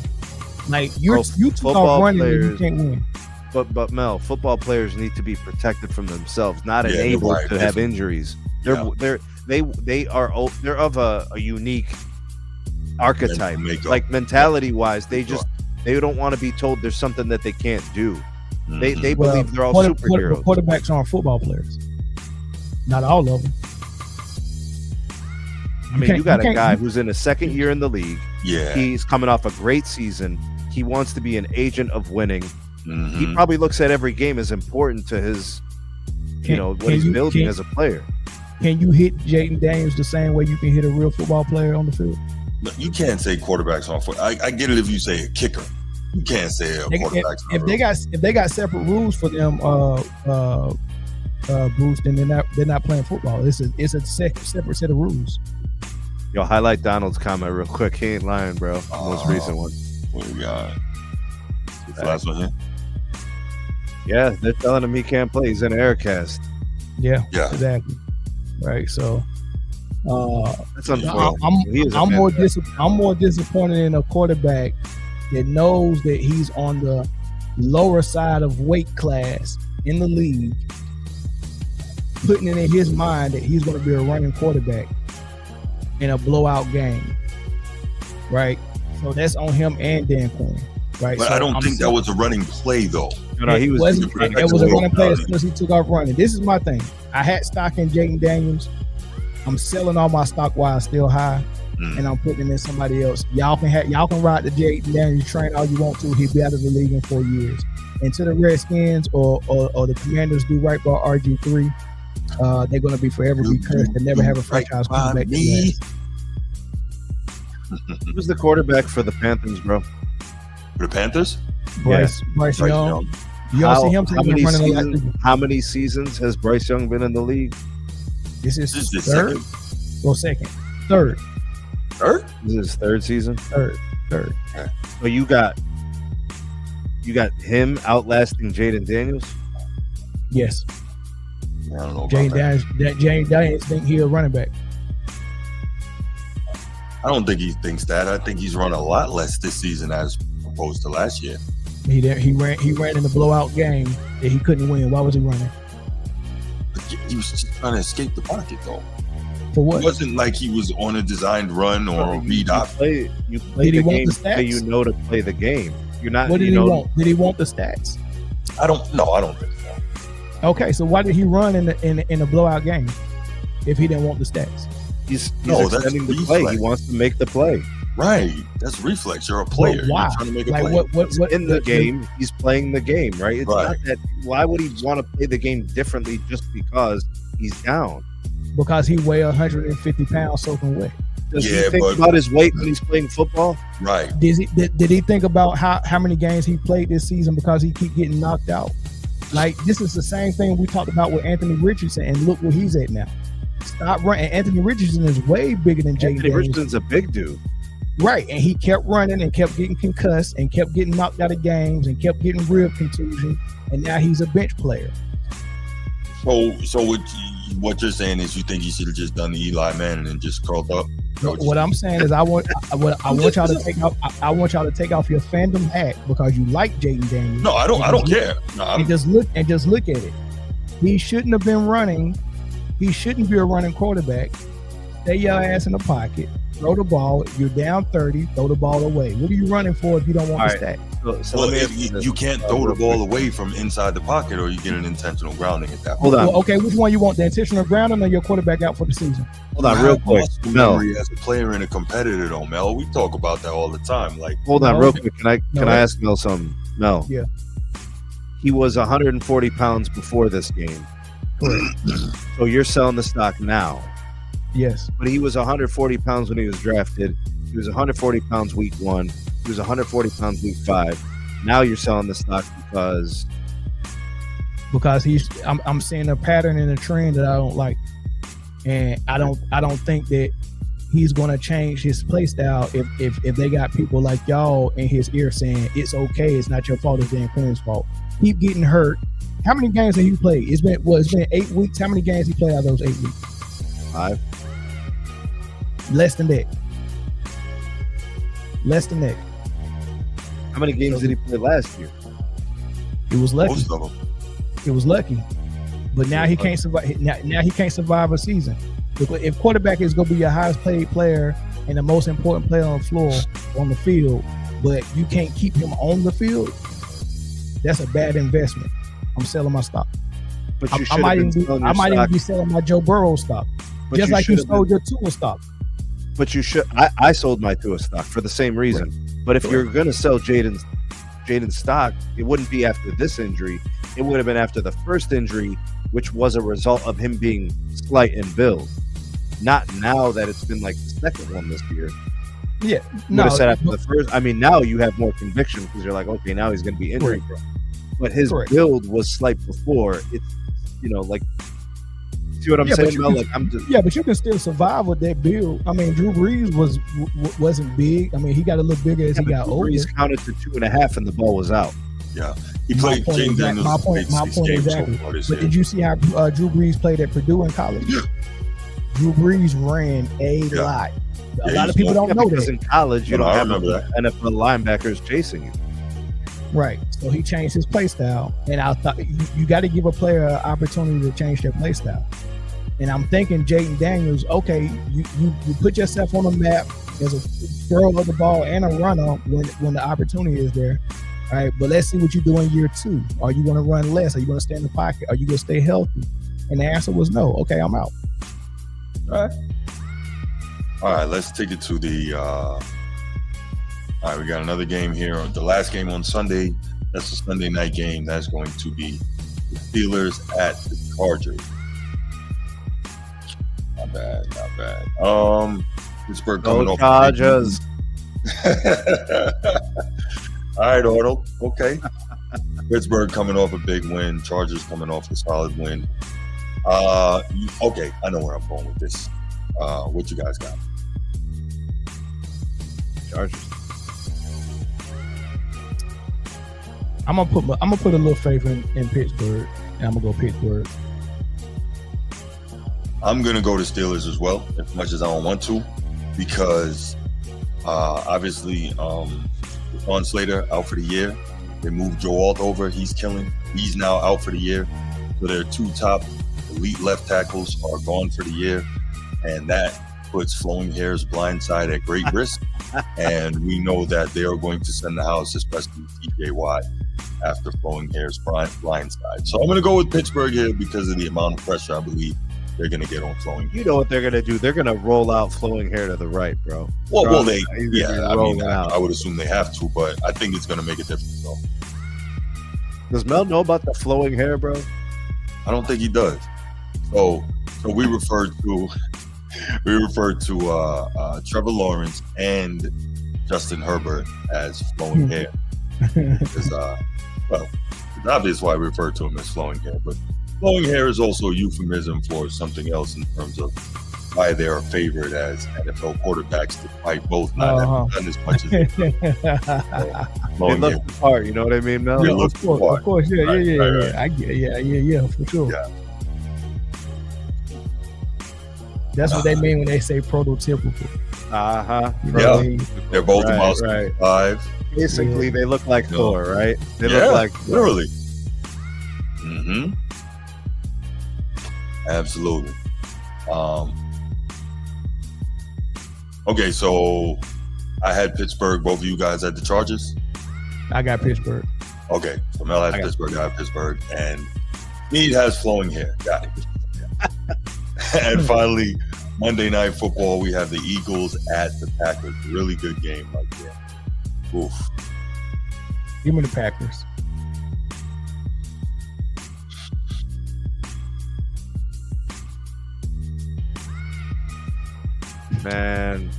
Like you talk running and you can't win. But Mel, football players need to be protected from themselves, not enabled to have injuries. They're of a unique archetype, like mentality wise. They don't want to be told there's something that they can't do. They believe they're all superheroes. Quarterbacks aren't football players. Not all of them. I mean, you got a guy who's in his second year in the league. Yeah, he's coming off a great season. He wants to be an agent of winning. He probably looks at every game as important to his, what he's building as a player. Can you hit Jaden Daniels the same way you can hit a real football player on the field? You can't say quarterbacks on foot. I get it if you say a kicker. You can't say a quarterback's on if they got separate rules for them, Bruce, then they're not playing football. It's a separate set of rules. Yo, highlight Donald's comment real quick. He ain't lying, bro. Most recent one. What we got? The last one here. Yeah, they're telling him he can't play. He's in an Aircast. Yeah, exactly. Right. So that's unfortunate. I'm more disappointed in a quarterback that knows that he's on the lower side of weight class in the league, putting it in his mind that he's going to be a running quarterback in a blowout game. Right. So that's on him and Dan Quinn. Right. But so I don't think that was a running play though. No, he was. It was a running play as soon as he took off running. This is my thing. I had stock in Jaden Daniels. I'm selling all my stock while it's still high, and I'm putting it in somebody else. Y'all can ride the Jaden Daniels train all you want to. He'll be out of the league in 4 years. Until the Redskins or the Commanders do right by RG3, they're going to be forever be cursed and never have a franchise quarterback. Who's the quarterback for the Panthers, bro? For the Panthers? Bryce Young. You all see him how many seasons has Bryce Young been in the league? This is third? Well, second. Third? This is his third season? Third. So you got him outlasting Jaden Daniels? Yes. I don't know. Jaden Daniels think he's a running back. I don't think he thinks that. I think he's run a lot less this season as opposed to last year. He ran in the blowout game that he couldn't win. Why was he running? He was just trying to escape the pocket, though. For what? It wasn't like he was on a designed run or a read option. You play the game so you know to play the game. You're not. What did he want? Did he want the stats? I don't think so. Okay, so why did he run in a blowout game if he didn't want the stats? He's extending the play. He wants to make the play. Right. That's reflex. You're a player. Why? You're trying to make a play. What in the game? He's playing the game, right? It's not that. Why would he want to play the game differently just because he's down? Because he weighs 150 pounds soaking wet. Does he think about his weight when he's playing football? Right. Did he think about how many games he played this season because he keep getting knocked out? Like, this is the same thing we talked about with Anthony Richardson, and look where he's at now. Stop running. Anthony Richardson is way bigger than Jaden Daniels. Anthony Richardson's a big dude. Right, and he kept running and kept getting concussed and kept getting knocked out of games and kept getting rib contusion, and now he's a bench player. So what you're saying is you think he should have just done the Eli Manning and just curled up? What I'm saying is I want y'all to take off. I want y'all to take off your fandom hat because you like Jaden Daniels. No, I don't care. No, and just look at it. He shouldn't have been running. He shouldn't be a running quarterback. Stay your ass in the pocket. Throw the ball. You're down 30. Throw the ball away. What are you running for if you don't want the stat? So you can't throw the ball away from inside the pocket, or you get an intentional grounding at that point. Hold on. Well, okay, which one you want? The intentional grounding or your quarterback out for the season? Hold on, real quick. Memory as a player and a competitor, though, Mel. We talk about that all the time. Like, hold on, real quick. Can I ask Mel something? Mel. Yeah. He was 140 pounds before this game. So you're selling the stock now. Yes. But he was 140 pounds when he was drafted. He was 140 pounds week 1. He was 140 pounds week 5. Now you're selling the stock because I'm seeing a pattern and a trend that I don't like. And I don't think that he's going to change his play style if they got people like y'all in his ear saying it's okay, it's not your fault, it's Dan Quinn's fault. Keep getting hurt. How many games have you played? It's been 8 weeks. How many games he played out of those 8 weeks? 5. Less than that. How many games did he play last year? It was lucky. Most of them. It was lucky. But now he can't survive. Now he can't survive a season. If quarterback is going to be your highest paid player and the most important player on the floor, on the field, but you can't keep him on the field, that's a bad investment. I'm selling my stock. But you I might even be selling my Joe Burrow stock, but just like you sold your Tua stock. But you should. I sold my Tua stock for the same reason. Right. But if you're going to sell Jaden's stock, it wouldn't be after this injury. It would have been after the first injury, which was a result of him being slight in build. Not now that it's been like the second one this year. Yeah, no. Said after the first. I mean, now you have more conviction because you're like, okay, now he's going to be injury prone. But his build was slight before. It's like. See what I'm saying? But you can still survive with that build. I mean, Drew Brees wasn't big. I mean, he got a little bigger as he got older. Brees counted to 2.5 and the ball was out. Yeah, he played. My point exactly. But did you see how Drew Brees played at Purdue in college? Yeah. Drew Brees ran a lot. A lot of people don't know that. In college, you don't have NFL linebackers chasing you. Right. So he changed his play style. And I thought you got to give a player an opportunity to change their play style. And I'm thinking Jaden Daniels, okay, you put yourself on the map as a thrower of the ball and a runner when the opportunity is there. All right, but let's see what you do in year 2. Are you going to run less? Are you going to stay in the pocket? Are you going to stay healthy? And the answer was no. Okay, I'm out. All right, let's take it to the all right, we got another game here. The last game on Sunday, that's a Sunday night game. That's going to be the Steelers at the Chargers. Not bad. Pittsburgh coming off Chargers. All right, Arnold. Okay. Pittsburgh coming off a big win. Chargers coming off a solid win. Okay, I know where I'm going with this. What you guys got? Chargers. I'm gonna put a little faith in Pittsburgh, and I'm gonna go Pittsburgh. I'm gonna go to Steelers as well, as much as I don't want to, because obviously Sean Slater out for the year. They moved Joe Alt over. He's killing. He's now out for the year. So their 2 top elite left tackles are gone for the year, and that puts Flowing Hair's blind side at great risk. And we know that they are going to send the house, especially TJ Watt, after Flowing Hair's blind side. So I'm going to go with Pittsburgh here because of the amount of pressure I believe they're going to get on Flowing Hair. You know what they're going to do? They're going to roll out Flowing Hair to the right, bro. Well, I would assume they have to, but I think it's going to make a difference, though. Does Mel know about the Flowing Hair, bro? I don't think he does. So we referred to Trevor Lawrence and Justin Herbert as Flowing Hair. Because, it's obvious why we refer to him as Flowing Hair, but Flowing Hair is also a euphemism for something else in terms of why they are favored as NFL quarterbacks, despite both not having done as much as they do. They look the part, you know what I mean, Mel? Yeah, of course, yeah. I get, yeah, for sure. Yeah. That's what they mean when they say prototypical. You know what I mean? They're both about 5. Basically, they look like Thor, right? They look like literally. Mm-hmm. Absolutely. Okay, so I had Pittsburgh. Both of you guys had the Chargers? I got Pittsburgh. Okay, so Mel has Pittsburgh, I have Pittsburgh, and Meade has Flowing Hair. Got it. And finally, Monday Night Football, we have the Eagles at the Packers. Really good game right there. Oof. Give me the Packers. Man.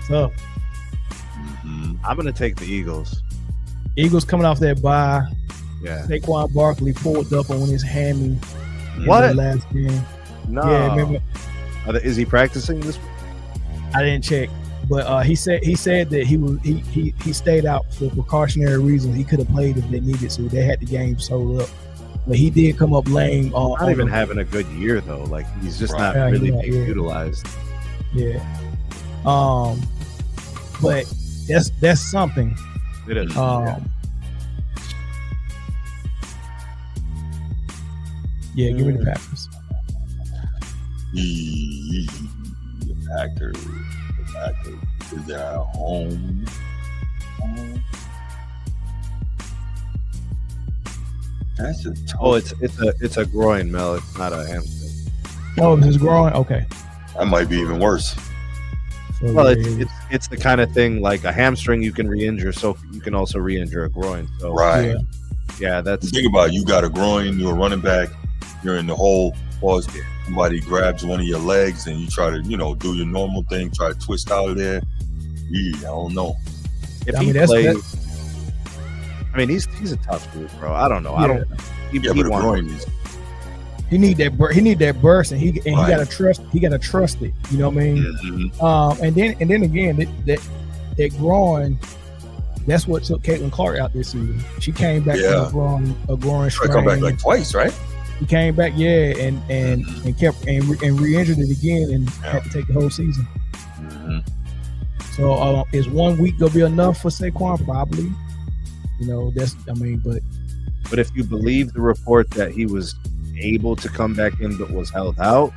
So, I'm going to take the Eagles. Eagles coming off that bye. Yeah. Saquon Barkley pulled up on his hammy. What? In the last game. No. Yeah, remember? Is he practicing this week? I didn't check, but he said that he stayed out for precautionary reasons. He could have played if they needed to. They had the game sold up, but he did come up lame. Not even having a good year though. Like he's just not really being utilized. Yeah. But that's something. It is. Yeah, give me the Packers. The Packers. They're at home. That's a tough. Oh, it's a groin, Mel. It's not a hamstring. Oh, it's growing. Okay. That might be even worse. So, Well, yeah, it's the kind of thing like a hamstring you can re-injure, so you can also re-injure a groin. So Right. yeah, that's Think about it. You got a groin, you're a running back, you're in the hole, pause, somebody grabs one of your legs and you try to, do your normal thing, try to twist out of there. I don't know. if I he mean, that's- plays. I mean, he's a tough dude, bro. I don't know. Yeah. I don't. He But a wants- groin is he need that. He need that burst, and he Right. gotta trust. He gotta trust it. You know what I mean? Mhm. And then again, that groin. That's what took Caitlin Clark out this season. She came back from a groin Try strain. to come back like twice, right? He came back, and kept and re-injured it again, and had to take the whole season. Mm-hmm. So is 1 week gonna be enough for Saquon? Probably. But if you believe the report that he was able to come back in but was held out,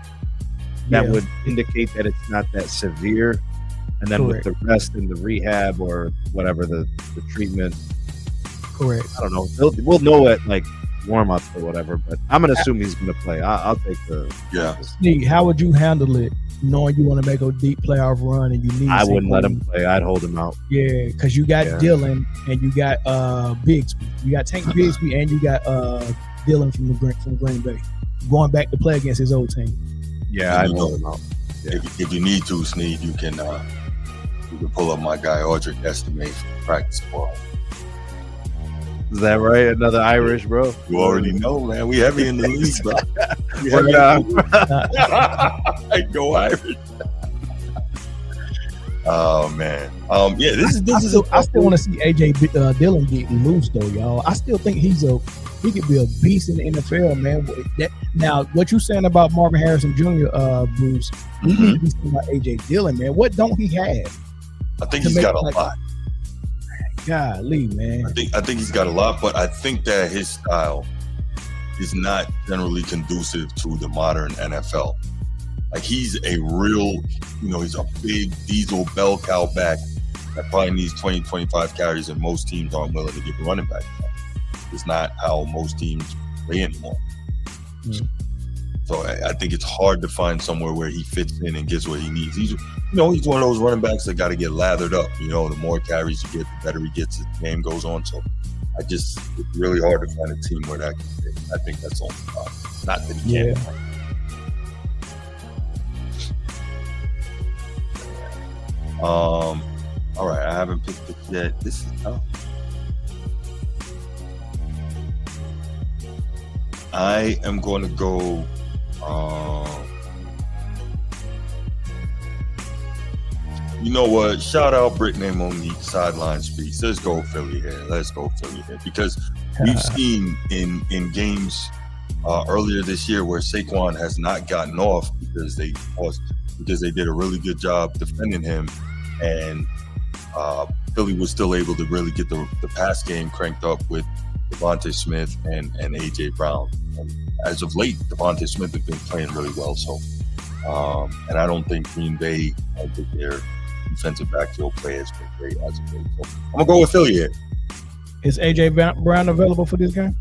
that would indicate that it's not that severe. And then Correct. with the rest in the rehab or whatever the treatment, correct. I don't know. We'll know at like warm up or whatever. But I'm gonna assume he's gonna play. I'll take the. Steve, how would you handle it, knowing you want to make a deep playoff run and you need? I wouldn't let him Saquon? play. I'd hold him out. Yeah, because you got Dylan and you got Bigsby. You got Tank Bigsby and you got Dylan from Green Bay, going back to play against his old team. Yeah, I'd hold him out. Yeah. If you need to, Sneed, you can pull up my guy Audric Estime from practice squad. Is that right? Another Irish, bro? You already know, man. We heavy in the league, bro. I go Irish. Oh man. Yeah. I still want to see AJ Dillon get loose though, y'all. I still think he could be a beast in the NFL, man. Now, what you saying about Marvin Harrison Jr., Bruce? We need to be saying about AJ Dillon, man. What don't he have? I think he's got a lot. Golly, man. I think he's got a lot, but I think that his style is not generally conducive to the modern NFL. Like he's a real, he's a big diesel bell cow back that probably needs 20, 25 carries, and most teams aren't willing to give a running back that. It's not how most teams play anymore. So I think it's hard to find somewhere where he fits in and gets what he needs. He's one of those running backs that got to get lathered up. The more carries you get, the better he gets as the game goes on. So it's really hard to find a team where that can fit. I think that's on the problem. Not that he can't. All right, I haven't picked it yet. This is tough. I am going to go. You know what? Shout out Brittany Monique sideline speech. Let's go Philly here. Because we've seen in games earlier this year where Saquon has not gotten off because they did a really good job defending him, and Philly was still able to really get the pass game cranked up with Devontae Smith and AJ Brown. And as of late, Devontae Smith has been playing really well. So, and I don't think Green Bay, their defensive backfield play has been great as of late. So I'm gonna go with Philly here. Is AJ Brown available for this game?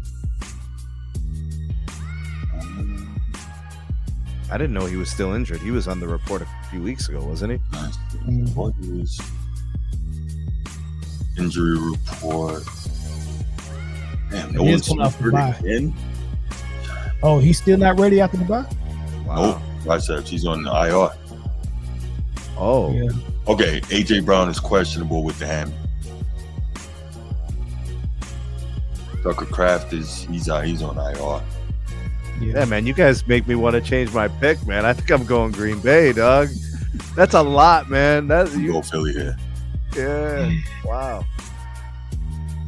I didn't know he was still injured. He was on the report a few weeks ago, wasn't he? What is injury report? Damn, no one's off the bye. in. Oh, he's still not ready after the bye? Wow. Nope. Biceps. He's on the IR. Oh. Yeah. Okay. AJ Brown is questionable with the hammy. Tucker Kraft he's on IR. Yeah, man, you guys make me want to change my pick, man. I think I'm going Green Bay, dog. That's a lot, man. You go Philly here. Yeah. Wow.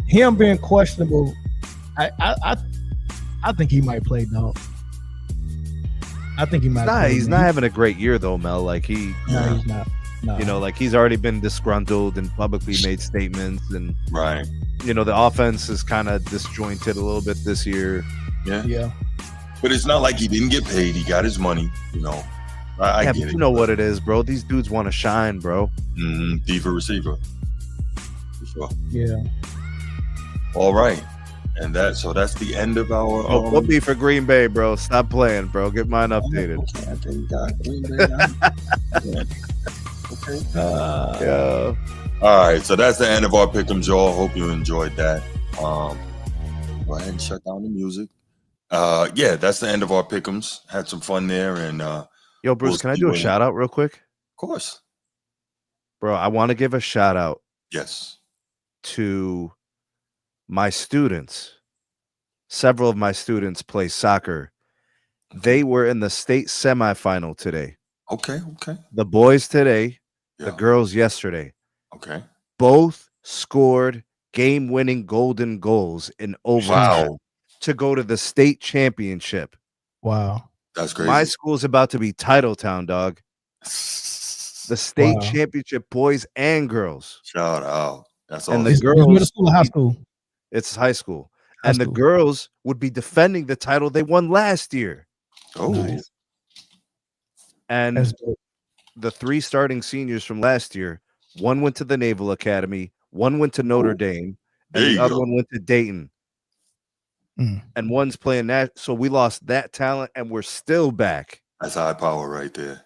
Him being questionable, I think he might play, dog. I think he might. He's not having a great year though, Mel. Like he's not. No. Like he's already been disgruntled and publicly made statements, and right. The offense is kind of disjointed a little bit this year. Yeah. But it's not like he didn't get paid. He got his money, you know. I get it. You know what it is, bro. These dudes want to shine, bro. Diva receiver. For sure. Yeah. All right. And that's the end of our. What be for Green Bay, bro? Stop playing, bro. Get mine updated. Okay. Yeah. All right. So that's the end of our pick'ems, y'all. Hope you enjoyed that. Go ahead and shut down the music. Yeah, that's the end of our pick'ems. Had some fun there, and yo, Bruce, can I do a shout out real quick? Of course, bro. I want to give a shout out. Yes. To my students. Several of my students play soccer. They were in the state semifinal today. Okay. The boys today, the girls yesterday. Okay. Both scored game-winning golden goals in overtime to go to the state championship. Wow. That's crazy. My school's about to be Titletown, dog. The state championship, boys and girls. Shout out. That's and all. The girls. Middle school or high school? It's high school. The girls would be defending the title they won last year. Oh. Nice. And the 3 starting seniors from last year, one went to the Naval Academy, one went to Notre Dame, and the other one went to Dayton. And one's playing that. So we lost that talent, and we're still back. That's high power right there.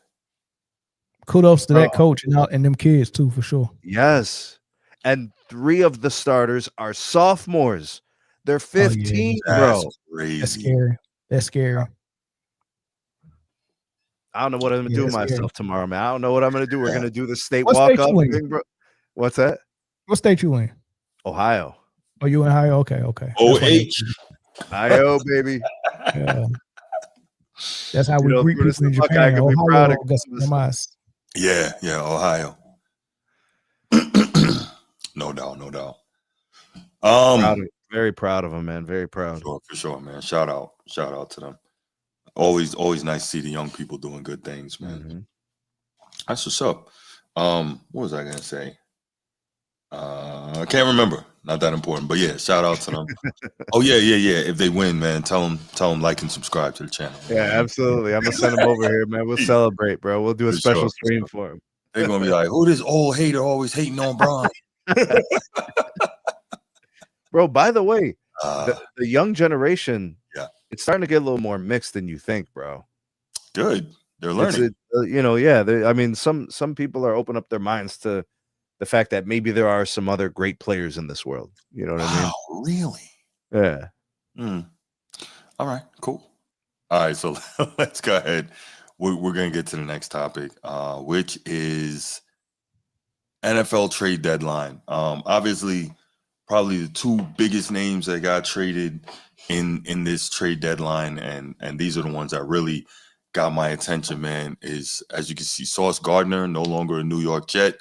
Kudos to that coach and them kids too, for sure. Yes. And 3 of the starters are sophomores. They're 15, bro. Crazy. That's scary. That's scary. I don't know what I'm gonna do myself tomorrow, man. I don't know what I'm gonna do. We're gonna do the state what walk up state thing, bro. What's that? What state you in? Ohio. Oh, you in Ohio? Okay. Ohio, baby. Yeah. That's how we greet people in Japan. I can be proud of Yeah, Ohio. No doubt. Very proud of him, man. Very proud. For sure, man. Shout out to them. Always nice to see the young people doing good things, man. Mm-hmm. That's what's up. What was I gonna say? I can't remember. Not that important, but yeah, shout out to them. Yeah. If they win, man, tell them like and subscribe to the channel. Yeah, absolutely. I'm gonna send them over here, man. We'll celebrate, bro. We'll do a special stream for him. They're gonna be like, "Who this old hater always hating on Bron?" Bro, by the way, the young generation, it's starting to get a little more mixed than you think, bro. Good, they're learning. I mean, some people are opening up their minds to the fact that maybe there are some other great players in this world. You know what I mean? Really? Yeah. All right, cool. All right, so let's go ahead. We're gonna get to the next topic, which is NFL trade deadline. Obviously, probably the 2 biggest names that got traded in this trade deadline, and these are the ones that really got my attention, man, is, as you can see, Sauce Gardner, no longer a New York Jet,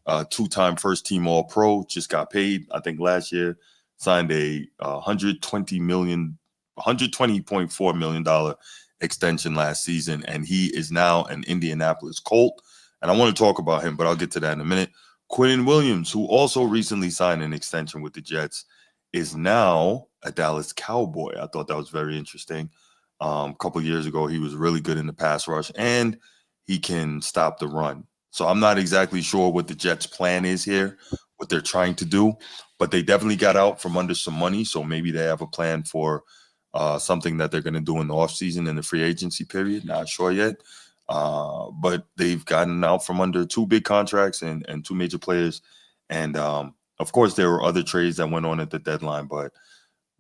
2-time first-team All-Pro, just got paid, I think last year, signed a $120.4 million extension last season, and he is now an Indianapolis Colt. And I want to talk about him, but I'll get to that in a minute. Quinnen Williams, who also recently signed an extension with the Jets, is now a Dallas Cowboy. I thought that was very interesting. A couple years ago, he was really good in the pass rush, and he can stop the run. So I'm not exactly sure what the Jets' plan is here, what they're trying to do, but they definitely got out from under some money, so maybe they have a plan for something that they're going to do in the offseason in the free agency period. Not sure yet. But they've gotten out from under 2 big contracts and 2 major players. And of course, there were other trades that went on at the deadline, but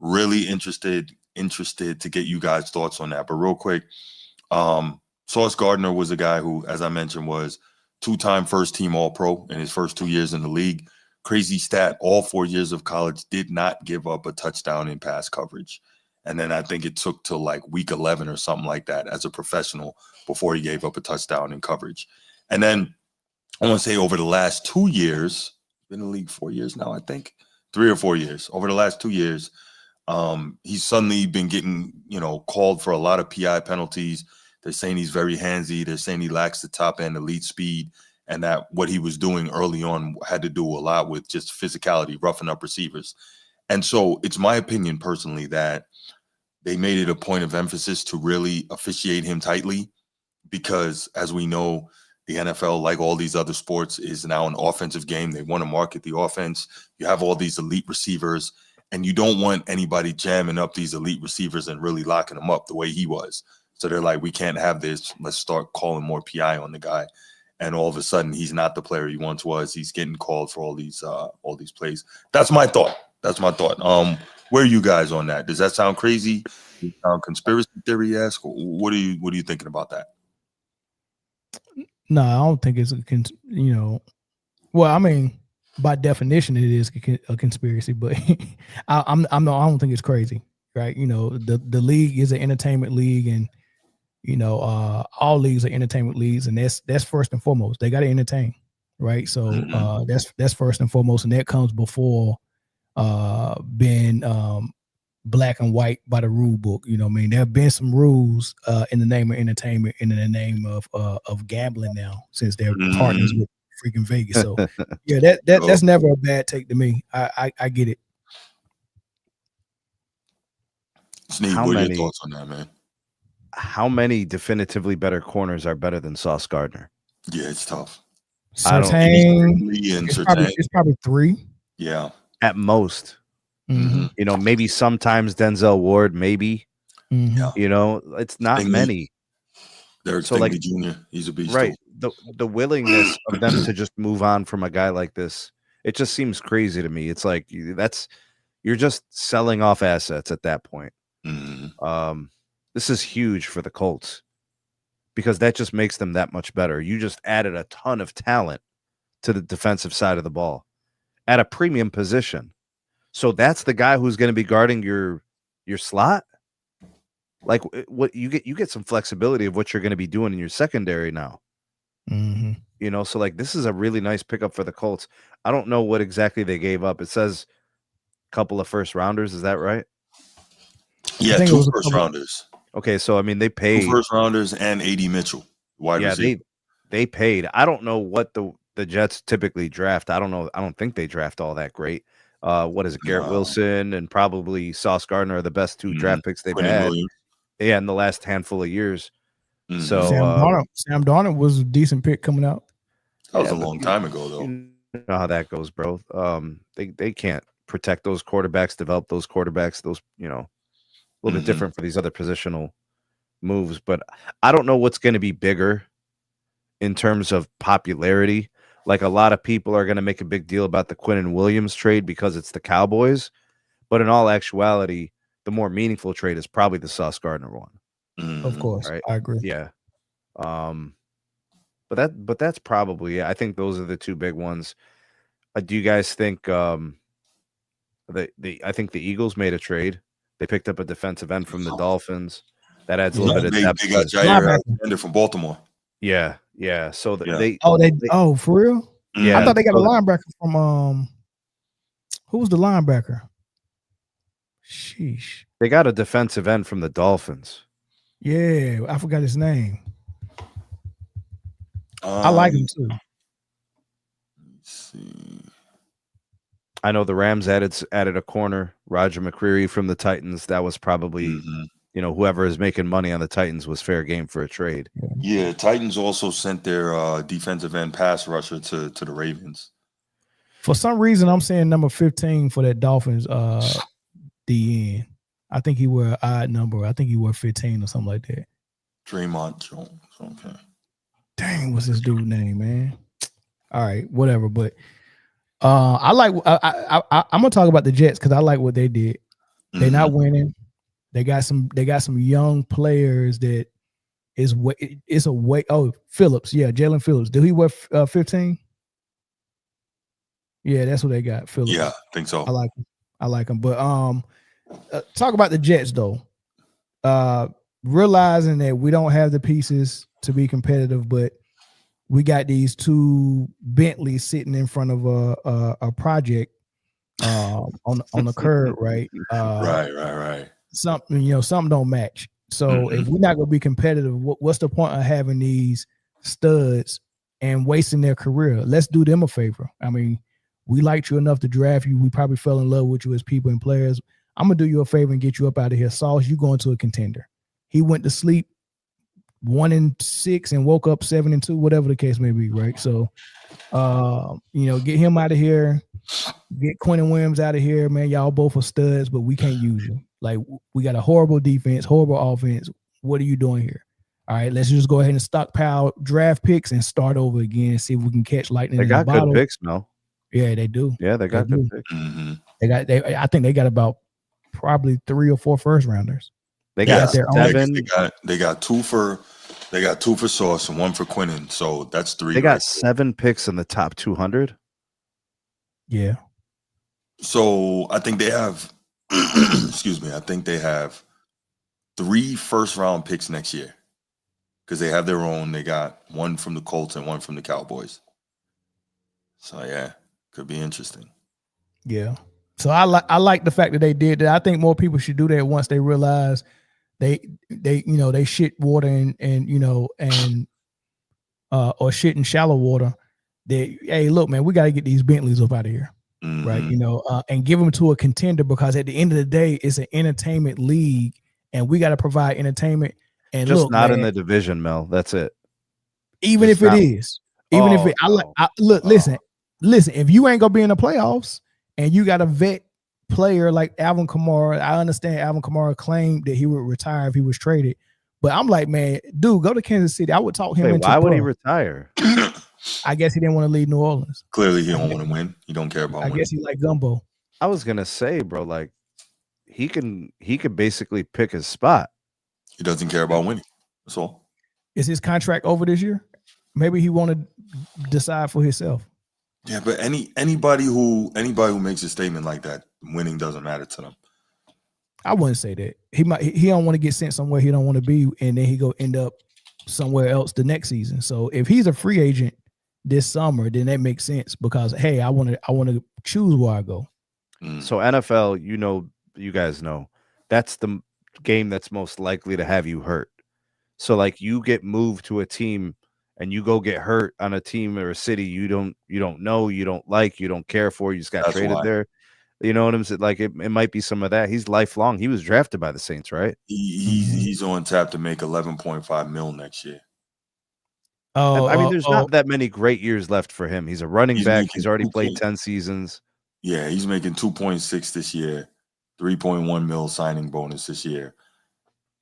really interested to get you guys' thoughts on that. But real quick, Sauce Gardner was a guy who, as I mentioned, was 2-time first-team All-Pro in his first 2 years in the league. Crazy stat, all 4 years of college did not give up a touchdown in pass coverage. And then I think it took till like week 11 or something like that as a professional before he gave up a touchdown in coverage. And then I want to say over the last 2 years, been in the league 4 years now, I think, 3 or 4 years. Over the last 2 years, he's suddenly been getting, called for a lot of PI penalties. They're saying he's very handsy. They're saying he lacks the top end elite speed, and that what he was doing early on had to do a lot with just physicality, roughing up receivers. And so it's my opinion personally that they made it a point of emphasis to really officiate him tightly, because as we know, the NFL, like all these other sports, is now an offensive game. They want to market the offense. You have all these elite receivers, and you don't want anybody jamming up these elite receivers and really locking them up the way he was. So they're like, we can't have this. Let's start calling more PI on the guy. And all of a sudden, he's not the player he once was. He's getting called for all these plays. That's my thought. Where are you guys on that? Does that sound crazy? Does it sound conspiracy theory-esque? What are you thinking about that? No, I don't think it's well, I mean, by definition, it is a conspiracy, but I don't think it's crazy, right? The league is an entertainment league, and all leagues are entertainment leagues, and that's first and foremost. They got to entertain, right? So that's first and foremost, and that comes before being black and white by the rule book. There have been some rules in the name of entertainment and in the name of gambling now, since they're partners with freaking Vegas. So yeah, that's never a bad take to me. I get it. Sneak, what are your thoughts on that, man? How many definitively better corners are better than Sauce Gardner? Yeah, it's tough. It's probably 3. Yeah, at most. Mm-hmm. Maybe sometimes Denzel Ward, maybe. Mm-hmm. It's not many. Derek Stingley Jr., he's a beast. Right. The willingness of them to just move on from a guy like this, it just seems crazy to me. It's like you're just selling off assets at that point. Mm-hmm. This is huge for the Colts, because that just makes them that much better. You just added a ton of talent to the defensive side of the ball at a premium position. So that's the guy who's going to be guarding your slot. Like, what you get some flexibility of what you're going to be doing in your secondary now. Mm-hmm. So like, this is a really nice pickup for the Colts. I don't know what exactly they gave up. It says a couple of first rounders. Is that right? Yeah, 2 first rounders. Okay, so I mean, they paid 2 first rounders and A.D. Mitchell, wide receiver. They paid. I don't know what the Jets typically draft. I don't know. I don't think they draft all that great. What is it? Garrett Wilson and probably Sauce Gardner are the best 2 draft picks they've had. Williams. Yeah, in the last handful of years. So Sam Darnold was a decent pick coming out. That was a long time ago, though. You know how that goes, bro. They can't protect those quarterbacks, develop those quarterbacks. Those a little bit different for these other positional moves. But I don't know what's going to be bigger in terms of popularity. Like, a lot of people are going to make a big deal about the Quinnen Williams trade because it's the Cowboys. But in all actuality, the more meaningful trade is probably the Sauce Gardner one. Of course, right? I agree. Yeah. But that's probably, I think those are the 2 big ones. Do you guys think I think the Eagles made a trade? They picked up a defensive end from the Dolphins. That adds a little bit of depth. They got Jair Alexander from Baltimore. Yeah. So they for real? Yeah. I thought they got a linebacker from who was the linebacker? Sheesh. They got a defensive end from the Dolphins. Yeah, I forgot his name. I like him too. Let's see. I know the Rams added a corner, Roger McCreary from the Titans. That was probably whoever is making money on the Titans was fair game for a trade. Yeah, Titans also sent their defensive end pass rusher to the Ravens. For some reason, I'm saying number 15 for that Dolphins DN. I think he wore an odd number. I think he wore 15 or something like that. Draymond Jones. Okay. Dang, what's this dude's name, man? All right, whatever. But I'm gonna talk about the Jets because I like what they did. They're not winning. They got some young players that it's a way. Oh, Phillips, yeah, Jalen Phillips. Did he wear 15? Yeah, that's what they got. Phillips. Yeah, I think so. I like him. But talk about the Jets though. Realizing that we don't have the pieces to be competitive, but we got these 2 Bentleys sitting in front of a project on the curb, right? Right. Something don't match. So if we're not gonna be competitive, what's the point of having these studs and wasting their career? Let's do them a favor. I mean, we liked you enough to draft you. We probably fell in love with you as people and players. I'm gonna do you a favor and get you up out of here. Sauce, you going to a contender. He went to sleep 1-6 and woke up 7-2, whatever the case may be, right? So get him out of here, get Quentin Williams out of here, man. Y'all both are studs, but we can't use you. Like, we got a horrible defense, horrible offense. What are you doing here? All right, let's just go ahead and stockpile draft picks and start over again and see if we can catch lightning in the bottle. They got good picks, Mel. Yeah, they do. Yeah, they got good picks. Mm-hmm. I think they got about probably 3 or 4 first rounders. They got their 7. They got two for Sauce and 1 for Quentin. So that's 3. They got 7 picks in the top 200. Yeah. So I think they have excuse me, I think they have 3 first-round picks next year. Because they have their own. They got 1 from the Colts and 1 from the Cowboys. So yeah, could be interesting. Yeah. So I like the fact that they did that. I think more people should do that once they realize they shit water or shit in shallow water. Hey, look, man, we got to get these Bentleys up out of here. Mm-hmm. Right? And give them to a contender, because at the end of the day, it's an entertainment league and we got to provide entertainment. And just look, not man, in the division, Mel. That's it. Even just if it is, listen. If you ain't gonna be in the playoffs and you got a vet player like Alvin Kamara, I understand Alvin Kamara claimed that he would retire if he was traded, but I'm like, man, dude, go to Kansas City. I would talk him into. Why would he retire? I guess he didn't want to leave New Orleans. Clearly, he don't want to win. He don't care about. I guess he like gumbo. I was gonna say, bro, like he could basically pick his spot. He doesn't care about winning. That's all. Is his contract over this year? Maybe he want to decide for himself. Yeah, but anybody who makes a statement like that, winning doesn't matter to them. I wouldn't say that. He don't want to get sent somewhere he don't want to be, and then he go end up somewhere else the next season. So if he's a free agent this summer, then that makes sense, because hey, I want to choose where I go. So NFL, you guys know, that's the game that's most likely to have you hurt. So like you get moved to a team and you go get hurt on a team or a city you don't know, you don't like, you don't care for, you just got traded there. You know what I'm saying? Like it might be some of that. He's lifelong. He was drafted by the Saints, right? He's on tap to make $11.5 million next year. Oh, I mean, there's not that many great years left for him. He's a running back. He's already played 10 seasons. Yeah, he's making 2.6 this year, 3.1 mil signing bonus this year.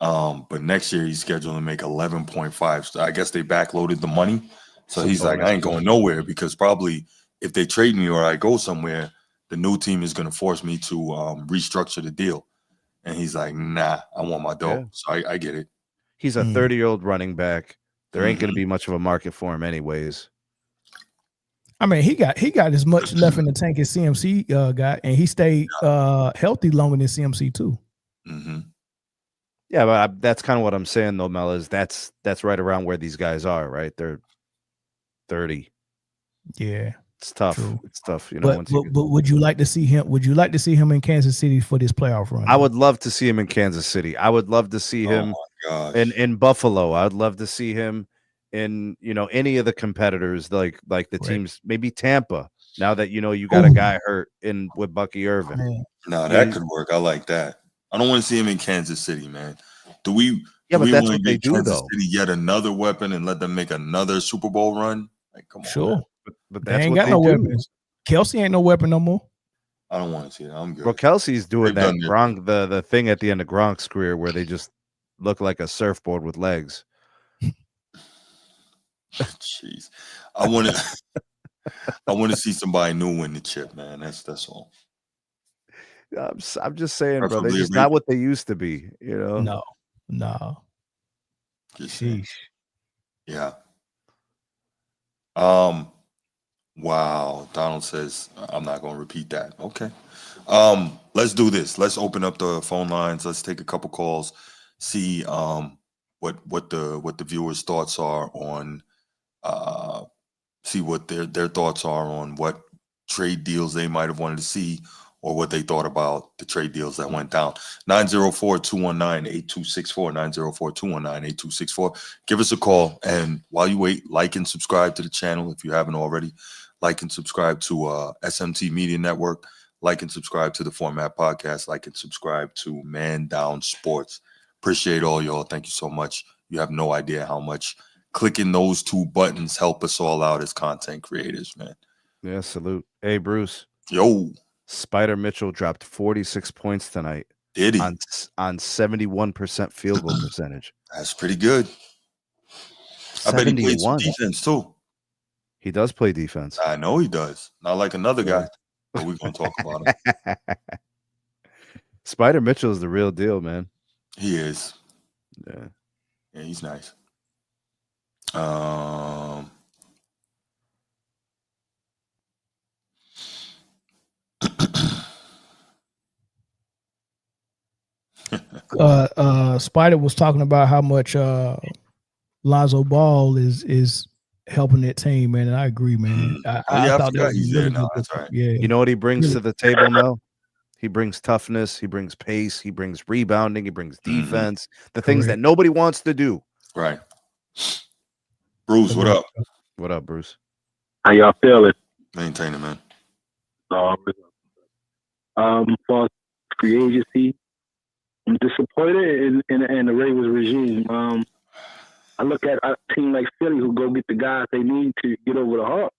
But next year he's scheduled to make 11.5. So I guess they backloaded the money. So he's like, I ain't going nowhere, because probably if they trade me or I go somewhere, the new team is going to force me to restructure the deal. And he's like, nah, I want my dough. Yeah. So I get it. He's a 30-year-old running back. There ain't going to be much of a market for him anyways. I mean, he got as much left in the tank as CMC got, and he stayed healthy longer than CMC too. Mm-hmm. Yeah, but that's kind of what I'm saying, though, Mel, is that's right around where these guys are, right? They're 30. Yeah, it's tough. True. It's tough, But would you like to see him? Would you like to see him in Kansas City for this playoff run? I would love to see him in Kansas City. I would love to see him in Buffalo. I would love to see him in any of the competitors, like the teams, maybe Tampa. Now that you got a guy hurt with Bucky Irvin. No, that could work. I like that. I don't want to see him in Kansas City, man. Do we that's what they do, Kansas though. City yet another weapon and let them make another Super Bowl run? Like, come on. Sure. But they ain't got no weapons. Kelsey ain't no weapon no more. I don't want to see that. I'm good. Well, Kelsey's doing that Gronk, the thing at the end of Gronk's career where they just look like a surfboard with legs. Jeez. I want to see somebody new win the chip, man. That's all. I'm just saying, bro. They're just not what they used to be, No. Sheesh. Yeah. Wow. Donald says I'm not going to repeat that. Okay. Let's do this. Let's open up the phone lines. Let's take a couple calls. See what the viewers' thoughts are on. See what their thoughts are on what trade deals they might have wanted to see, or what they thought about the trade deals that went down. 904-219-8264, 904-219-8264. Give us a call. And while you wait, like and subscribe to the channel if you haven't already. Like and subscribe to SMT Media Network. Like and subscribe to the Format Podcast. Like and subscribe to Man Down Sports. Appreciate all y'all. Thank you so much. You have no idea how much clicking those 2 buttons help us all out as content creators, man. Yeah, salute. Hey, Bruce. Yo. Spider Mitchell dropped 46 points tonight. Did he? On 71% field goal percentage. That's pretty good. 71? I bet he played some defense too. He does play defense. I know he does. Not like another guy, but we're going to talk about him. Spider Mitchell is the real deal, man. He is. Yeah. Yeah, he's nice. Spider was talking about how much Lonzo Ball is helping that team, man, and I agree, man. I thought that was he's really there now. good. That's right. Yeah. You know what he brings to the table now? He brings toughness, he brings pace, he brings rebounding, he brings defense, the things that nobody wants to do. Right. Bruce, what up? What up, Bruce? How y'all feeling? Maintaining, man. For free agency, I'm disappointed in the Ravens regime. I look at a team like Philly who go get the guys they need to get over the hump.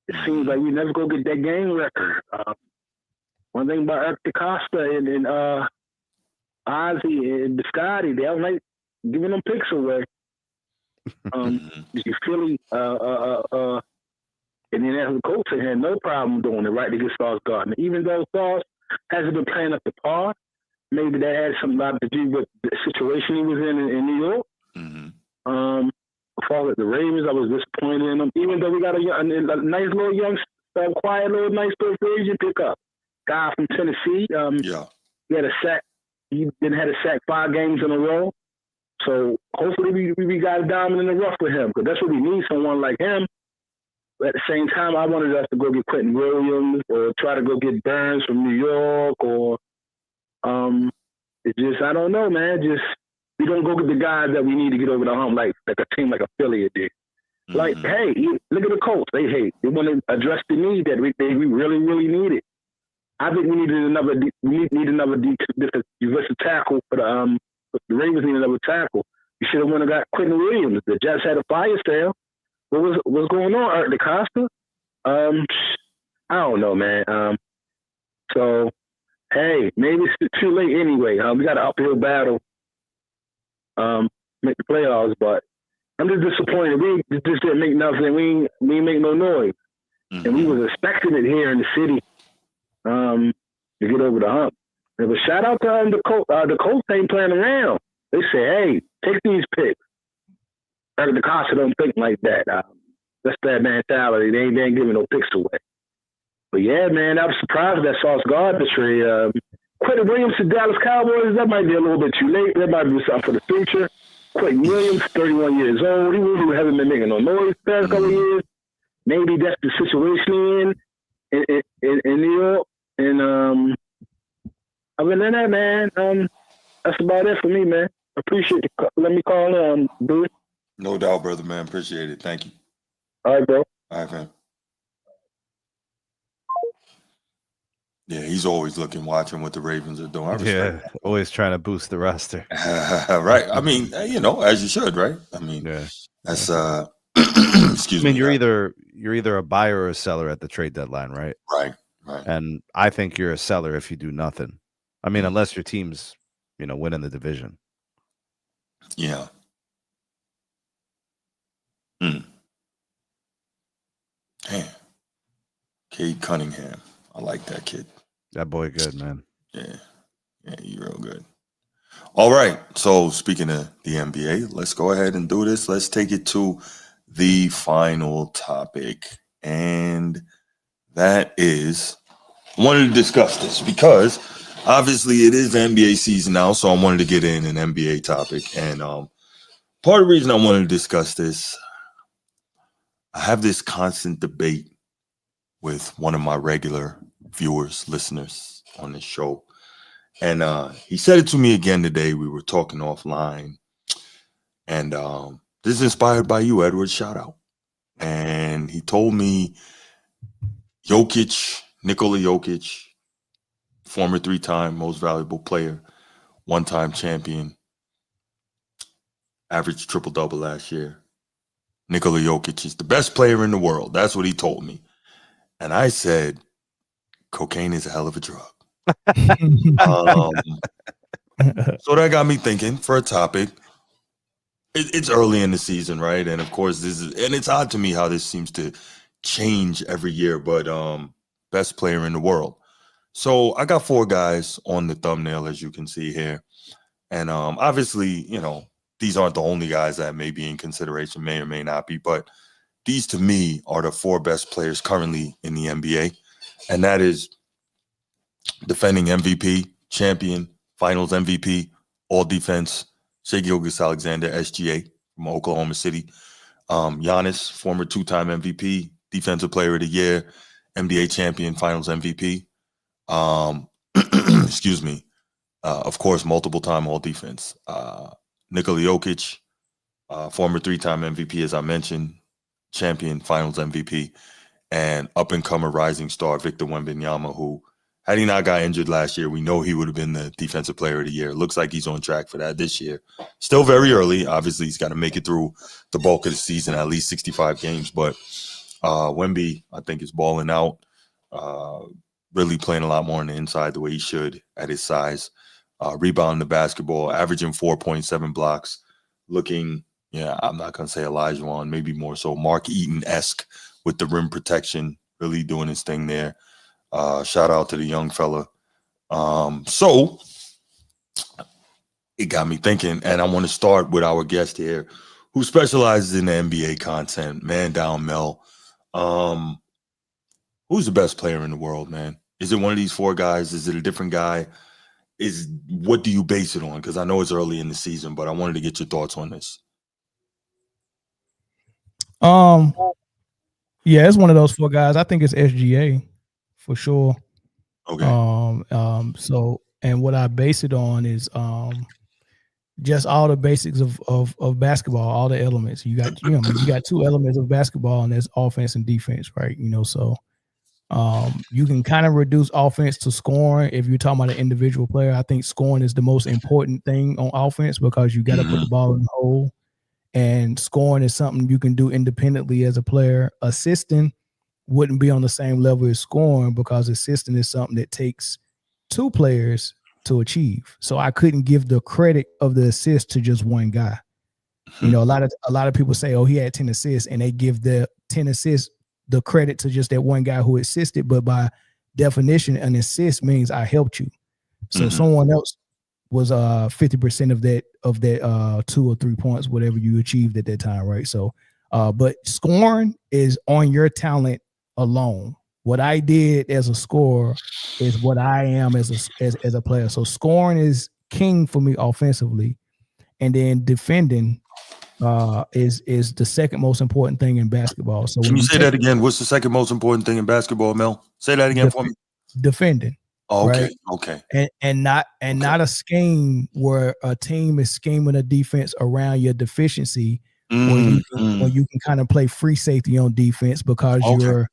It seems like we never go get that game record. One thing about Eric DeCosta and Ozzie and Biscotti, they don't like giving them picks away. Philly and then as a coach, they had no problem doing it right to get Sauce Gardner. Even though Sauce hasn't been playing up to par, maybe that had something to do with the situation he was in New York. For the Ravens, I was disappointed in them. Even though we got a nice little young, quiet little nice little free agent pickup. Guy from Tennessee. He had a sack. He didn't have a sack 5 games in a row. So hopefully we got a diamond in the rough with him because that's what we need, someone like him. But at the same time, I wanted us to go get Quentin Williams or try to go get Burns from New York or it's just, I don't know, man. Just we don't go get the guys that we need to get over the hump like a team like a Philly did. Like, hey, look at the Colts. They want to address the need that we really, really needed. I think we need another defensive tackle for the Ravens need another tackle. You should have went and got Quentin Williams. The Jets had a fire sale. What's going on, Art DeCosta? I don't know, man. So, hey, maybe it's too late anyway. We got an uphill battle. Make the playoffs, but I'm just disappointed. We just didn't make nothing. We didn't make no noise, and we was expecting it here in the city to get over the hump. But shout out to the Colts. The Colts ain't playing around. They say, hey, take these picks. Eric DeCosta don't think like that. That's that mentality. They ain't giving no picks away. But yeah, man, I was surprised that Sauce Gardner trade. Quentin Williams to Dallas Cowboys, that might be a little bit too late. That might be something for the future. Quentin Williams, 31 years old. He really hasn't been making no noise the past couple of years. Maybe that's the situation in New York. And other than that, man, that's about it for me, man. Appreciate it. Let me call in, dude. No doubt, brother, man. Appreciate it. Thank you. All right, bro. All right, man. Yeah, he's always watching what the Ravens are doing. Yeah, always trying to boost the roster. Right. I mean, as you should, right? I mean, that's excuse me. I mean, you're either a buyer or a seller at the trade deadline, right? Right. And I think you're a seller if you do nothing. I mean, unless your team's, winning the division. Yeah. Damn. Cade Cunningham. I like that kid. That boy good, man. Yeah, he's real good. All right. So speaking of the NBA, let's go ahead and do this. Let's take it to the final topic. And that is, I wanted to discuss this because obviously it is NBA season now. So I wanted to get in an NBA topic. And part of the reason I wanted to discuss this, I have this constant debate with one of my regular viewers, listeners on this show. And he said it to me again today. We were talking offline. And this is inspired by you, Edward. Shout out. And he told me Jokic Nikola Jokic, former 3-time most valuable player, 1-time champion, averaged triple-double last year. Nikola Jokic is the best player in the world. That's what he told me. And I said, cocaine is a hell of a drug. So that got me thinking for a topic. It's early in the season, right? And of course, it's odd to me how this seems to change every year, but best player in the world. So I got 4 guys on the thumbnail, as you can see here. And obviously, these aren't the only guys that may be in consideration, may or may not be, but these to me are the 4 best players currently in the NBA. And that is defending MVP, champion, finals MVP, all defense, Shai Gilgeous-Alexander, SGA from Oklahoma City. Giannis, former 2-time MVP, defensive player of the year, NBA champion, finals MVP. Excuse me. Of course, multiple-time all defense. Nikola Jokic, former 3-time MVP, as I mentioned, champion, finals MVP, and up-and-comer rising star Victor Wembanyama, who, had he not got injured last year, we know he would have been the defensive player of the year. Looks like he's on track for that this year. Still very early. Obviously, he's got to make it through the bulk of the season, at least 65 games. But Wemby, I think, is balling out, really playing a lot more on the inside the way he should at his size. Rebounding the basketball, averaging 4.7 blocks, looking, I'm not going to say Olajuwon, maybe more so Mark Eaton-esque with the rim protection, really doing his thing there. Shout out to the young fella. So it got me thinking, and I want to start with our guest here who specializes in the NBA content, man down Mel. Who's the best player in the world, man? Is it one of these 4 guys? Is it a different guy? What do you base it on? Because I know it's early in the season, but I wanted to get your thoughts on this. Yeah, it's one of those 4 guys. I think it's SGA for sure. Okay. So, and what I base it on is just all the basics of basketball, all the elements. You got 2 elements of basketball, and that's offense and defense, right? So you can kind of reduce offense to scoring if you're talking about an individual player. I think scoring is the most important thing on offense because you got to put the ball in the hole, and scoring is something you can do independently as a player. Assisting wouldn't be on the same level as scoring because assisting is something that takes 2 players to achieve. So I couldn't give the credit of the assist to just one guy. A lot of people say, oh, he had 10 assists, and they give the 10 assists the credit to just that one guy who assisted. But by definition, an assist means I helped you. So someone else was 50% of that 2 or 3 points, whatever you achieved at that time, right? So but scoring is on your talent alone. What I did as a scorer is what I am as a player. So scoring is king for me offensively, and then defending is the second most important thing in basketball. So can you say that again? What's the second most important thing in basketball, Mel? Say that again for me. Defending. Oh, okay. Right? Okay. And not a scheme where a team is scheming a defense around your deficiency, where you can kind of play free safety on defense because you're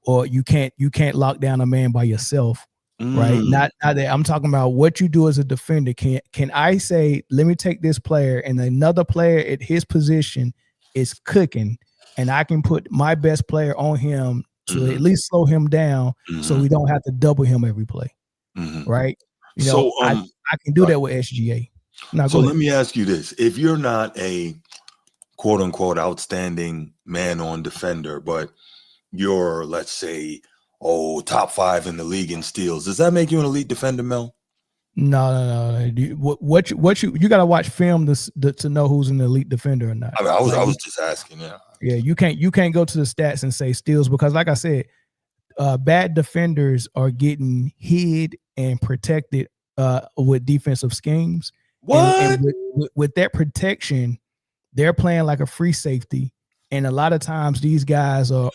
or you can't lock down a man by yourself, right? Not that I'm talking about what you do as a defender. Can I say, let me take this player and another player at his position is cooking, and I can put my best player on him to at least slow him down, so we don't have to double him every play, right? I can do that with SGA. So let me ask you this: if you're not a quote unquote outstanding man-on defender, but you're, let's say, top 5 in the league in steals, does that make you an elite defender, Mel? No. What you got to watch film to know who's an elite defender or not. I mean, I was just asking. Yeah, you can't go to the stats and say steals because, like I said, bad defenders are getting hid and protected with defensive schemes. What? And with that protection, they're playing like a free safety, and a lot of times these guys are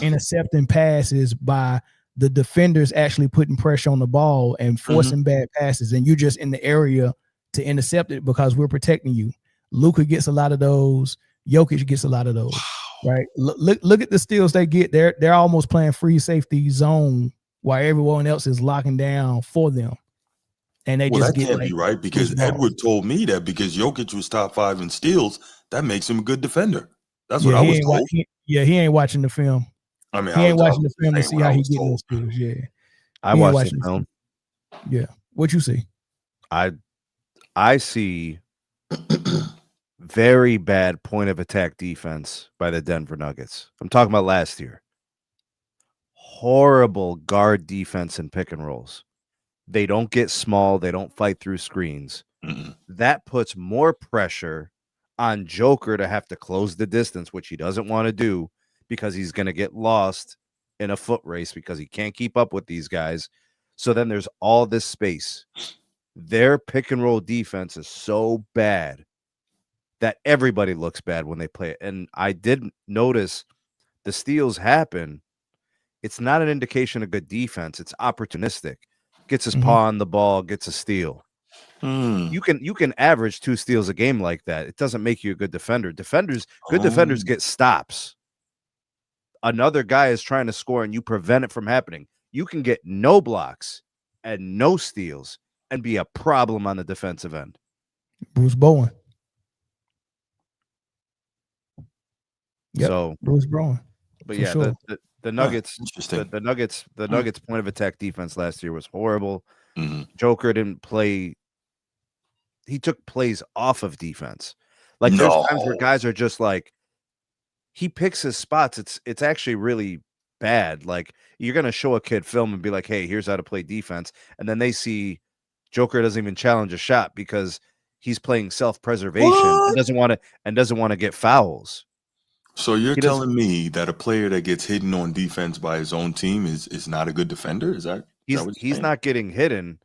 intercepting passes by the defenders actually putting pressure on the ball and forcing bad passes, and you're just in the area to intercept it because we're protecting you. Luka gets a lot of those. Jokic gets a lot of those. Right. Look at the steals they get. They're almost playing free safety zone while everyone else is locking down for them. And they just that get can't be right, because Edward told me that because Jokic was top 5 in steals, that makes him a good defender. That's what I was told. He ain't watching the film. I mean, he ain't watching the film to saying see what how I he was getting told. those steals. Yeah, I watched the film. Yeah, what you see? I see very bad point of attack defense by the Denver Nuggets. I'm talking about last year. Horrible guard defense and pick and rolls. They don't get small. They don't fight through screens. That puts more pressure on Joker to have to close the distance, which he doesn't want to do because he's going to get lost in a foot race because he can't keep up with these guys. So then there's all this space. Their pick and roll defense is so bad that everybody looks bad when they play it. And I did notice the steals happen. It's not an indication of good defense. It's opportunistic. Gets his paw on the ball, gets a steal. You can average 2 steals a game like that. It doesn't make you a good defender. Good defenders get stops. Another guy is trying to score and you prevent it from happening. You can get no blocks and no steals and be a problem on the defensive end. Bruce Bowen. Yep, So Bruce Bowen. But yeah, sure. the Nuggets, the Nuggets point of attack defense last year was horrible. Joker didn't play. He took plays off of defense. Like there's times where guys are just like, he picks his spots. It's actually really bad. Like you're gonna show a kid film and be like, hey, here's how to play defense, and then they see Joker doesn't even challenge a shot because he's playing self-preservation and doesn't want to get fouls. So you're telling me that a player that gets hidden on defense by his own team is not a good defender? Is that he's not getting hidden?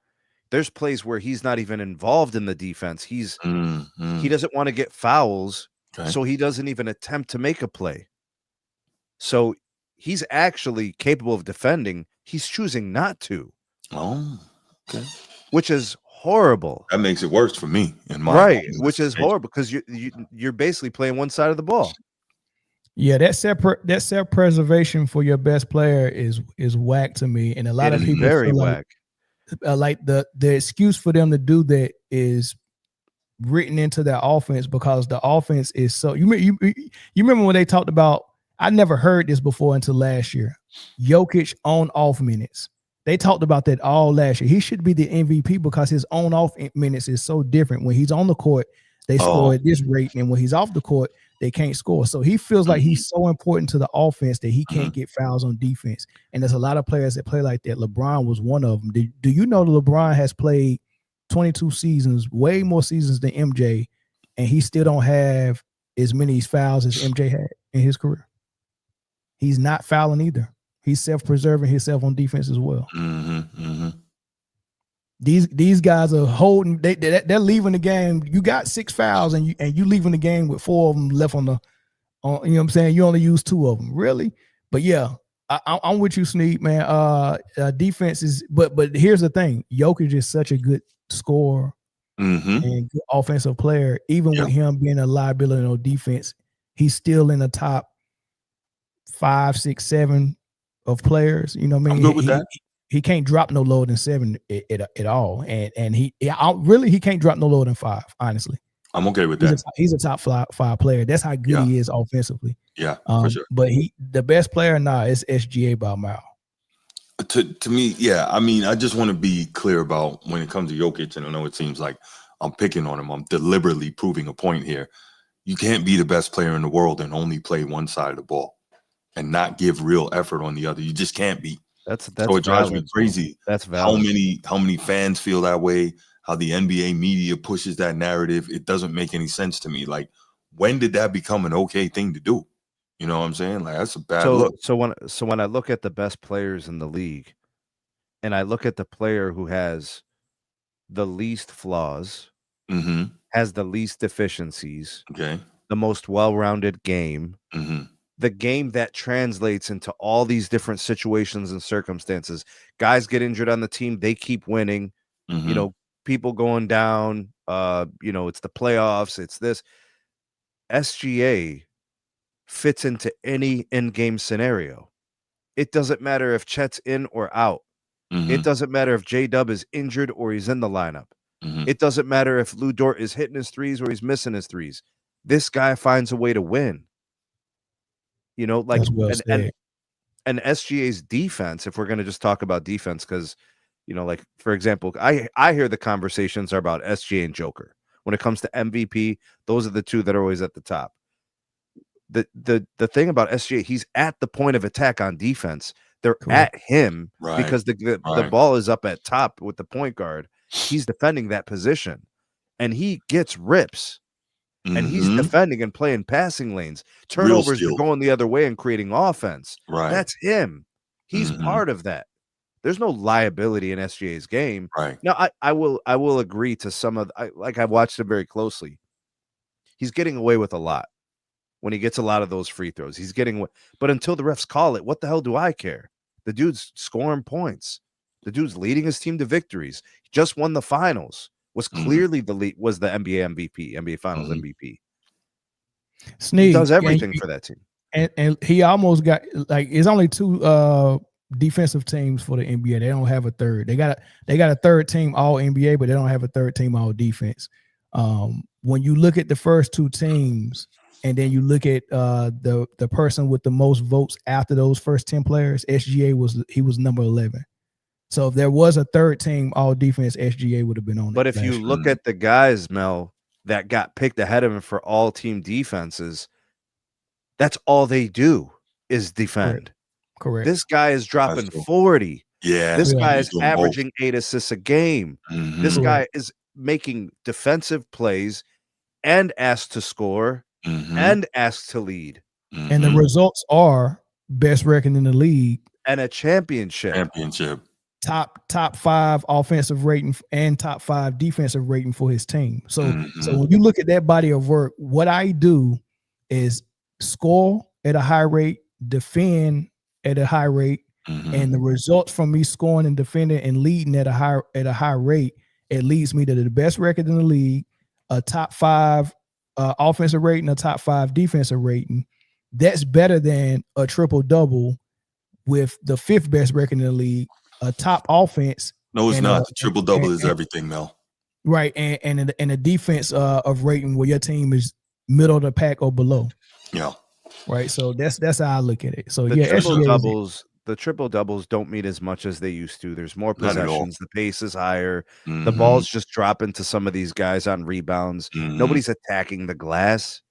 There's plays where he's not even involved in the defense. He doesn't want to get fouls, so he doesn't even attempt to make a play. So he's actually capable of defending. He's choosing not to. Oh, okay. Which is horrible. That makes it worse for me in my which is horrible because you're basically playing one side of the ball. Yeah, that self-preservation for your best player is whack to me, and a lot of people very whack. Like the excuse for them to do that is written into their offense because the offense is so. You remember when they talked about? I never heard this before until last year. Jokic on-off minutes. They talked about that all last year. He should be the MVP because his on-off minutes is so different. When he's on the court, they score at this rate, and when he's off the court, they can't score. So he feels like he's so important to the offense that he can't get fouls on defense. And there's a lot of players that play like that. LeBron was one of them. Do you know that LeBron has played 22 seasons, way more seasons than MJ, and he still don't have as many fouls as MJ had in his career? He's not fouling either. He's self-preserving himself on defense as well. These guys are holding. They're leaving the game. You got 6 fouls, and you leaving the game with 4 of them left on. You know what I'm saying? You only use 2 of them, really. But yeah, I'm with you, Sneak, man. Defense is, but here's the thing: Jokic is such a good scorer and good offensive player. Even with him being a liability on defense, he's still in the top 5, 6, 7 of players. You know what I mean? I'm good with that. He can't drop no lower than 7 at all, and he can't drop no lower than 5. Honestly, I'm okay with that. He's a top 5 player. That's how good he is offensively. Yeah, for sure. But the best player now is SGA by a mile. To me, yeah. I mean, I just want to be clear about when it comes to Jokic, and I know it seems like I'm picking on him. I'm deliberately proving a point here. You can't be the best player in the world and only play one side of the ball and not give real effort on the other. You just can't be. That's so it drives me crazy. That's valid. How many fans feel that way? How the NBA media pushes that narrative? It doesn't make any sense to me. Like, when did that become an okay thing to do? You know what I'm saying? Like, that's a bad look. So when I look at the best players in the league, and I look at the player who has the least flaws, has the least deficiencies, the most well-rounded game, the game that translates into all these different situations and circumstances. Guys get injured on the team, they keep winning. You know, people going down. You know, it's the playoffs. It's this. SGA fits into any in-game scenario. It doesn't matter if Chet's in or out. It doesn't matter if J-Dub is injured or he's in the lineup. It doesn't matter if Lou Dort is hitting his threes or he's missing his threes. This guy finds a way to win. You know, like, and SGA's defense, if we're going to just talk about defense, because, you know, like, for example, I hear the conversations are about SGA and Joker. When it comes to MVP, those are the two that are always at the top. The thing about SGA, he's at the point of attack on defense. They're at him because the ball is up at top with the point guard. He's defending that position, and he gets rips. And he's defending and playing passing lanes. Turnovers are going the other way and creating offense. That's him. He's part of that. There's no liability in SGA's game. Now, I will agree to some of I've watched him very closely. He's getting away with a lot when he gets a lot of those free throws. He's getting, but until the refs call it, what the hell do I care? The dude's scoring points. The dude's leading his team to victories. He just won the finals. Was clearly the NBA MVP, NBA Finals MVP. Sneak, he does everything for that team. And he almost got, like, it's only two defensive teams for the NBA. They don't have a third. They got a third team all NBA, but they don't have a third team all defense. When you look at the first two teams, and then you look at the person with the most votes after those first 10 players, SGA was number 11. So if there was a third team all defense, SGA would have been on it. But if you look at the guys, Mel, that got picked ahead of him for all team defenses, that's all they do is defend. Correct. This guy is dropping 40. Yeah. This guy is averaging 8 assists a game. This guy is making defensive plays and asked to score and asked to lead. And the results are best record in the league and a championship. Top 5 offensive rating and top 5 defensive rating for his team. So when you look at that body of work, what I do is score at a high rate, defend at a high rate, and the results from me scoring and defending and leading at a high rate, it leads me to the best record in the league, a top 5 offensive rating, a top 5 defensive rating. That's better than a triple-double with the 5th best record in the league, a top offense. No, it's not. The triple-double is everything, Mel. Right, and a defense of rating where your team is middle of the pack or below. Yeah. Right, so that's how I look at it. So the triple doubles don't mean as much as they used to. There's more possessions. The pace is higher. The ball's just dropping to some of these guys on rebounds. Nobody's attacking the glass.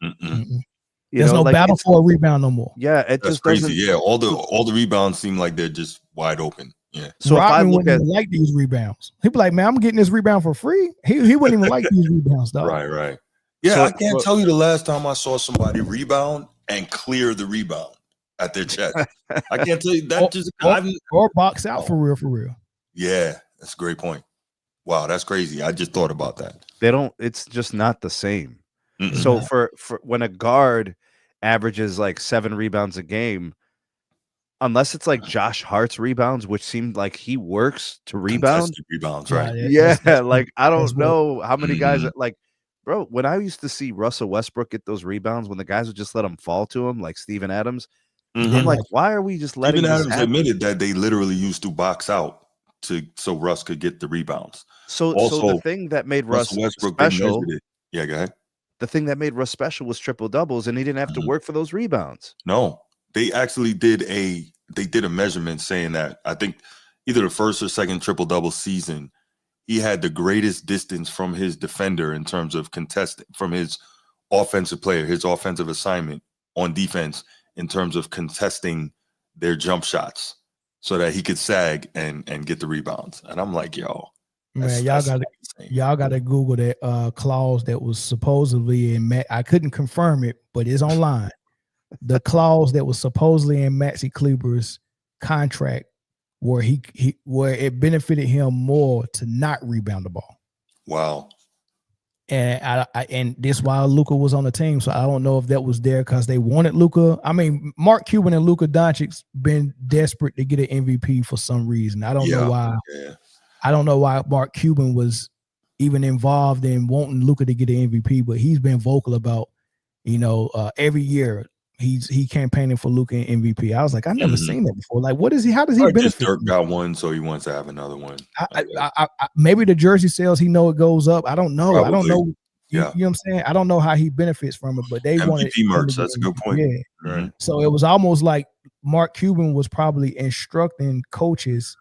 There's no battle for a rebound no more. Yeah, that's just crazy. Yeah, all the rebounds seem like they're just wide open. Yeah. So Rodman wouldn't even like these rebounds. He'd be like, "Man, I'm getting this rebound for free." He wouldn't even like these rebounds, dog. Right. Yeah, so, I can't tell you the last time I saw somebody rebound and clear the rebound at their chest. I can't tell you that. Or box out for real. Yeah, that's a great point. Wow, that's crazy. I just thought about that. It's just not the same. So for when a guard averages like 7 rebounds a game, unless it's like Josh Hart's rebounds, which seemed like he works to rebound. Contested rebounds, right? Yeah, like I don't know how many guys like, bro, when I used to see Russell Westbrook get those rebounds, when the guys would just let him fall to him, like Steven Adams, I'm like, why are we just letting Steven Adams admitted that they literally used to box out so Russ could get the rebounds. So the thing that made Russ special, yeah, go ahead. The thing that made Russ special was triple doubles, and he didn't have to work for those rebounds. No. They actually did a measurement saying that I think either the first or second triple-double season, he had the greatest distance from his defender in terms of contesting from his offensive player, his offensive assignment on defense in terms of contesting their jump shots so that he could sag and get the rebounds. And I'm like, yo, man, y'all gotta Google that clause that was supposedly in I couldn't confirm it, but it's online. The clause that was supposedly in Maxi Kleber's contract where where it benefited him more to not rebound the ball. Wow. And and this while Luka was on the team, so I don't know if that was there because they wanted Luka. I mean, Mark Cuban and Luka Doncic been desperate to get an MVP for some reason. I don't know why. Yeah. I don't know why Mark Cuban was even involved in wanting Luka to get an MVP, but he's been vocal about, every year he campaigning for Luka and MVP. I was like, I never seen that before. Like, what is he? How does he benefit? Dirk got one, so he wants to have another one. I maybe the jersey sales, he know it goes up. I don't know. Probably. I don't know. You Yeah. know what I'm saying? I don't know how he benefits from it, but they wanted MVP merch. That's a good point. Yeah. Right. So it was almost like Mark Cuban was probably instructing coaches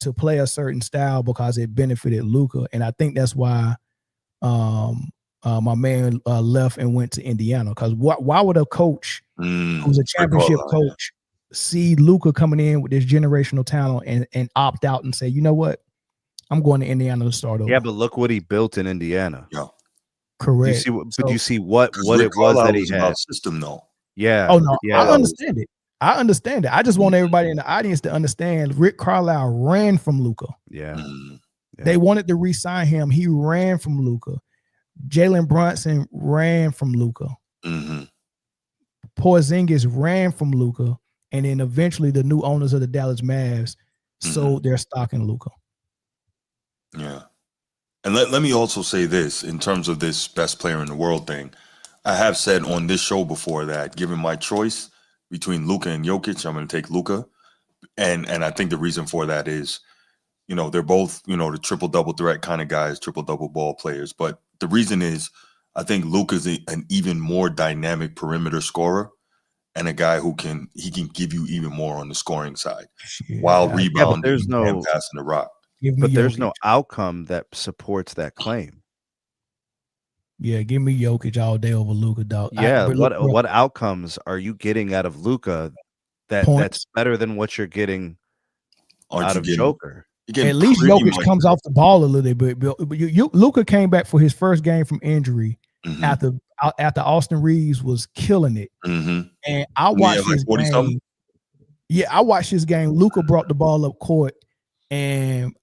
to play a certain style because it benefited Luka, and I think that's why my man left and went to Indiana. Because why would a coach who's a championship coach see Luka coming in with this generational talent and opt out and say, you know what, I'm going to Indiana to start over? Yeah, but look what he built in Indiana. Yeah, correct. But you see what it was that he had. System though. Yeah. Oh no, yeah. I understand it. I just want everybody in the audience to understand. Rick Carlisle ran from Luka. Yeah. They wanted to re-sign him. He ran from Luka. Jalen Brunson ran from Luka. Porzingis ran from Luka, and then eventually the new owners of the Dallas Mavs sold their stock in Luka. Yeah, and let me also say this in terms of this best player in the world thing. I have said on this show before that given my choice between Luka and Jokic, I'm going to take Luka, and I think the reason for that is, you know, they're both, you know, the triple-double threat kind of guys, triple-double ball players. But the reason is I think Luka's an even more dynamic perimeter scorer and a guy who can give you even more on the scoring side while rebounding and passing the rock. But there's no outcome that supports that claim. Yeah, give me Jokic all day over Luka, dog. Yeah, what outcomes are you getting out of Luka that's better than what you're getting out of Joker? At least Jokic comes off the ball a little bit. But Luka came back for his first game from injury after Austin Reeves was killing it. And I watched his game. Yeah, I watched his game. Luka brought the ball up court, and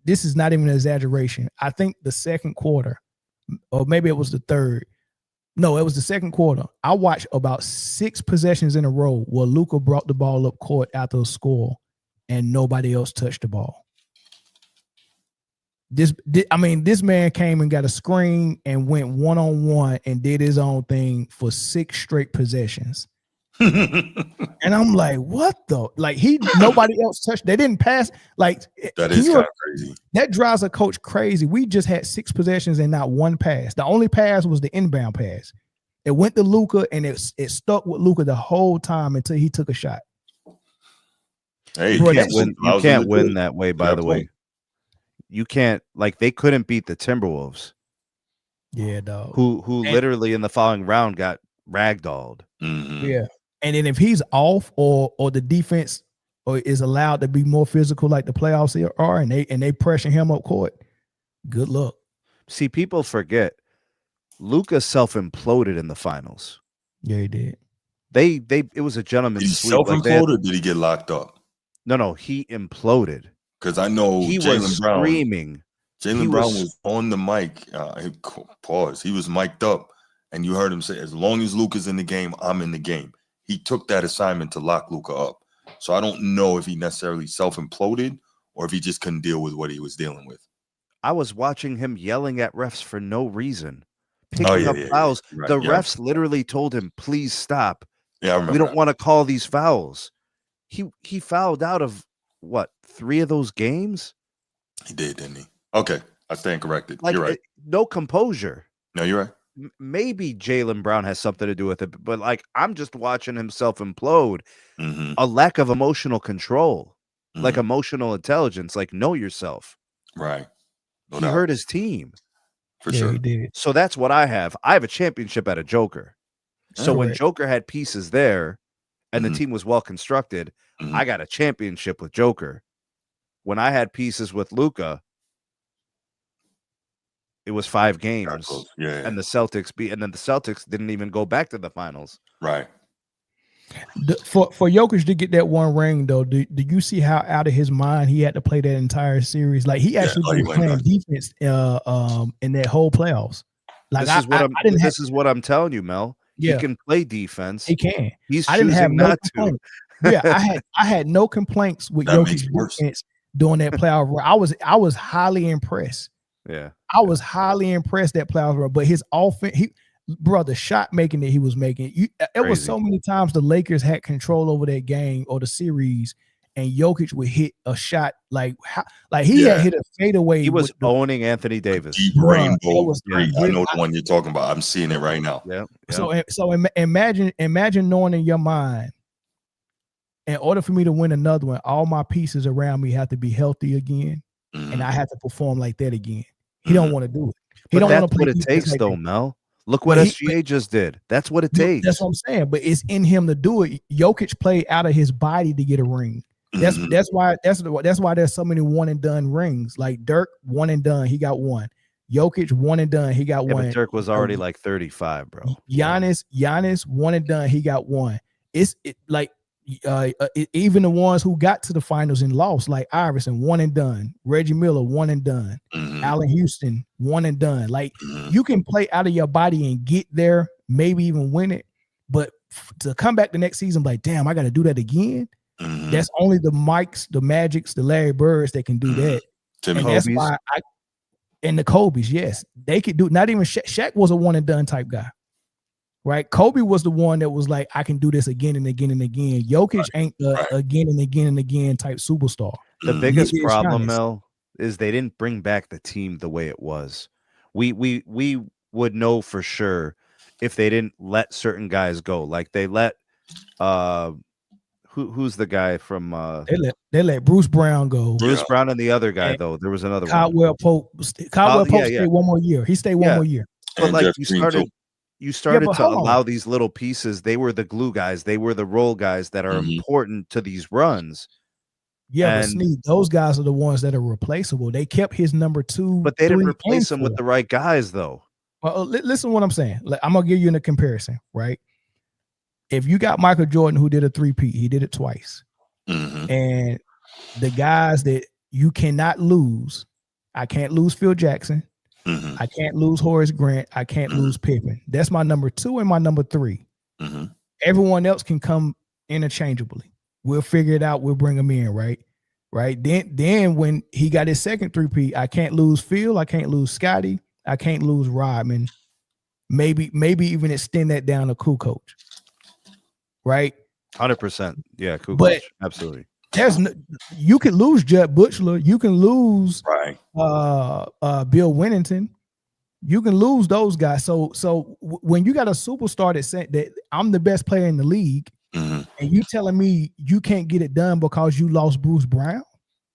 this is not even an exaggeration. I think the second quarter, or maybe it was the third. No, it was the second quarter. I watched about 6 possessions in a row where Luka brought the ball up court after a score, and nobody else touched the ball. This man came and got a screen and went one-on-one and did his own thing for 6 straight possessions. And I'm like, what the? Like, nobody else touched. They didn't pass. Like, that is kind of crazy. That drives a coach crazy. We just had 6 possessions and not one pass. The only pass was the inbound pass. It went to Luka, and it stuck with Luka the whole time until he took a shot. Hey, you can't win that way, by the way. You can't, like, they couldn't beat the Timberwolves. Yeah, dog. Who literally in the following round got ragdolled. Yeah. And then if he's off or the defense is allowed to be more physical like the playoffs are, and they pressure him up court, good luck. See, people forget Luka self-imploded in the finals. Yeah, he did. It was a gentleman's sweep. He self-imploded or did he get locked up? No, he imploded. Because I know he was screaming. Jaylen Brown was on the mic. Pause. He was mic'd up, and you heard him say, as long as Luka's in the game, I'm in the game. He took that assignment to lock Luka up. So I don't know if he necessarily self-imploded or if he just couldn't deal with what he was dealing with. I was watching him yelling at refs for no reason, picking up fouls. Right, the refs literally told him, please stop. Yeah, I remember. We don't want to call these fouls. He fouled out of, what, 3 of those games? He did, didn't he? Okay, I stand corrected. Like, you're right. No composure. No, you're right. Maybe Jaylen Brown has something to do with it, but like, I'm just watching him self-implode. A lack of emotional control, like emotional intelligence, like know yourself. Right. He hurt his team. For sure. He did. So that's what I have. I have a championship at a Joker. So when Joker had pieces there and the team was well constructed, I got a championship with Joker. When I had pieces with Luka, it was 5 games. And the Celtics and then the Celtics didn't even go back to the finals. Right. For Jokic to get that one ring, though, do you see how out of his mind he had to play that entire series? Like, he actually been playing defense in that whole plaplayoffs. Like, this is what I'm telling you, Mel. Yeah. He can play defense. He can. I didn't have not to. Yeah, I had no complaints with Jokic's defense during that playoff run. I was highly impressed. Yeah, I was highly impressed that playoff run. But his offense, bro, the shot making that he was making, it was so many times the Lakers had control over that game or the series, and Jokic would hit a shot like he had hit a fadeaway. He was owning Anthony Davis. Deep rainbow three. I know the one you're talking about. I'm seeing it right now. Yeah. So imagine knowing in your mind, in order for me to win another one, all my pieces around me have to be healthy again, and I have to perform like that again. He don't want to do it. He don't want to play. That's what it takes, though, Mel. Look what SGA just did. That's what it takes. That's what I'm saying. But it's in him to do it. Jokic played out of his body to get a ring. That's why there's so many one and done rings. Like Dirk, one and done, he got one. Jokic, one and done, he got one. But Dirk was already like 35, bro. Giannis, one and done, he got one. Even the ones who got to the finals and lost, like Iverson, one and done. Reggie Miller, one and done. Allen Houston, one and done. Like you can play out of your body and get there, maybe even win it, but to come back the next season, like, damn, I got to do that again. That's only the Mikes, the Magics, the Larry Birds that can do that. And that's why and the Kobe's, yes, they could do. Not even Shaq was a one and done type guy. Right, Kobe was the one that was like, I can do this again and again and again. Jokic ain't again and again and again type superstar. The biggest problem, Mel, is they didn't bring back the team the way it was. We would know for sure if they didn't let certain guys go. Like they let who's the guy from they let Bruce Brown go. Bruce Brown and the other guy, though. There was another Caldwell Pope. Caldwell Pope stayed one more year. He stayed one more year. But like you started to allow these little pieces. They were the glue guys. They were the role guys that are important to these runs. Yeah, but Sneed, those guys are the ones that are replaceable. They kept his number 2, but they didn't replace him with the right guys, though. Well, listen to what I'm saying. I'm gonna give you a comparison, right? If you got Michael Jordan who did a 3-peat, he did it twice, and the guys that you cannot lose, I can't lose Phil Jackson. I can't lose Horace Grant. I can't lose Pippen. That's my number 2 and my number 3. Everyone else can come interchangeably. We'll figure it out. We'll bring them in, right? Then when he got his second 3-peat, I can't lose Phil. I can't lose Scotty. I can't lose Rodman. Maybe even extend that down to Kukoc. Right? 100%. Yeah, Kukoc. Absolutely. You can lose Judd Butler. You can lose Bill Winnington. You can lose those guys. So when you got a superstar that said that I'm the best player in the league, and you telling me you can't get it done because you lost Bruce Brown?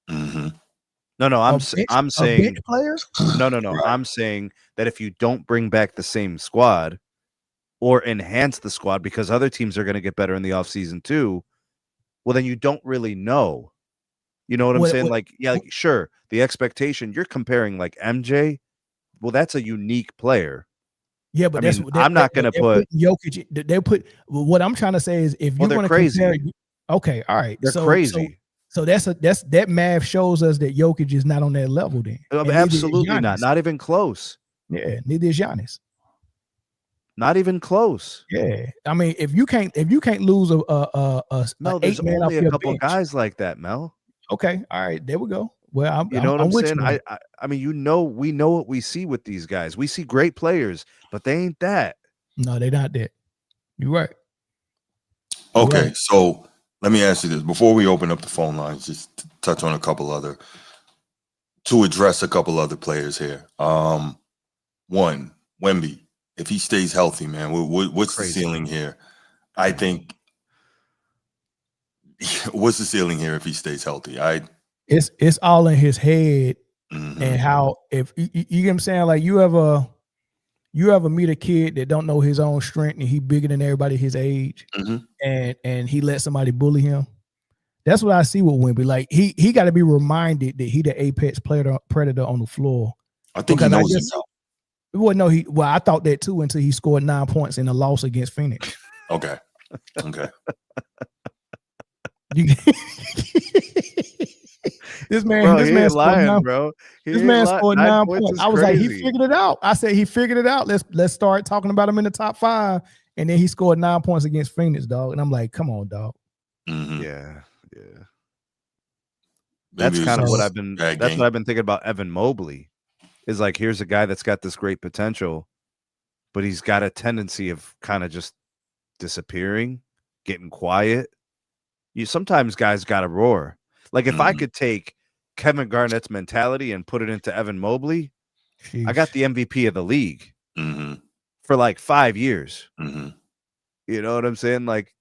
No, I'm saying bench player. No. I'm saying that if you don't bring back the same squad or enhance the squad because other teams are going to get better in the offseason too, well, then you don't really know. You know what I'm saying? Sure, the expectation, you're comparing like MJ. Well, that's a unique player. Yeah, but I'm not going to put Jokic. They put what I'm trying to say is if you're going to compare. Okay, all right. They're crazy. So that math shows us that Jokic is not on that level then. Absolutely not. Not even close. Yeah, neither is Giannis. Not even close. Yeah, I mean, if you can't lose no, there's only a couple guys like that, Mel. Okay, all right, there we go. Well, you know what I'm saying? I mean, we know what we see with these guys. We see great players, but they ain't that. No, they're not that. You're right. Okay, so let me ask you this before we open up the phone lines. Just to touch on to address a couple other players here. One, Wemby. If he stays healthy, man, what's the ceiling here? I think what's the ceiling here if he stays healthy? It's all in his head and how if you get what I'm saying, like you ever meet a kid that don't know his own strength and he bigger than everybody his age and he let somebody bully him. That's what I see with Wemby. Like he got to be reminded that he the apex predator on the floor. I think he knows it now. Well, I thought that too until he scored 9 points in a loss against Phoenix. Okay. This man lying, bro. This man scored 9 points. I was like, he figured it out. I said he figured it out. Let's start talking about him in the top 5. And then he scored 9 points against Phoenix, dog. And I'm like, come on, dog. Yeah. That's kind of what I've been. That's what I've been thinking about Evan Mobley. Is like, here's a guy that's got this great potential, but he's got a tendency of kind of just disappearing, getting quiet. Sometimes guys got to roar. Like if I could take Kevin Garnett's mentality and put it into Evan Mobley, I got the MVP of the league for like 5 years. You know what I'm saying? Like,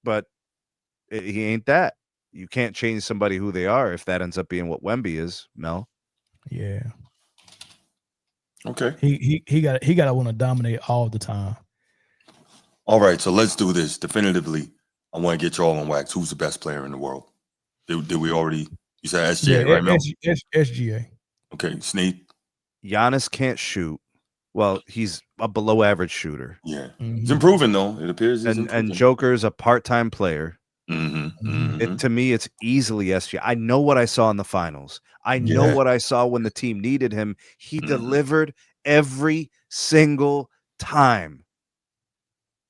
but he ain't that. You can't change somebody who they are if that ends up being what Wemby is, Mel. Yeah. Okay. He got to want to dominate all the time. All right, so let's do this definitively. I want to get you all on wax. Who's the best player in the world? Did we already? You said SGA, right, Mel? SGA. Okay, Snead. Giannis can't shoot. Well, he's a below average shooter. Yeah, he's improving though. It appears he's improving. And Joker's a part-time player. To me, it's easily SGA. I know what I saw in the finals. I know what I saw when the team needed him. He delivered every single time.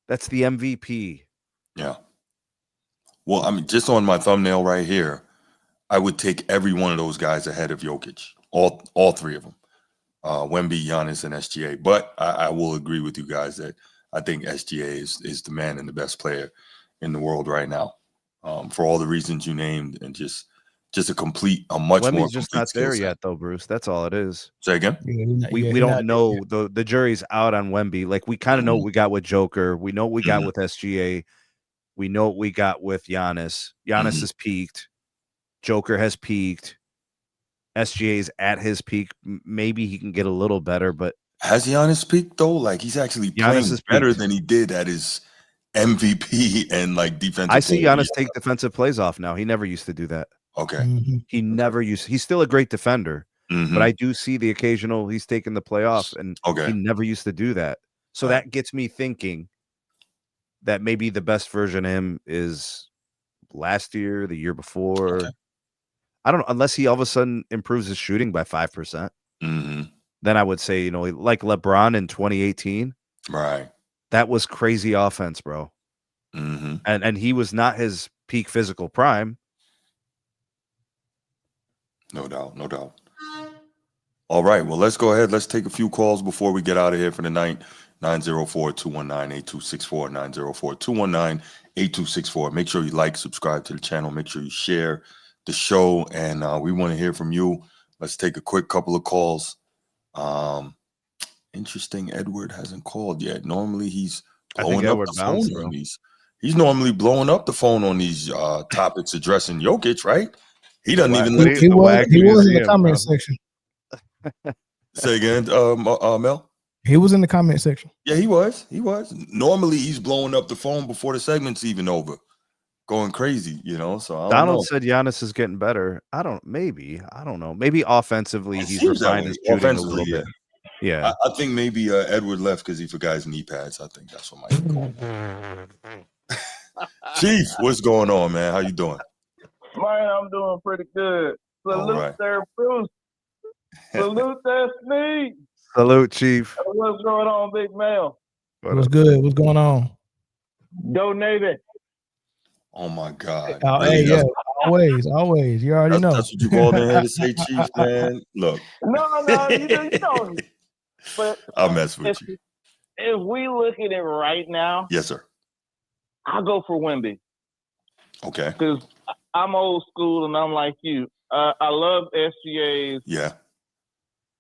That's the MVP. Yeah. Well, I mean, just on my thumbnail right here, I would take every one of those guys ahead of Jokic. All three of them. Wemby, Giannis, and SGA. But I will agree with you guys that I think SGA is the man and the best player in the world right now. For all the reasons you named, and just a much Wemby's more just not there yet, though, Bruce. That's all it is. Say again? We don't know. The jury's out on Wemby. Like, we kind of know what we got with Joker. We know what we got with SGA. We know what we got with Giannis. Giannis has peaked. Joker has peaked. SGA's at his peak. Maybe he can get a little better, but has Giannis peaked though? Like, he's actually playing better than he did at his MVP and like defensive. I see Giannis take defensive plays off now. He never used to do that. Okay. He never used. He's still a great defender, but I do see the occasional he's taking the play off, and he never used to do that. So that gets me thinking that maybe the best version of him is last year, the year before. Okay. I don't know, unless he all of a sudden improves his shooting by 5%. Then I would say, like LeBron in 2018. Right. That was crazy offense, bro. And he was not his peak physical prime. No doubt. All right. Well, let's go ahead. Let's take a few calls before we get out of here for the night. 904-219-8264, 904-219-8264. Make sure you like, subscribe to the channel. Make sure you share the show, and we want to hear from you. Let's take a quick couple of calls. Interesting, Edward hasn't called yet. Normally he's blowing up the phone on these. He's normally blowing up the phone on these topics addressing Jokic, right? He doesn't even. He was in the comment section. Say again, Mel. He was in the comment section. Yeah, he was. Normally he's blowing up the phone before the segment's even over. Going crazy, so Donald said Giannis is getting better. I don't know. Maybe offensively he's refined his shooting a little bit. Yeah. I think maybe Edward left because he forgot his knee pads. I think that's what might be. Chief, what's going on, man? How you doing? Man, I'm doing pretty good. Salute there, Bruce. Salute there, Snead. Salute, Chief. What's going on, Big Mel? What's good? What's going on? Go Navy. Oh my God! Hey, yeah, always. You already know. That's what you called in here to say, Chief, man. Look. No, you know. But I'll mess with you. If we look at it right now, yes, sir. I'll go for Wemby. Okay. Because I'm old school and I'm like you. I love SGA's. Yeah.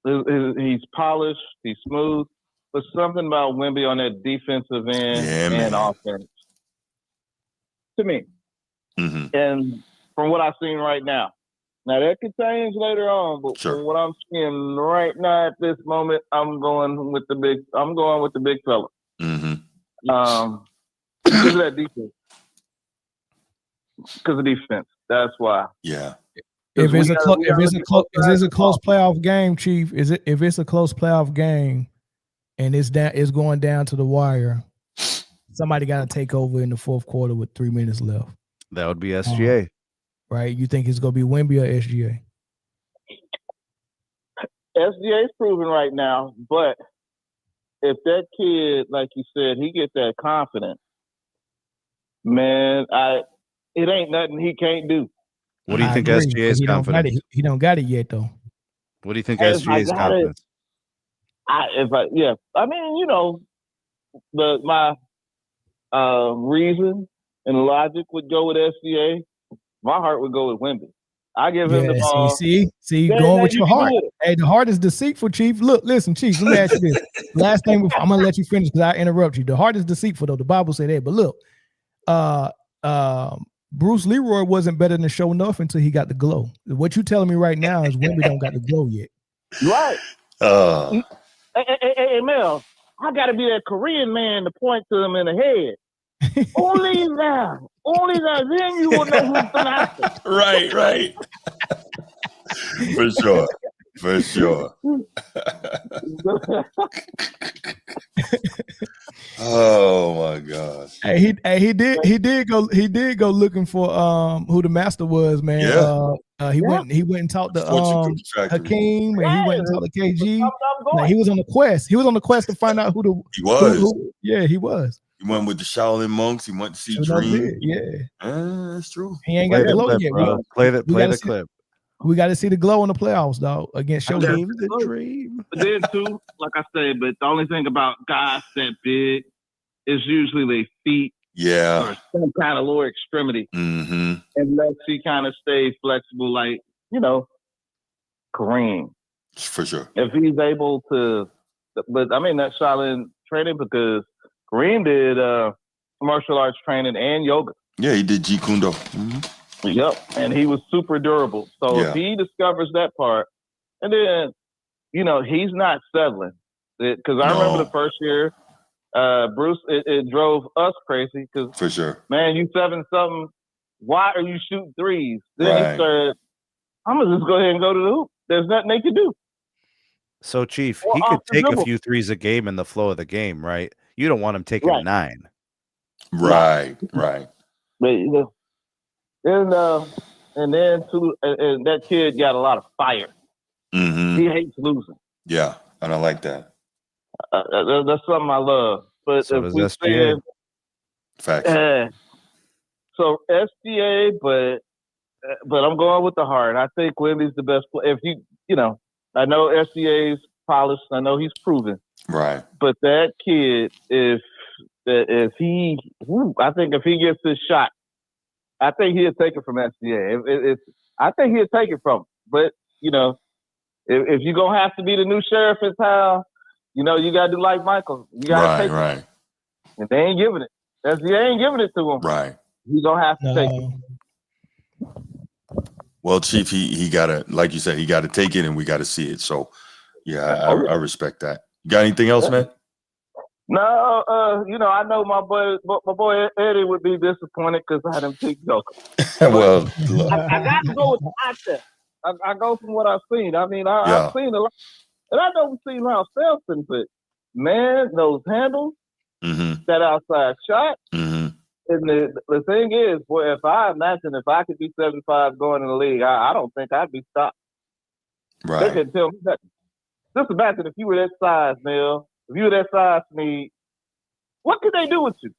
He's polished. He's smooth. But something about Wemby on that defensive end and offense. To me. And from what I've seen right now. Now that could change later on, but from what I'm seeing right now at this moment, I'm going with the big fella. Because of that defense. Because of defense. That's why. Yeah. If it's a close playoff game, Chief, if it's a close playoff game and it's going down to the wire, somebody got to take over in the fourth quarter with 3 minutes left. That would be SGA. Right? You think it's going to be Wemby or SGA? SGA's proven right now, but if that kid, like you said, he gets that confidence, man, it ain't nothing he can't do. What do you think SGA's confidence? He don't got it yet, though. What do you think SGA's confidence? I mean, my reason and logic would go with SGA. My heart would go with Wemby. I give him the ball. See, going with your heart. Hey, the heart is deceitful, Chief. Look, listen, Chief. Let me ask you this. Last thing before I'm gonna let you finish because I interrupt you. The heart is deceitful, though. The Bible said that. But look, Bruce Leroy wasn't better than Show Enough until he got the glow. What you telling me right now is Wemby don't got the glow yet. Right. Hey, Mel, I gotta be that Korean man to point to him in the head. Only now, then you will know who's the master. Right. For sure. Oh my gosh. Hey, he did go looking for who the master was, man. Yeah. He went and talked to Hakeem, and he went and talked to KG. Like, he was on the quest. He was on the quest to find out who he was. He was. He went with the Shaolin monks. He went to see Dream. That's true. He ain't got the glow yet, bro. Play the clip. We got to see the glow in the playoffs, dog, against Showdown. The Dream. But then too, like I said, but the only thing about guys that big is usually their feet, or some kind of lower extremity, unless he kind of stays flexible, like Kareem. For sure. If he's able to, but I mean that's Shaolin training because Kareem did martial arts training and yoga. Yeah, he did Jeet Kune Do. Yep, and he was super durable. So if he discovers that part, and then he's not settling. Because I remember the first year, Bruce, it drove us crazy. Because for sure, man, you 7-something. Why are you shooting threes? Then he said, "I'm gonna just go ahead and go to the hoop. There's nothing they can do." So, Chief, he could take a few threes a game in the flow of the game, right? You don't want him taking 9. Right. But and then too, and that kid got a lot of fire. He hates losing. Yeah, and I like that. That's something I love. But so if we SGA. Facts. So SGA, but I'm going with the heart. I think Wemby's the best player. If I know SGA's polished. I know he's proven. Right. But that kid, if he, I think if he gets his shot, I think he'll take it from SGA. I think he'll take it from him. But, if you're going to have to be the new sheriff in town, you got to do like Michael. You got to take it. And they ain't giving it. SGA ain't giving it to him. Right. You're going to have to take it. Well, Chief, he got to, like you said, he got to take it and we got to see it. So, yeah, I respect that. You got anything else, man? No, I know my boy Eddie would be disappointed because I had him pick Joker. Well, I got to go with the eye test. I go from what I've seen. I mean, I've seen a lot, and I don't see how Selson, but man, those handles, that outside shot, and the thing is, boy, if I could be 75 going in the league, I don't think I'd be stopped. Right. They can tell me that. Just imagine if you were that size, Mel. If you were that size, me, what could they do with you?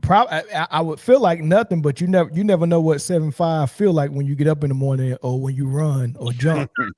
I would feel like nothing, but you never know what 7'5" feel like when you get up in the morning or when you run or jump. You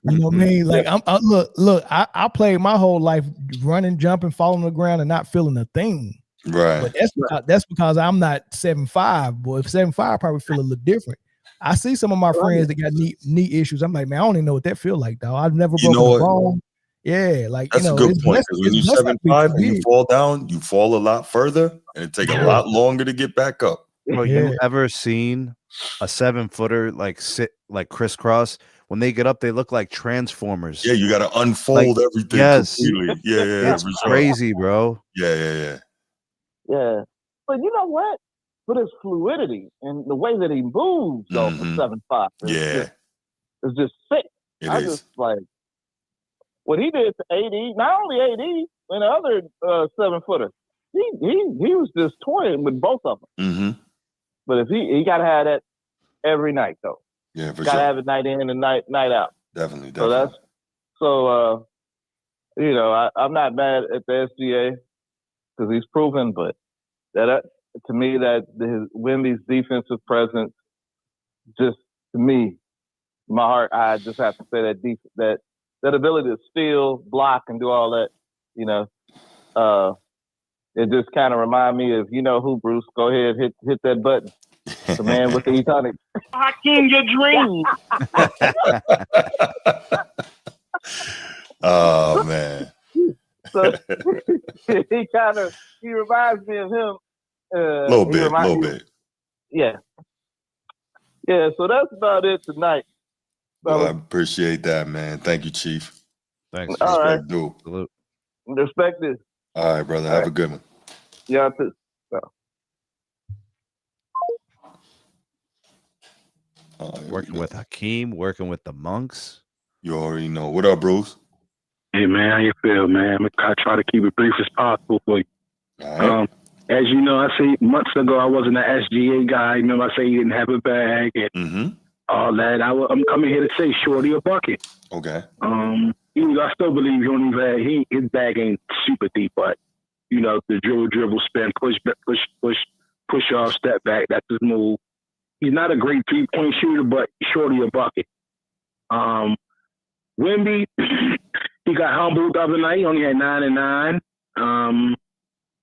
know what I mean? Like I played my whole life running, jumping, falling on the ground, and not feeling a thing. Right. But that's because I'm not 7'5", boy. If 7'5", probably feel a little different. I see some of my friends that got knee issues. I'm like, man, I don't even know what that feel like, dog. I've never broken a bone. Yeah, like that's a good point because when you're 7'5" and you fall down, you fall a lot further, and it takes a lot longer to get back up. Bro, you ever seen a 7-footer sit like crisscross? When they get up, they look like transformers. Yeah, you got to unfold everything completely. Yeah, it's crazy, bro. Yeah. But you know what? But his fluidity and the way that he moves, though, for 7'5", it's just sick. Just like. What he did to AD, not only AD, and the other 7-footer, he was just toying with both of them. But if he got to have that every night, though. Yeah, for sure. Got to have it night in and night out. Definitely. I'm not mad at the SGA because he's proven, but that to me that Wemby's defensive presence, just to me, my heart, I just have to say that ability to steal, block, and do all that, it just kind of remind me of, you know who, Bruce? Go ahead, hit that button. The man with the e-tonic. Hakeem, your dream. Oh man. So he reminds me of him. A little bit. Yeah. Yeah, so that's about it tonight. Well, I appreciate that, man. Thank you, Chief. Thanks. All right. Dude. Respect this. All right, brother. Have a good one. Yeah, too. Working with Hakeem, working with the Monks. You already know. What up, Bruce? Hey, man, how you feel, man? I try to keep it brief as possible for you. All right. As you know, I say months ago I wasn't an SGA guy. You know, I say he didn't have a bag and all that. I'm coming here to say Shorty a bucket. Okay. I still believe he don't even his bag ain't super deep, but you know, the dribble, spin, push off, step back. That's his move. He's not a great 3-point shooter, but Shorty a bucket. Wemby, he got humbled the other night. He only had 9 and 9.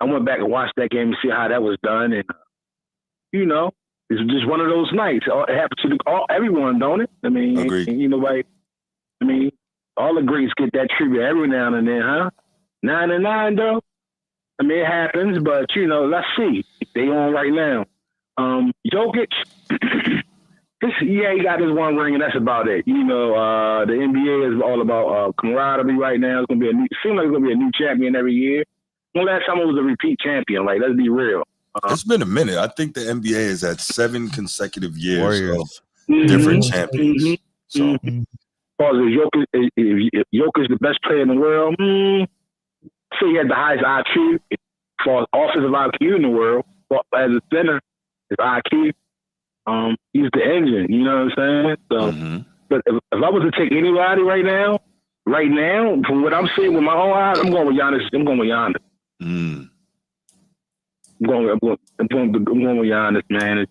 I went back and watched that game to see how that was done, and you know, it's just one of those nights. It happens to everyone, don't it? I mean, all the greats get that tribute every now and then, huh? 9 and 9, though. I mean, it happens, but you know, let's see. They on right now. Jokic, he got his one ring, and that's about it. You know, the NBA is all about camaraderie right now. It's gonna be seems like it's gonna be a new champion every year. When last time it was a repeat champion? Like, let's be real. It's been a minute. I think the NBA is at 7 consecutive years of different champions. So, if Jokic is the best player in the world, so he had the highest IQ for offensive IQ in the world. But as a center, his IQ, he's the engine. You know what I'm saying? So, but if I was to take anybody right now, from what I'm seeing with my own eyes, I'm going with Giannis. I'm going with Giannis, man.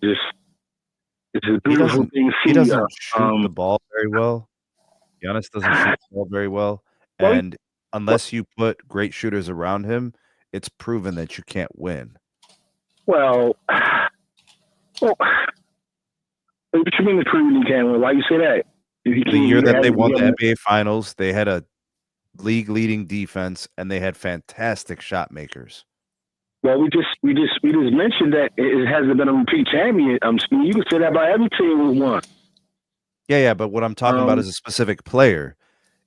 It's a beautiful thing to see. He doesn't shoot the ball very well. Giannis doesn't shoot the ball very well. And unless you put great shooters around him, it's proven that you can't win. Well, what you mean it's proven you can't win? Why you say that? The year that they won the NBA Finals, they had a league-leading defense, and they had fantastic shot makers. Well, we just mentioned that it hasn't been a repeat champion. You can say that about every team we won. Yeah, but what I'm talking about is a specific player.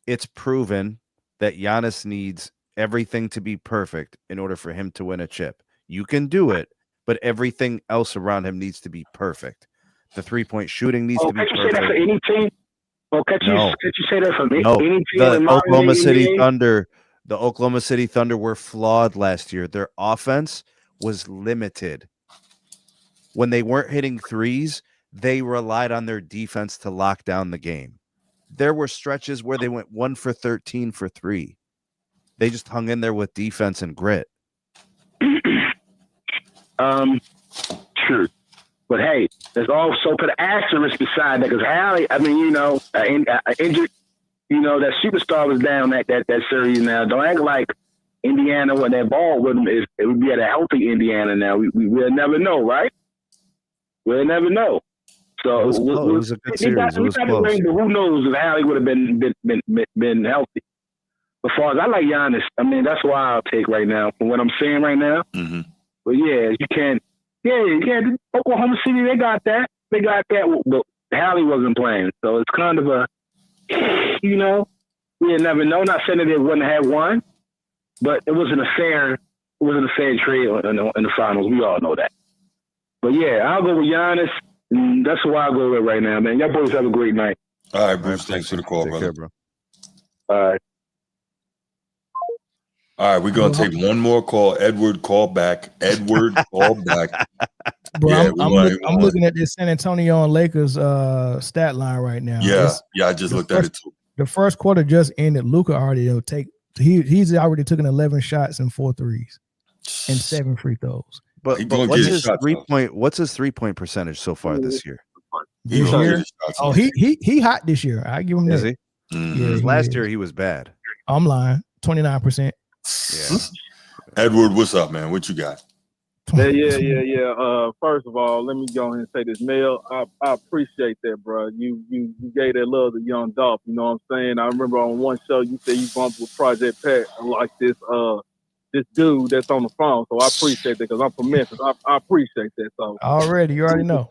It's proven that Giannis needs everything to be perfect in order for him to win a chip. You can do it, but everything else around him needs to be perfect. The 3-point shooting needs to be perfect. Can't you say that for any team? Well, can't you say that for any team? The Oklahoma City Thunder. The Oklahoma City Thunder were flawed last year. Their offense was limited. When they weren't hitting threes, they relied on their defense to lock down the game. There were stretches where they went 1 for 13 for 3. They just hung in there with defense and grit. True. But hey, there's also put an asterisk beside that because Hallie, I mean, you know, injured, you know, that superstar was down that series now. Don't act like Indiana when that ball with him it would be at a healthy Indiana now. We'll never know, right? We'll never know. So it was a good series. It was close. But who knows if Hallie would have been healthy? As far as I like Giannis, I mean, that's why I'll take right now from what I'm saying right now. But yeah, you can't. Oklahoma City, they got that. But Hallie wasn't playing, so it's kind of a, you know, we'll never know. Not saying that they wouldn't have won, but it wasn't a fair trade in the finals. We all know that. But yeah, I'll go with Giannis. And that's why I'll go with right now, man. Y'all boys have a great night. All right, Bruce. Thanks for the call, brother. Care, bro. All right. All right, we're going to take one more call. Edward, call back. Bro, yeah, I'm looking at this San Antonio and Lakers stat line right now. Yeah, I just looked at it too. The first quarter just ended. Luka already he's already taken 11 shots and 4 threes and 7 free throws. But what's his 3-point percentage so far this year? He hot this year. I give him that. Is he? Yeah, last year he was bad. I'm lying. 29%. Yeah. Edward, what's up, man? What you got? Yeah. First of all, let me go ahead and say this, Mel. I appreciate that, bro. You gave that love to Young Dolph. You know what I'm saying? I remember on one show you said you bumped with Project Pat like this dude that's on the phone. So I appreciate that because I'm from Memphis. I appreciate that. So you already know.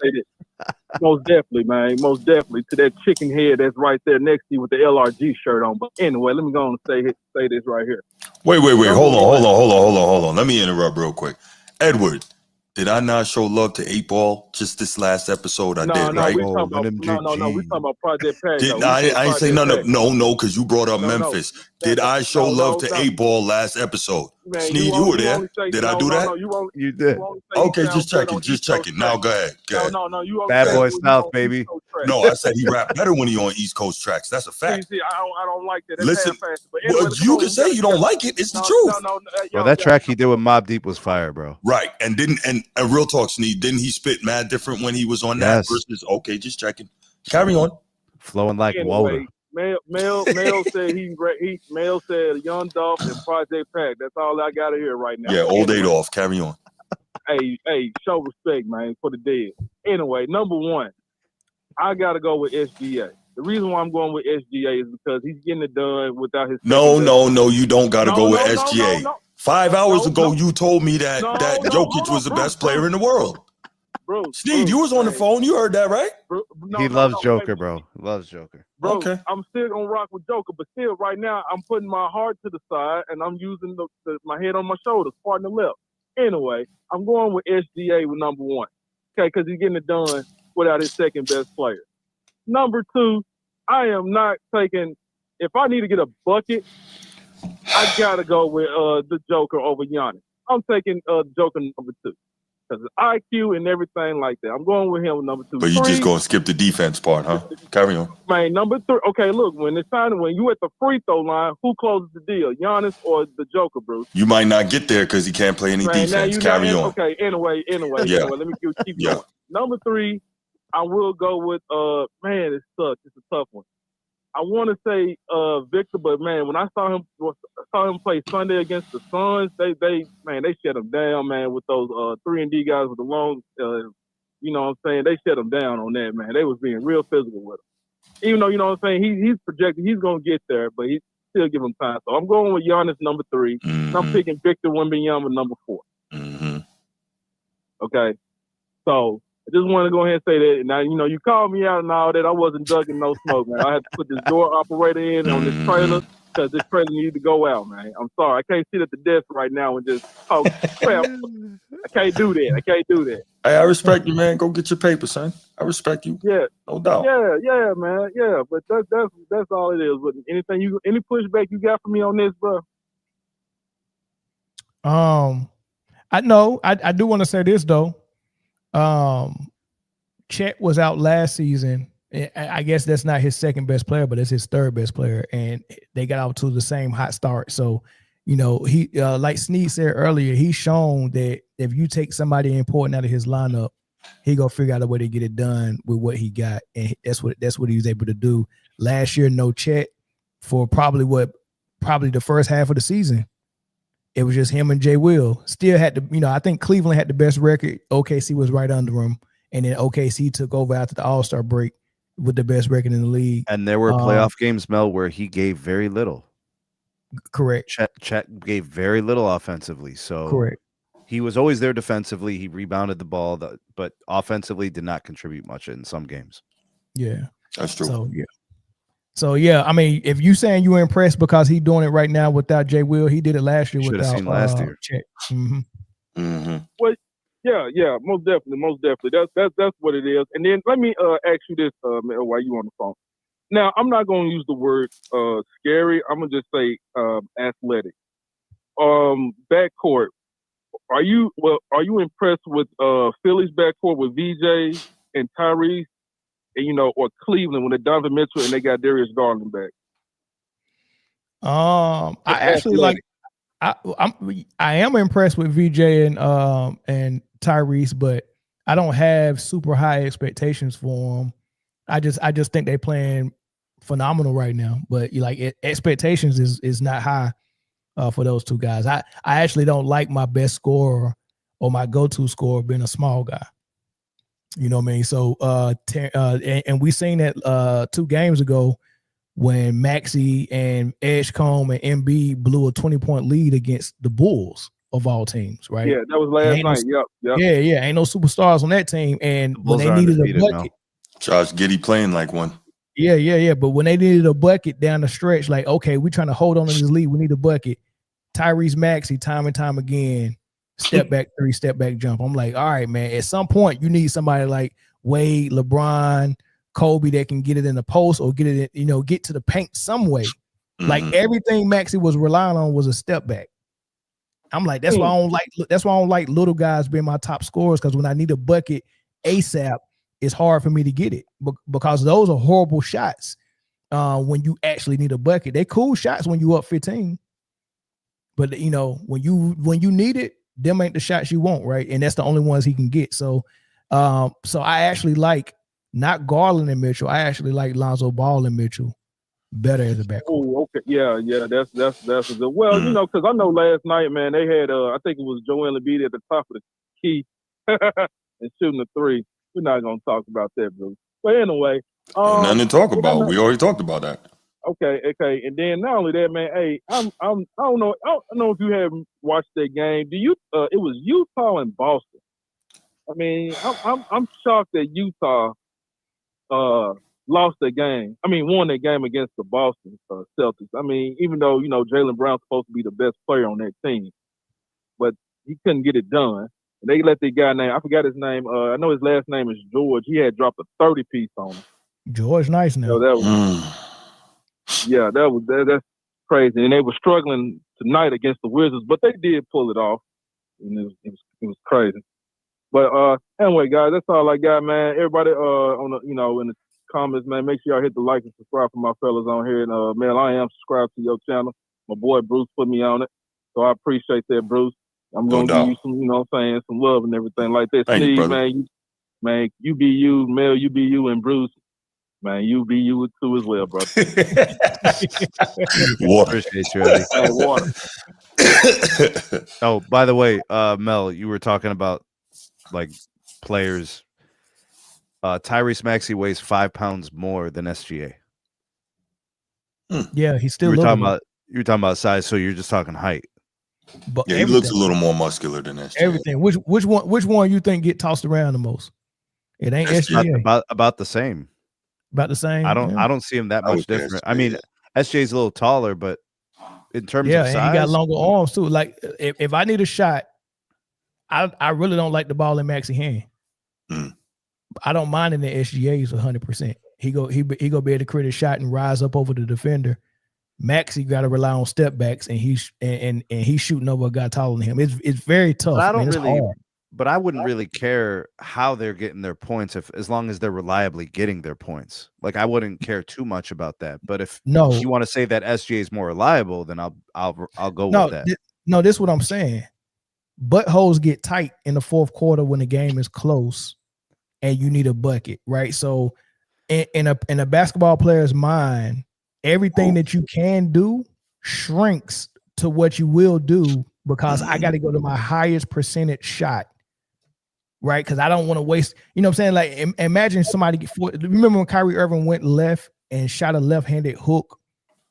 Most definitely, man. Most definitely to that chicken head that's right there next to you with the LRG shirt on. But anyway, let me go on and say this right here. Wait. Hold on. Let me interrupt real quick. Edward, did I not show love to 8-Ball just this last episode? I did, right? We talking about Project Pat. I ain't say no, because you brought up Memphis. Did I show love to 8-Ball last episode? Man, Sneed, you were there. Did I do that? You did. Okay, just checking. Now go ahead. No, you Bad Boy South, baby. No, I said he rap better when he on East Coast tracks. That's a fact. See, I don't like that. Listen, you can say you don't like it. It's the truth. Well, that track he did with Mobb Deep was fire, bro. Right, and real talk, Sneed, didn't he spit mad different when he was on that versus? Okay, just checking. Carry on. Flowing like water. Mel said Mel said Young Dolph and Project Pack. That's all I got to hear right now. Yeah, old Adolph. Carry on. Hey, show respect, man, for the dead. Anyway, number one, I got to go with SGA. The reason why I'm going with SGA is because he's getting it done without his. No, you don't got to go with SGA. No. 5 hours ago, you told me that Jokic was the best player in the world. Bro, Steve, you was on the phone. You heard that, right? He loves Joker, bro. Loves Joker. Bro, okay. I'm still gonna rock with Joker, but still, right now, I'm putting my heart to the side and I'm using my head on my shoulders, partner left. Anyway, I'm going with SGA with number one. Okay, because he's getting it done without his second best player. Number two, I am not taking. If I need to get a bucket, I gotta go with the Joker over Giannis. I'm taking Joker number two. Because IQ and everything like that. I'm going with him with number two. But you just going to skip the defense part, huh? Carry on. Man, number three. Okay, look, when it's time, when you at the free throw line, who closes the deal, Giannis or the Joker, Bruce? You might not get there because he can't play any defense. Carry on. Okay, anyway. Yeah. Let me keep going. Number three, I will go with, man, it sucks. It's a tough one. I want to say Victor, but man, when I saw him play Sunday against the Suns, they shut him down, man, with those 3-and-D guys with the long, you know what I'm saying? They shut him down on that, man. They was being real physical with him. Even though, you know what I'm saying, he's projected, he's gonna get there, but he still give him time. So I'm going with Giannis number 3. Mm-hmm. And I'm picking Victor Wembanyama number 4. Mm-hmm. Okay, so. I just want to go ahead and say that. Now, you know, you called me out and all that. I wasn't ducking no smoke, man. I had to put this door operator in on this trailer because this trailer needed to go out, man. I'm sorry. I can't sit at the desk right now and just talk crap. I can't do that. Hey, I respect you, man. Go get your paper, son. I respect you. Yeah. No doubt. Yeah, man. Yeah, but that's all it is. But any pushback you got for me on this, bro? I know. I do want to say this though. Chet was out last season. I guess that's not his second best player, but it's his third best player, and they got out to the same hot start. So, you know, he like Sneed said earlier, he's shown that if you take somebody important out of his lineup, he gonna figure out a way to get it done with what he got, and that's what he was able to do last year. No Chet for probably the first half of the season. It was just him and Jay Will. Still had to, you know, I think Cleveland had the best record. OKC was right under him. And then OKC took over after the All-Star break with the best record in the league. And there were playoff games, Mel, where he gave very little. Correct. Chet gave very little offensively. So correct. He was always there defensively. He rebounded the ball, but offensively did not contribute much in some games. Yeah. That's true. So yeah, I mean, if you saying you were impressed because he's doing it right now without Jay Will, he did it last year without seen last year. Chet. Mm-hmm. Mm-hmm. Well, yeah, most definitely. That's what it is. And then let me ask you this, while you on the phone. Now, I'm not going to use the word scary. I'm gonna just say athletic. Backcourt. Are you impressed with Philly's backcourt with VJ and Tyrese? And, you know, or Cleveland when they Donovan Mitchell and they got Darius Garland back. I actually like. I am impressed with VJ and Tyrese, but I don't have super high expectations for them. I just think they're playing phenomenal right now. But like expectations is not high for those two guys. I actually don't like my best scorer or my go-to scorer being a small guy. You know what I mean? So and we seen that 2 games ago when Maxey and Edgecombe and MB blew a 20-point lead against the Bulls of all teams, right? Yeah, that was last night. Yep. Yeah. Ain't no superstars on that team. And when they needed a bucket, Josh Giddey playing like one. Yeah. But when they needed a bucket down the stretch, like, okay, we're trying to hold on to this lead. We need a bucket. Tyrese Maxey, time and time again, step back 3, step back jump. I'm like, all right, man, at some point you need somebody like Wade, LeBron, Kobe that can get it in the post or get it, get to the paint some way. Like everything Maxey was relying on was a step back. I'm like, that's why I don't like little guys being my top scorers, because when I need a bucket ASAP, it's hard for me to get it because those are horrible shots when you actually need a bucket. They cool shots when you up 15. But when you need it, them ain't the shots you want, right? And that's the only ones he can get. So I actually like not Garland and Mitchell. I actually like Lonzo Ball and Mitchell better as a backcourt. Oh, okay, yeah. That's a good. Well, because I know last night, man, they had I think it was Joel Embiid at the top of the key and shooting a 3. We're not gonna talk about that, Bruce. But anyway, nothing to talk about. We already talked about that. Okay, and then not only that, man. Hey, I don't know if you have watched that game. Do you? It was Utah and Boston. I mean, I'm shocked that Utah lost that game. I mean, won that game against the Boston Celtics. I mean, even though Jaylen Brown's supposed to be the best player on that team, but he couldn't get it done. And they let the guy I forgot his name. I know his last name is George. He had dropped a 30-piece on him. George, nice now. So that was. Yeah, that's crazy, and they were struggling tonight against the Wizards, but they did pull it off, and it was crazy. But anyway, guys, that's all I got, man. Everybody, on the in the comments, man, make sure y'all hit the like and subscribe for my fellas on here. And man, I am subscribed to your channel. My boy Bruce put me on it, so I appreciate that, Bruce. I'm gonna give you some, some love and everything like that. Thank Steve, you, brother. man, you be you, Mel, you be you, and Bruce. Man, you be you too as well, brother. Water. Appreciate you, Eddie. Hey, water. Oh, by the way, Mel, you were talking about like players. Tyrese Maxey weighs 5 pounds more than SGA. Yeah, he's still. You were talking about size, so you're just talking height. But yeah, he looks a little more muscular than SGA. Everything. Which one you think get tossed around the most? It ain't SGA. About the same. About the same. I don't see him that much different. I mean, SJ's a little taller, but in terms of size, and he got longer arms too. Like if I need a shot, I really don't like the ball in Maxey's hand. I don't mind in the SGA's 100%. He go be able to create a shot and rise up over the defender. Maxey got to rely on step backs, and he's shooting over a guy taller than him. It's very tough. But I wouldn't really care how they're getting their points as long as they're reliably getting their points. Like I wouldn't care too much about that. But if you want to say that SGA is more reliable, then I'll go with that. This is what I'm saying. Buttholes get tight in the fourth quarter when the game is close, and you need a bucket, right? So, in a basketball player's mind, everything that you can do shrinks to what you will do because I got to go to my highest percentage shot. Right, because I don't want to waste. You know what I'm saying? Like, imagine somebody. Remember when Kyrie Irving went left and shot a left-handed hook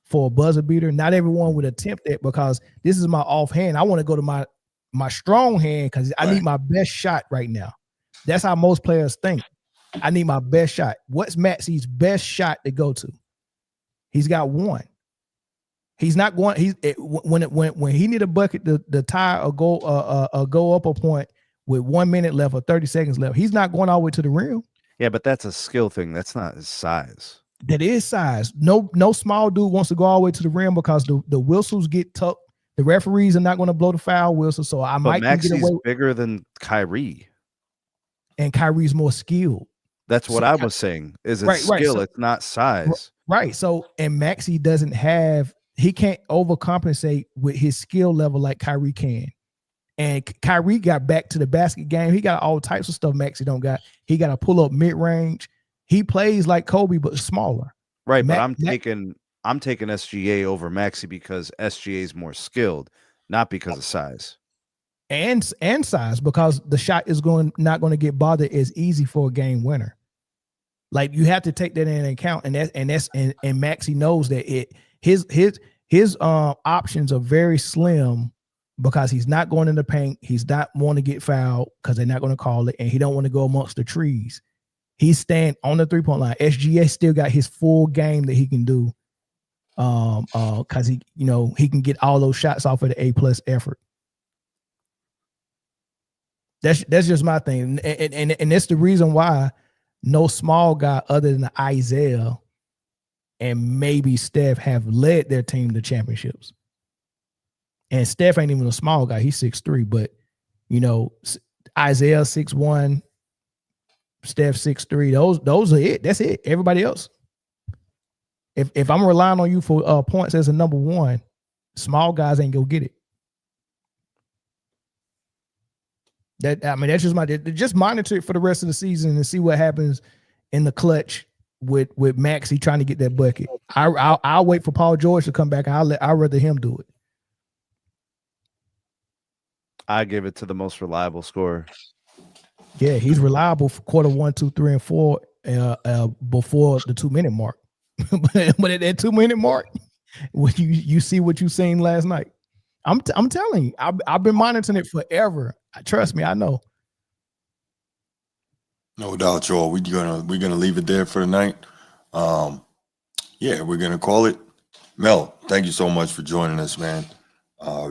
for a buzzer beater? Not everyone would attempt that because this is my offhand. I want to go to my strong hand because I need my best shot right now. That's how most players think. I need my best shot. What's Maxey's best shot to go to? He's got one. He's not going. When he need a bucket to tie or go up a point with 1 minute left or 30 seconds left, he's not going all the way to the rim. Yeah, but that's a skill thing. That's not his size. That is size. No small dude wants to go all the way to the rim because the whistles get tucked. The referees are not going to blow the foul whistle. So might Maxey's get away. Bigger than Kyrie, and Kyrie's more skilled. That's what I was saying. Is it skill? So, it's not size. Right. So and Maxey doesn't have. He can't overcompensate with his skill level like Kyrie can. And Kyrie got back to the basket game. He got all types of stuff Maxey don't got. He got to pull up mid-range. He plays like Kobe, but smaller. Right, but I'm taking I'm taking SGA over Maxey because SGA is more skilled, not because of size. And size, because the shot is not going to get bothered as easy for a game winner. Like, you have to take that into account, and Maxey knows that his options are very slim because he's not going in the paint. He's not want to get fouled because they're not going to call it, and he don't want to go amongst the trees. He's staying on the 3-point line. SGA still got his full game that he can do, because he can get all those shots off of the A+ effort. That's just my thing, and that's the reason why no small guy other than Isaiah and maybe Steph have led their team to championships. And Steph ain't even a small guy; he's 6'3", but Isaiah 6'1", Steph 6'3". Those are it. That's it. Everybody else. If I'm relying on you for points as a number one, small guys ain't gonna get it. That's just monitor it for the rest of the season and see what happens in the clutch with Maxey trying to get that bucket. I'll wait for Paul George to come back. I'll rather him do it. I give it to the most reliable scorer. Yeah, he's reliable for quarter 1, 2, 3, and 4 before the 2-minute mark. but at that 2-minute mark, when you see what you seen last night, I'm telling you, I've been monitoring it forever. Trust me, I know. No doubt, Joel. We're gonna leave it there for the night. Yeah, we're gonna call it. Mel, thank you so much for joining us, man.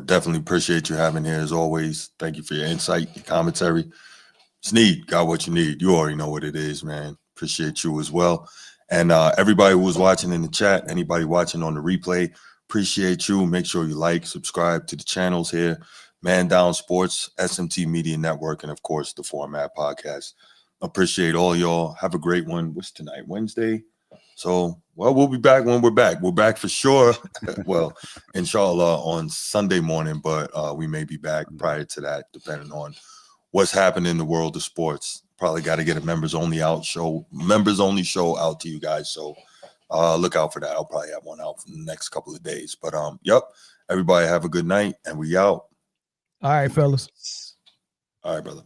Definitely appreciate you having here as always. Thank you for your insight, your commentary. Sneed, got what you need. You already know what it is, man. Appreciate you as well. And everybody who was watching in the chat, anybody watching on the replay, appreciate you. Make sure you like, subscribe to the channels here. Man Down Sports, SMT Media Network, and of course, the Format Podcast. Appreciate all y'all. Have a great one. What's tonight? Wednesday. So, well, we'll be back when we're back. We're back for sure. Well, inshallah on Sunday morning, but we may be back prior to that, depending on what's happening in the world of sports. Probably got to get a members only show out to you guys. So look out for that. I'll probably have one out for the next couple of days. But yep. Everybody have a good night, and we out. All right, fellas. All right, brother.